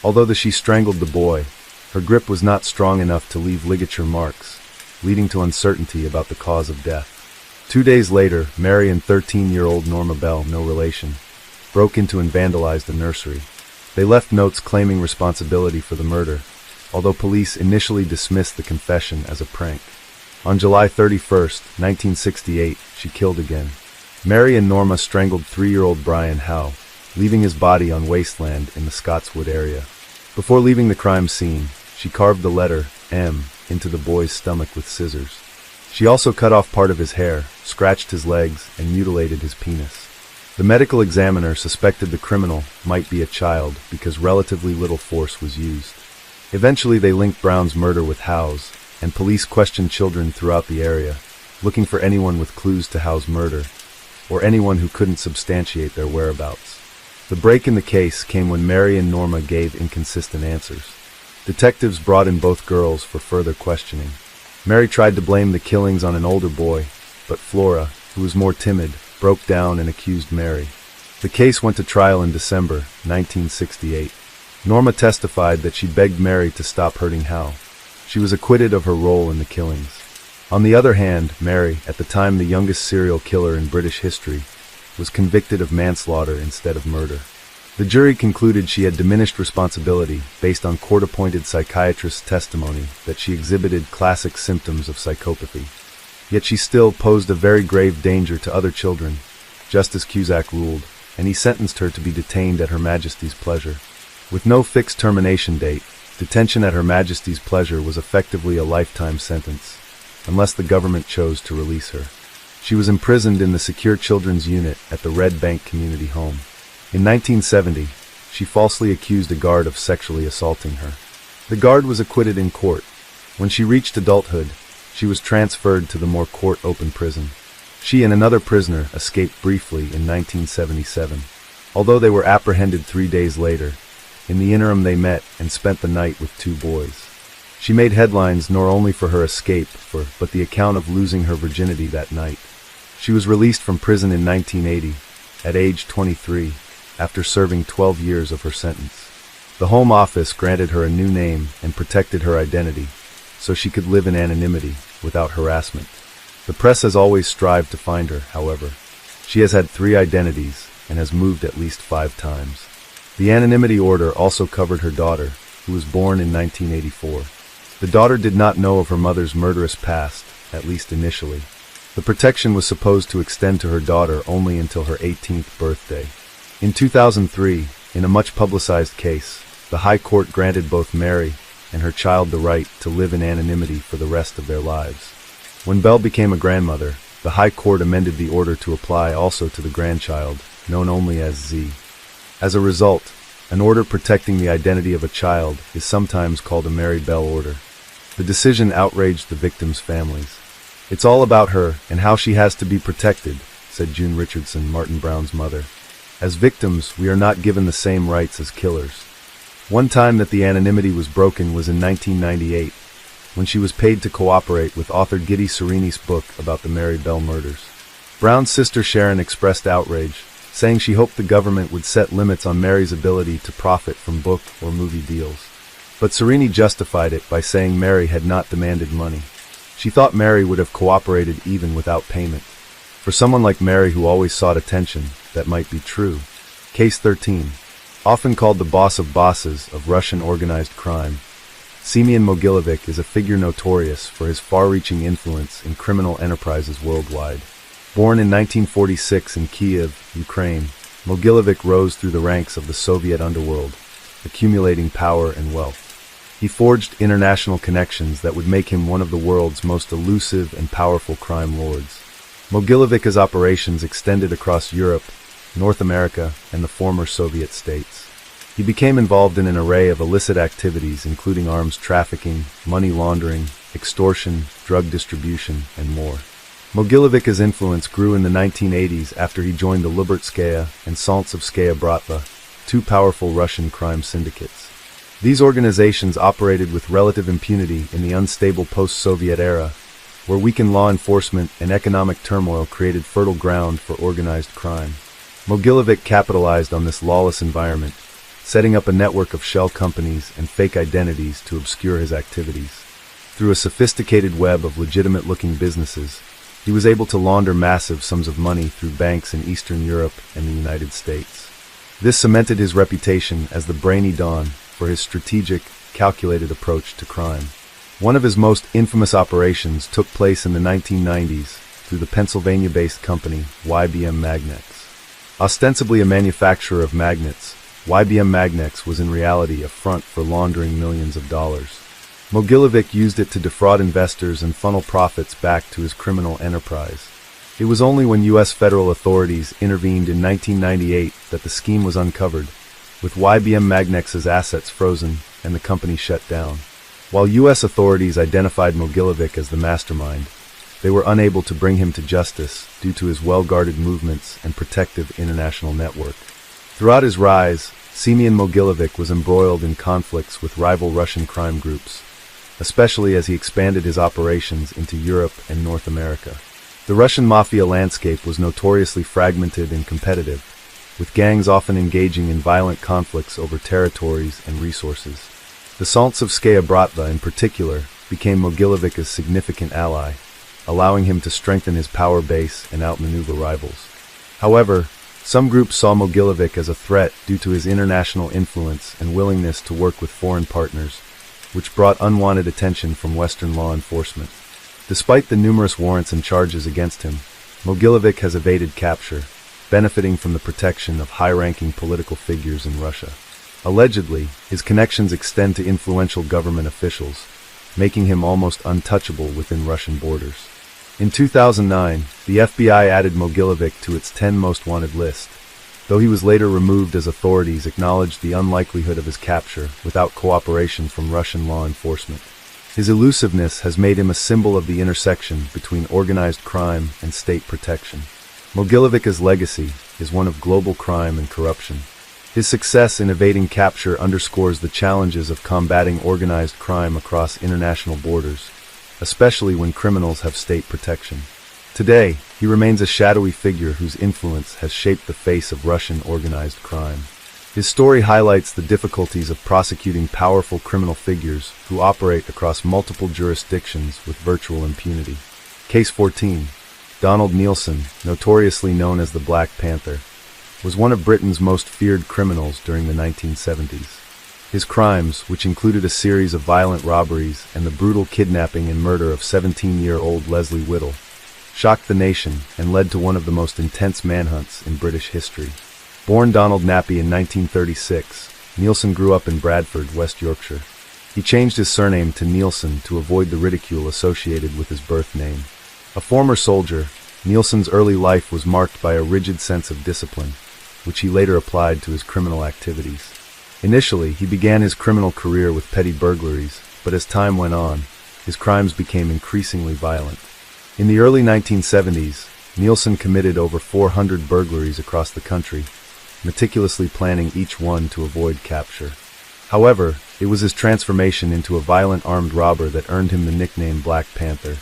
Although she strangled the boy, her grip was not strong enough to leave ligature marks, leading to uncertainty about the cause of death. 2 days later, Mary and 13-year-old Norma Bell, no relation, broke into and vandalized a nursery. They left notes claiming responsibility for the murder, although police initially dismissed the confession as a prank. On July 31, 1968, she killed again. Mary and Norma strangled 3-year-old Brian Howe, leaving his body on wasteland in the Scotswood area. Before leaving the crime scene, she carved the letter M into the boy's stomach with scissors. She also cut off part of his hair, scratched his legs, and mutilated his penis. The medical examiner suspected the criminal might be a child because relatively little force was used. Eventually they linked Brown's murder with Howe's, and police questioned children throughout the area, looking for anyone with clues to Howe's murder, or anyone who couldn't substantiate their whereabouts. The break in the case came when Mary and Norma gave inconsistent answers. Detectives brought in both girls for further questioning. Mary tried to blame the killings on an older boy, but Flora, who was more timid, broke down and accused Mary. The case went to trial in December 1968. Norma testified that she begged Mary to stop hurting Howe. She was acquitted of her role in the killings. On the other hand, Mary, at the time the youngest serial killer in British history, was convicted of manslaughter instead of murder. The jury concluded she had diminished responsibility based on court-appointed psychiatrist's testimony that she exhibited classic symptoms of psychopathy. Yet she still posed a very grave danger to other children. Justice Cusack ruled, and he sentenced her to be detained at Her Majesty's pleasure. With no fixed termination date, detention at Her Majesty's pleasure was effectively a lifetime sentence, unless the government chose to release her. She was imprisoned in the Secure Children's Unit at the Red Bank Community Home. In 1970, she falsely accused a guard of sexually assaulting her. The guard was acquitted in court. When she reached adulthood, she was transferred to the more court-open prison. She and another prisoner escaped briefly in 1977. Although they were apprehended 3 days later, in the interim they met and spent the night with 2 boys. She made headlines not only for her escape, but the account of losing her virginity that night. She was released from prison in 1980, at age 23, after serving 12 years of her sentence. The Home Office granted her a new name and protected her identity, so she could live in anonymity without harassment. The press has always strived to find her, however. She has had 3 identities and has moved at least 5 times. The anonymity order also covered her daughter, who was born in 1984. The daughter did not know of her mother's murderous past, at least initially. The protection was supposed to extend to her daughter only until her 18th birthday. In 2003, in a much-publicized case, the High Court granted both Mary and her child the right to live in anonymity for the rest of their lives. When Belle became a grandmother, the High Court amended the order to apply also to the grandchild, known only as Z. As a result, an order protecting the identity of a child is sometimes called a Mary Bell order. The decision outraged the victims' families. "It's all about her and how she has to be protected," said June Richardson, Martin Brown's mother. "As victims, we are not given the same rights as killers." One time that the anonymity was broken was in 1998, when she was paid to cooperate with author Giddy Sereni's book about the Mary Bell murders. Brown's sister Sharon expressed outrage, saying she hoped the government would set limits on Mary's ability to profit from book or movie deals. But Sereni justified it by saying Mary had not demanded money. She thought Mary would have cooperated even without payment. For someone like Mary who always sought attention, that might be true. Case 13. Often called the boss of bosses of Russian organized crime, Semyon Mogilevic is a figure notorious for his far-reaching influence in criminal enterprises worldwide. Born in 1946 in Kyiv, Ukraine, Mogilevic rose through the ranks of the Soviet underworld, accumulating power and wealth. He forged international connections that would make him one of the world's most elusive and powerful crime lords. Mogilevic's operations extended across Europe, North America, and the former Soviet states. He became involved in an array of illicit activities including arms trafficking, money laundering, extortion, drug distribution, and more. Mogilevic's influence grew in the 1980s after he joined the Lubeltskaya and Saltsevskaya Bratva, 2 powerful Russian crime syndicates. These organizations operated with relative impunity in the unstable post-Soviet era, where weakened law enforcement and economic turmoil created fertile ground for organized crime. Mogilevich capitalized on this lawless environment, setting up a network of shell companies and fake identities to obscure his activities. Through a sophisticated web of legitimate-looking businesses, he was able to launder massive sums of money through banks in Eastern Europe and the United States. This cemented his reputation as the brainy Don for his strategic, calculated approach to crime. One of his most infamous operations took place in the 1990s through the Pennsylvania-based company YBM Magnex. Ostensibly a manufacturer of magnets, YBM Magnex was in reality a front for laundering millions of dollars. Mogilevich used it to defraud investors and funnel profits back to his criminal enterprise. It was only when U.S. federal authorities intervened in 1998 that the scheme was uncovered, with YBM Magnex's assets frozen and the company shut down. While U.S. authorities identified Mogilevich as the mastermind, they were unable to bring him to justice due to his well-guarded movements and protective international network. Throughout his rise, Semyon Mogilevich was embroiled in conflicts with rival Russian crime groups, especially as he expanded his operations into Europe and North America. The Russian mafia landscape was notoriously fragmented and competitive, with gangs often engaging in violent conflicts over territories and resources. The Saltsevskaya Bratva, in particular, became Mogilevich's significant ally, allowing him to strengthen his power base and outmaneuver rivals. However, some groups saw Mogilevich as a threat due to his international influence and willingness to work with foreign partners, which brought unwanted attention from Western law enforcement. Despite the numerous warrants and charges against him, Mogilevich has evaded capture, benefiting from the protection of high-ranking political figures in Russia. Allegedly, his connections extend to influential government officials, making him almost untouchable within Russian borders. In 2009, the FBI added Mogilevich to its 10 most wanted list, though he was later removed as authorities acknowledged the unlikelihood of his capture without cooperation from Russian law enforcement. His elusiveness has made him a symbol of the intersection between organized crime and state protection. Mogilevich's legacy is one of global crime and corruption. His success in evading capture underscores the challenges of combating organized crime across international borders, especially when criminals have state protection. Today, he remains a shadowy figure whose influence has shaped the face of Russian organized crime. His story highlights the difficulties of prosecuting powerful criminal figures who operate across multiple jurisdictions with virtual impunity. Case 14. Donald Nielsen, notoriously known as the Black Panther, was one of Britain's most feared criminals during the 1970s. His crimes, which included a series of violent robberies and the brutal kidnapping and murder of 17-year-old Leslie Whittle, shocked the nation and led to one of the most intense manhunts in British history. Born Donald Nappy in 1936, Nielsen grew up in Bradford, West Yorkshire. He changed his surname to Nielsen to avoid the ridicule associated with his birth name. A former soldier, Nielsen's early life was marked by a rigid sense of discipline, which he later applied to his criminal activities. Initially, he began his criminal career with petty burglaries, but as time went on, his crimes became increasingly violent. In the early 1970s, Nielsen committed over 400 burglaries across the country, meticulously planning each one to avoid capture. However, it was his transformation into a violent armed robber that earned him the nickname Black Panther,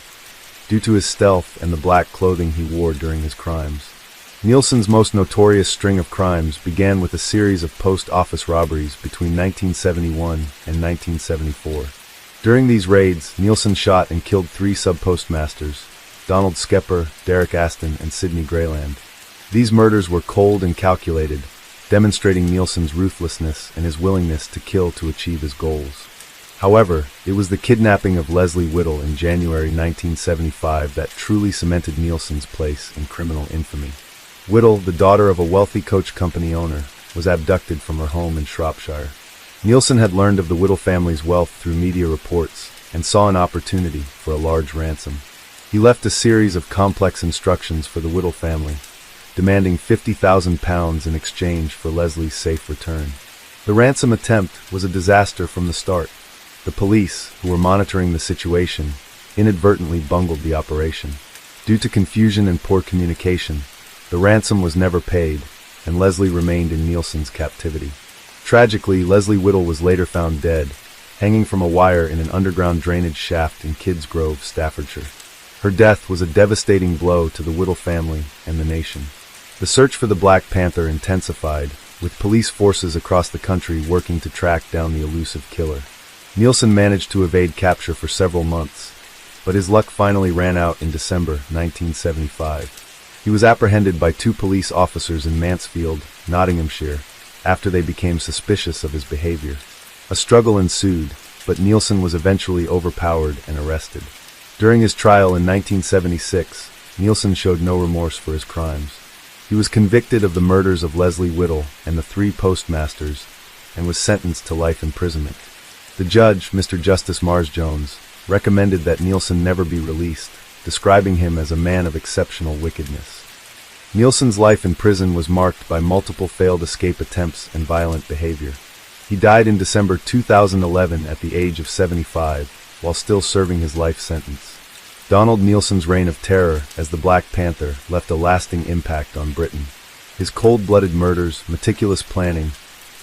due to his stealth and the black clothing he wore during his crimes. Nielsen's most notorious string of crimes began with a series of post-office robberies between 1971 and 1974. During these raids, Nielsen shot and killed 3 sub-postmasters, Donald Skepper, Derek Aston, and Sidney Grayland. These murders were cold and calculated, demonstrating Nielsen's ruthlessness and his willingness to kill to achieve his goals. However, it was the kidnapping of Leslie Whittle in January 1975 that truly cemented Nielsen's place in criminal infamy. Whittle, the daughter of a wealthy coach company owner, was abducted from her home in Shropshire. Nielsen had learned of the Whittle family's wealth through media reports and saw an opportunity for a large ransom. He left a series of complex instructions for the Whittle family, demanding £50,000 in exchange for Leslie's safe return. The ransom attempt was a disaster from the start. The police, who were monitoring the situation, inadvertently bungled the operation. Due to confusion and poor communication, the ransom was never paid, and Leslie remained in Nielsen's captivity. Tragically, Leslie Whittle was later found dead, hanging from a wire in an underground drainage shaft in Kids Grove, Staffordshire. Her death was a devastating blow to the Whittle family and the nation. The search for the Black Panther intensified, with police forces across the country working to track down the elusive killer. Nielsen managed to evade capture for several months, but his luck finally ran out in December 1975. He was apprehended by 2 police officers in Mansfield, Nottinghamshire, after they became suspicious of his behavior. A struggle ensued, but Nielsen was eventually overpowered and arrested. During his trial in 1976, Nielsen showed no remorse for his crimes. He was convicted of the murders of Leslie Whittle and the 3 postmasters, and was sentenced to life imprisonment. The judge, Mr. Justice Mars Jones, recommended that Nielsen never be released, describing him as a man of exceptional wickedness. Nielsen's life in prison was marked by multiple failed escape attempts and violent behavior. He died in December 2011 at the age of 75, while still serving his life sentence. Donald Nielsen's reign of terror as the Black Panther left a lasting impact on Britain. His cold-blooded murders, meticulous planning,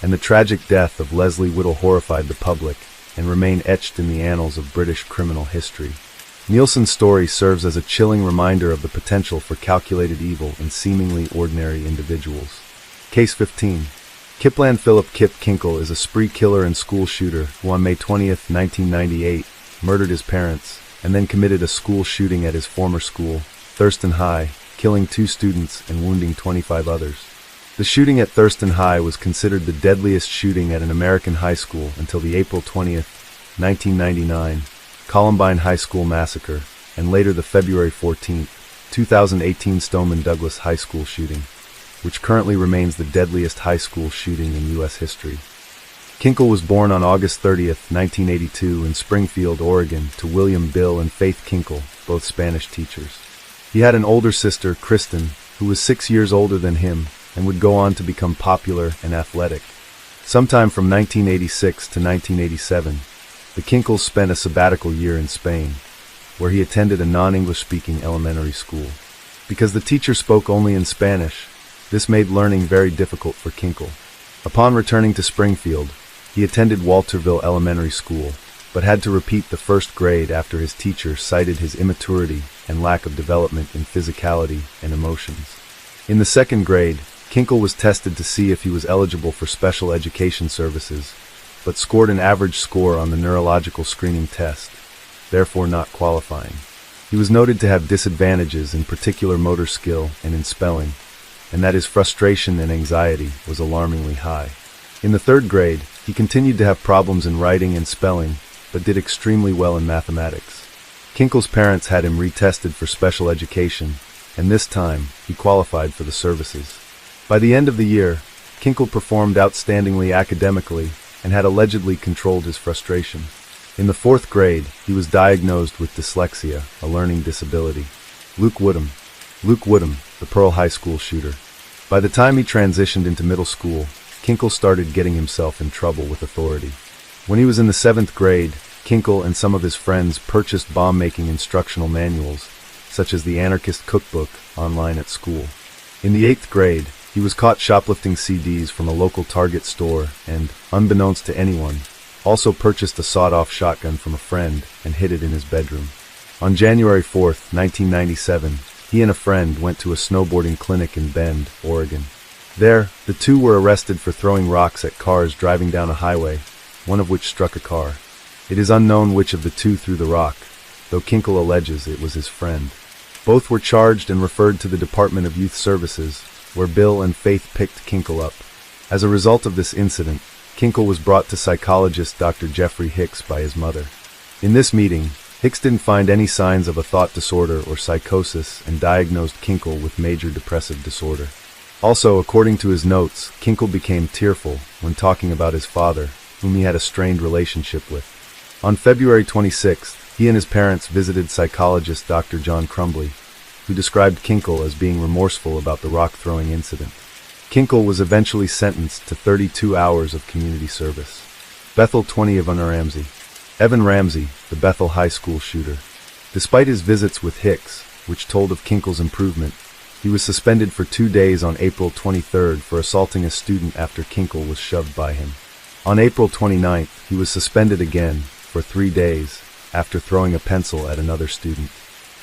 and the tragic death of Leslie Whittle horrified the public and remain etched in the annals of British criminal history. Nielsen's story serves as a chilling reminder of the potential for calculated evil in seemingly ordinary individuals. Case 15. Kipland Philip Kip Kinkle is a spree killer and school shooter who on May 20, 1998, murdered his parents, and then committed a school shooting at his former school, Thurston High, killing 2 students and wounding 25 others. The shooting at Thurston High was considered the deadliest shooting at an American high school until the April 20, 1999, Columbine High School massacre, and later the February 14, 2018 Stoneman Douglas High School shooting, which currently remains the deadliest high school shooting in U.S. history. Kinkle was born on August 30, 1982 in Springfield, Oregon, to William Bill and Faith Kinkle, both Spanish teachers. He had an older sister, Kristen, who was 6 years older than him and would go on to become popular and athletic. Sometime from 1986 to 1987, the Kinkles spent a sabbatical year in Spain, where he attended a non-English-speaking elementary school. Because the teacher spoke only in Spanish, this made learning very difficult for Kinkle. Upon returning to Springfield, he attended Walterville Elementary School, but had to repeat the first grade after his teacher cited his immaturity and lack of development in physicality and emotions. In the second grade, Kinkle was tested to see if he was eligible for special education services, but scored an average score on the neurological screening test, therefore not qualifying. He was noted to have disadvantages in particular motor skill and in spelling, and that his frustration and anxiety was alarmingly high. In the third grade, he continued to have problems in writing and spelling, but did extremely well in mathematics. Kinkle's parents had him retested for special education, and this time, he qualified for the services. By the end of the year, Kinkle performed outstandingly academically and had allegedly controlled his frustration. In the fourth grade, he was diagnosed with dyslexia, a learning disability. Luke Woodham, the Pearl High School shooter. By the time he transitioned into middle school, Kinkle started getting himself in trouble with authority. When he was in the 7th grade, Kinkle and some of his friends purchased bomb-making instructional manuals, such as the Anarchist Cookbook, online at school. In the 8th grade, he was caught shoplifting CDs from a local Target store and, unbeknownst to anyone, also purchased a sawed-off shotgun from a friend and hid it in his bedroom. On January 4, 1997, he and a friend went to a snowboarding clinic in Bend, Oregon. There, the two were arrested for throwing rocks at cars driving down a highway, one of which struck a car. It is unknown which of the two threw the rock, though Kinkle alleges it was his friend. Both were charged and referred to the Department of Youth Services, where Bill and Faith picked Kinkle up. As a result of this incident, Kinkle was brought to psychologist Dr. Jeffrey Hicks by his mother. In this meeting, Hicks didn't find any signs of a thought disorder or psychosis and diagnosed Kinkle with major depressive disorder. Also, according to his notes, Kinkle became tearful when talking about his father, whom he had a strained relationship with. On February 26th, he and his parents visited psychologist Dr. John Crumbly, who described Kinkle as being remorseful about the rock-throwing incident. Kinkle was eventually sentenced to 32 hours of community service. Bethel 20 Evan Ramsey, the Bethel High School shooter. Despite his visits with Hicks, which told of Kinkle's improvement, he was suspended for 2 days on April 23rd for assaulting a student after Kinkle was shoved by him. On April 29th, he was suspended again for 3 days after throwing a pencil at another student.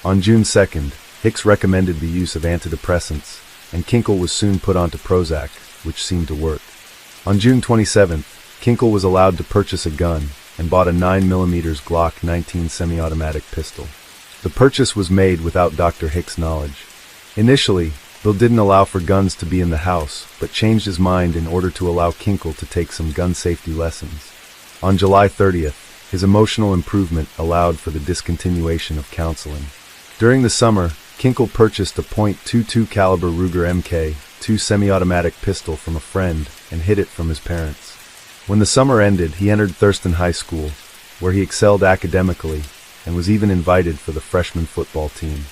On June 2nd, Hicks recommended the use of antidepressants, and Kinkle was soon put onto Prozac, which seemed to work. On June 27th, Kinkle was allowed to purchase a gun and bought a 9mm Glock 19 semi-automatic pistol. The purchase was made without Dr. Hicks' knowledge. Initially, Bill didn't allow for guns to be in the house, but changed his mind in order to allow Kinkle to take some gun safety lessons. On July 30th, his emotional improvement allowed for the discontinuation of counseling. During the summer, Kinkle purchased a .22 caliber Ruger Mk2 semi-automatic pistol from a friend and hid it from his parents. When the summer ended, he entered Thurston High School, where he excelled academically and was even invited for the freshman football team.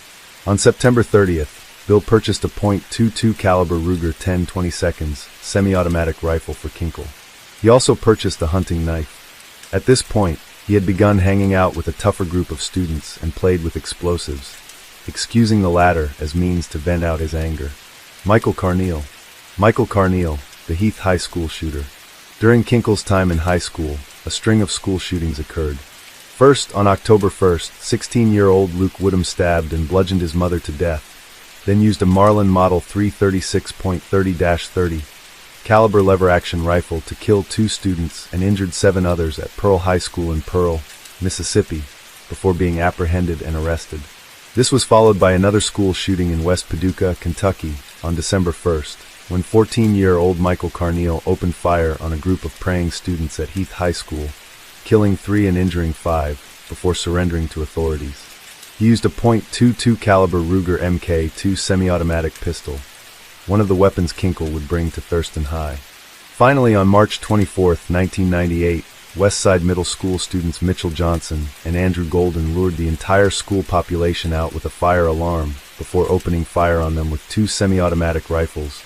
On September 30th, Bill purchased a .22 caliber Ruger 10/22 semi-automatic rifle for Kinkle. He also purchased a hunting knife. At this point, he had begun hanging out with a tougher group of students and played with explosives, excusing the latter as means to vent out his anger. Michael Carneal, the Heath High School shooter. During Kinkle's time in high school, a string of school shootings occurred. First, on October 1st, 16-year-old Luke Woodham stabbed and bludgeoned his mother to death, then used a Marlin Model 336.30-30 caliber lever-action rifle to kill 2 students and injured 7 others at Pearl High School in Pearl, Mississippi, before being apprehended and arrested. This was followed by another school shooting in West Paducah, Kentucky, on December 1st, when 14-year-old Michael Carneal opened fire on a group of praying students at Heath High School, killing 3 and injuring 5, before surrendering to authorities. He used a .22 caliber Ruger Mk2 semi-automatic pistol, one of the weapons Kinkle would bring to Thurston High. Finally, on March 24, 1998, Westside Middle School students Mitchell Johnson and Andrew Golden lured the entire school population out with a fire alarm before opening fire on them with 2 semi-automatic rifles,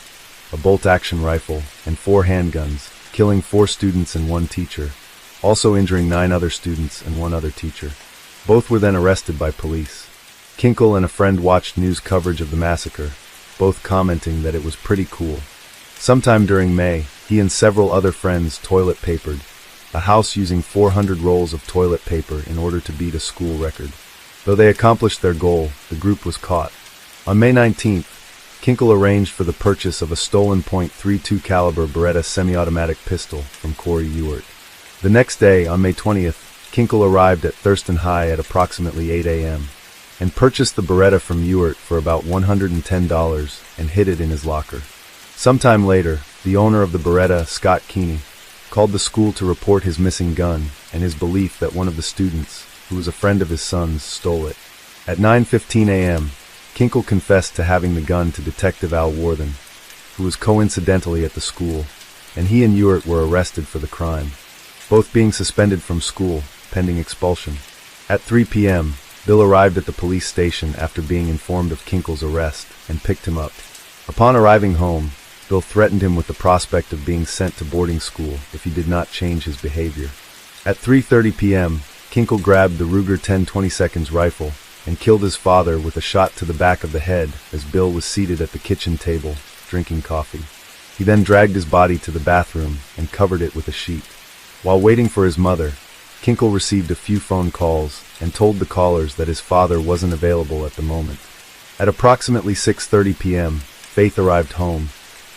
a bolt-action rifle, and 4 handguns, killing 4 students and 1 teacher, also injuring 9 other students and 1 other teacher. Both were then arrested by police. Kinkle and a friend watched news coverage of the massacre, both commenting that it was pretty cool. Sometime during May, he and several other friends toilet papered a house using 400 rolls of toilet paper in order to beat a school record. Though they accomplished their goal, the group was caught. On May 19th, Kinkle arranged for the purchase of a stolen .32 caliber Beretta semi-automatic pistol from Corey Ewart. The next day, on May 20th, Kinkle arrived at Thurston High at approximately 8 a.m. and purchased the Beretta from Ewart for about $110 and hid it in his locker. Sometime later, the owner of the Beretta, Scott Keeney, called the school to report his missing gun and his belief that one of the students, who was a friend of his son's, stole it. At 9:15 a.m., Kinkle confessed to having the gun to Detective Al Worthen, who was coincidentally at the school, and he and Ewart were arrested for the crime, both being suspended from school, pending expulsion. At 3 p.m., Bill arrived at the police station after being informed of Kinkle's arrest and picked him up. Upon arriving home, Bill threatened him with the prospect of being sent to boarding school if he did not change his behavior. At 3:30 p.m., Kinkle grabbed the Ruger 10/22 rifle and killed his father with a shot to the back of the head as Bill was seated at the kitchen table, drinking coffee. He then dragged his body to the bathroom and covered it with a sheet. While waiting for his mother, Kinkle received a few phone calls and told the callers that his father wasn't available at the moment. At approximately 6:30 p.m., Faith arrived home,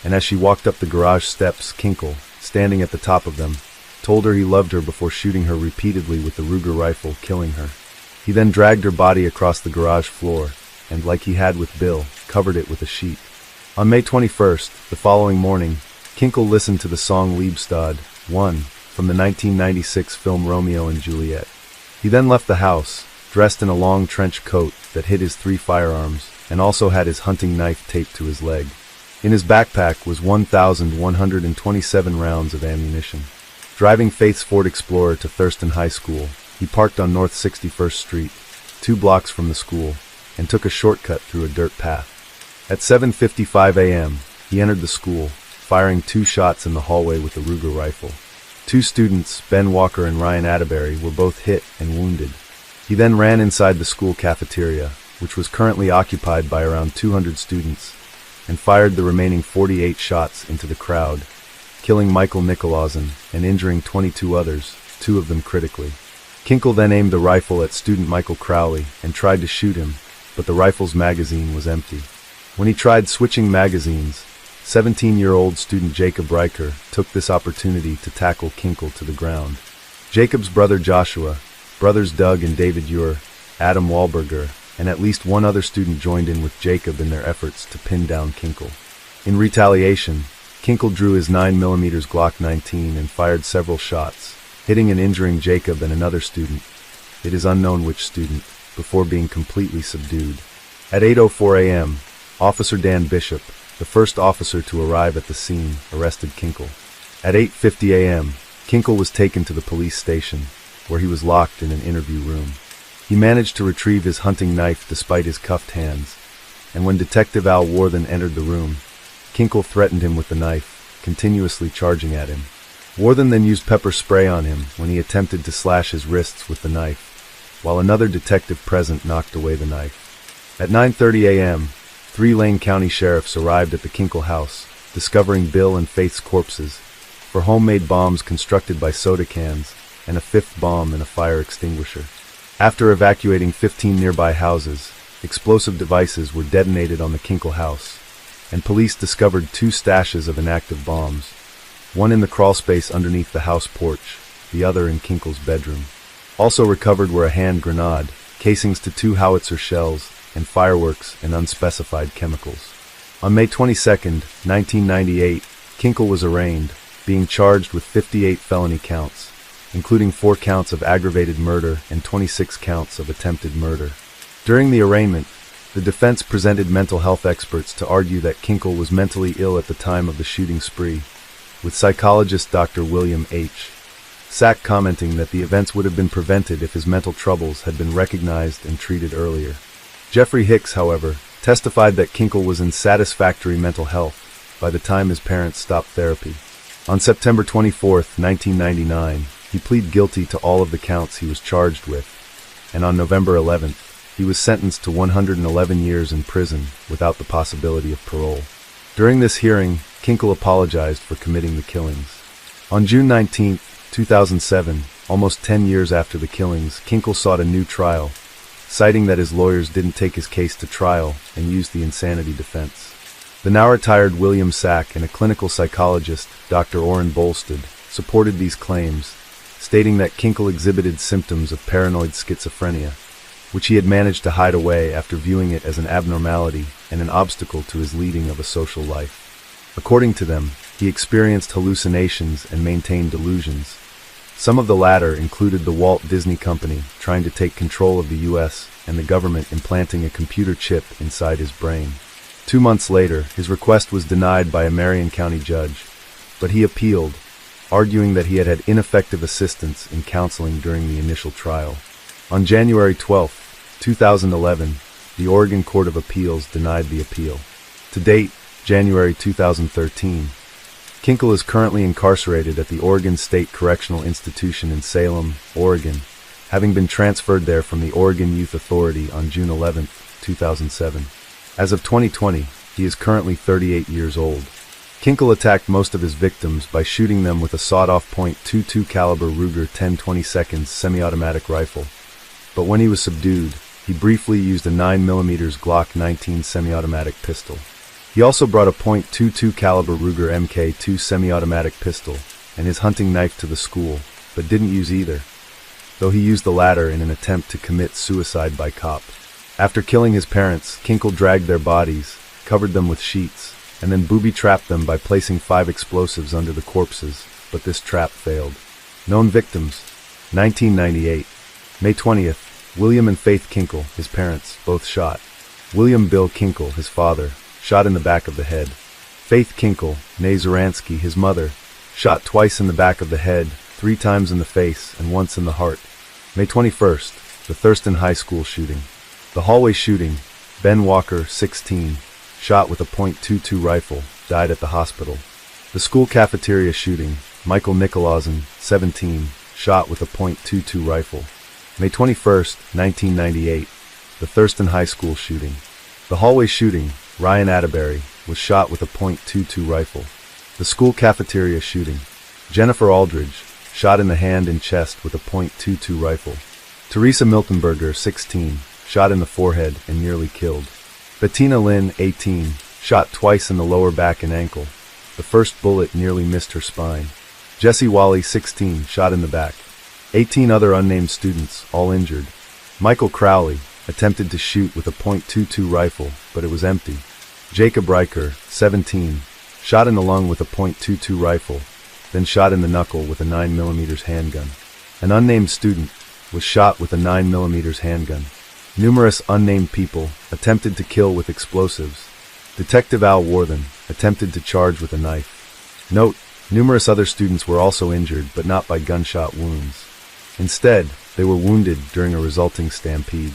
and as she walked up the garage steps, Kinkle, standing at the top of them, told her he loved her before shooting her repeatedly with the Ruger rifle, killing her. He then dragged her body across the garage floor and, like he had with Bill, covered it with a sheet. On May 21st, the following morning, Kinkle listened to the song Liebestod 1 from the 1996 film Romeo and Juliet. He then left the house, dressed in a long trench coat that hid his 3 firearms, and also had his hunting knife taped to his leg. In his backpack was 1,127 rounds of ammunition. Driving Faith's Ford Explorer to Thurston High School, he parked on North 61st Street, 2 blocks from the school, and took a shortcut through a dirt path. At 7:55 a.m., he entered the school, firing 2 shots in the hallway with the Ruger rifle. 2 students, Ben Walker and Ryan Atterbury, were both hit and wounded. He then ran inside the school cafeteria, which was currently occupied by around 200 students, and fired the remaining 48 shots into the crowd, killing Michael Nicolausen and injuring 22 others, 2 of them critically. Kinkle then aimed the rifle at student Michael Crowley and tried to shoot him, but the rifle's magazine was empty. When he tried switching magazines, 17-year-old student Jacob Riker took this opportunity to tackle Kinkle to the ground. Jacob's brother Joshua, brothers Doug and David Ure, Adam Wahlberger, and at least one other student joined in with Jacob in their efforts to pin down Kinkle. In retaliation, Kinkle drew his 9mm Glock 19 and fired several shots, hitting and injuring Jacob and another student, it is unknown which student, before being completely subdued. At 8:04 a.m., Officer Dan Bishop, the first officer to arrive at the scene, arrested Kinkle. At 8:50 a.m., Kinkle was taken to the police station, where he was locked in an interview room. He managed to retrieve his hunting knife despite his cuffed hands, and when Detective Al Warthen entered the room, Kinkle threatened him with the knife, continuously charging at him. Warthen then used pepper spray on him when he attempted to slash his wrists with the knife, while another detective present knocked away the knife. At 9:30 a.m., 3 Lane County sheriffs arrived at the Kinkle house, discovering Bill and Faith's corpses, for homemade bombs constructed by soda cans, and a 5th bomb and a fire extinguisher. After evacuating 15 nearby houses, explosive devices were detonated on the Kinkle house, and police discovered 2 stashes of inactive bombs, one in the crawlspace underneath the house porch, the other in Kinkle's bedroom. Also recovered were a hand grenade, casings to 2 howitzer shells, and fireworks and unspecified chemicals. On May 22, 1998, Kinkle was arraigned, being charged with 58 felony counts, including 4 counts of aggravated murder and 26 counts of attempted murder. During the arraignment, the defense presented mental health experts to argue that Kinkle was mentally ill at the time of the shooting spree, with psychologist Dr. William H. Sack commenting that the events would have been prevented if his mental troubles had been recognized and treated earlier. Jeffrey Hicks, however, testified that Kinkle was in satisfactory mental health by the time his parents stopped therapy. On September 24, 1999, he pleaded guilty to all of the counts he was charged with, and on November 11th, he was sentenced to 111 years in prison without the possibility of parole. During this hearing, Kinkle apologized for committing the killings. On June 19, 2007, almost 10 years after the killings, Kinkle sought a new trial, citing that his lawyers didn't take his case to trial and used the insanity defense. The now-retired William Sack and a clinical psychologist, Dr. Orrin Bolstad, supported these claims, stating that Kinkle exhibited symptoms of paranoid schizophrenia, which he had managed to hide away after viewing it as an abnormality and an obstacle to his leading of a social life. According to them, he experienced hallucinations and maintained delusions. Some of the latter included the Walt Disney Company trying to take control of the U.S. and the government implanting a computer chip inside his brain. 2 months later, his request was denied by a Marion County judge, but he appealed, arguing that he had had ineffective assistance in counseling during the initial trial. On January 12, 2011, the Oregon Court of Appeals denied the appeal. To date, January 2013, Kinkle is currently incarcerated at the Oregon State Correctional Institution in Salem, Oregon, having been transferred there from the Oregon Youth Authority on June 11, 2007. As of 2020, he is currently 38 years old. Kinkle attacked most of his victims by shooting them with a sawed-off .22 caliber Ruger 10/22 semi-automatic rifle. But when he was subdued, he briefly used a 9mm Glock 19 semi-automatic pistol. He also brought a .22 caliber Ruger Mk2 semi-automatic pistol and his hunting knife to the school, but didn't use either, though he used the latter in an attempt to commit suicide by cop. After killing his parents, Kinkle dragged their bodies, covered them with sheets, and then booby-trapped them by placing 5 explosives under the corpses, but this trap failed. Known victims: 1998, May 20th, William and Faith Kinkle, his parents, both shot. William Bill Kinkle, his father, shot in the back of the head. Faith Kinkle, née Zaransky, his mother, shot twice in the back of the head, 3 times in the face, and once in the heart. May 21st, the Thurston High School shooting. The hallway shooting: Ben Walker, 16, shot with a .22 rifle, died at the hospital. The school cafeteria shooting: Michael Nicolausen, 17, shot with a .22 rifle. May 21st, 1998, the Thurston High School shooting. The hallway shooting: Ryan Atterbury, was shot with a .22 rifle. The school cafeteria shooting: Jennifer Aldridge, shot in the hand and chest with a .22 rifle. Teresa Miltenberger, 16, shot in the forehead and nearly killed. Bettina Lynn, 18, shot twice in the lower back and ankle. The first bullet nearly missed her spine. Jesse Wally, 16, shot in the back. 18 other unnamed students, all injured. Michael Crowley attempted to shoot with a .22 rifle, but it was empty. Jacob Riker, 17, shot in the lung with a .22 rifle, then shot in the knuckle with a 9mm handgun. An unnamed student was shot with a 9mm handgun. Numerous unnamed people attempted to kill with explosives. Detective Al Worthen attempted to charge with a knife. Note, numerous other students were also injured, but not by gunshot wounds. Instead, they were wounded during a resulting stampede.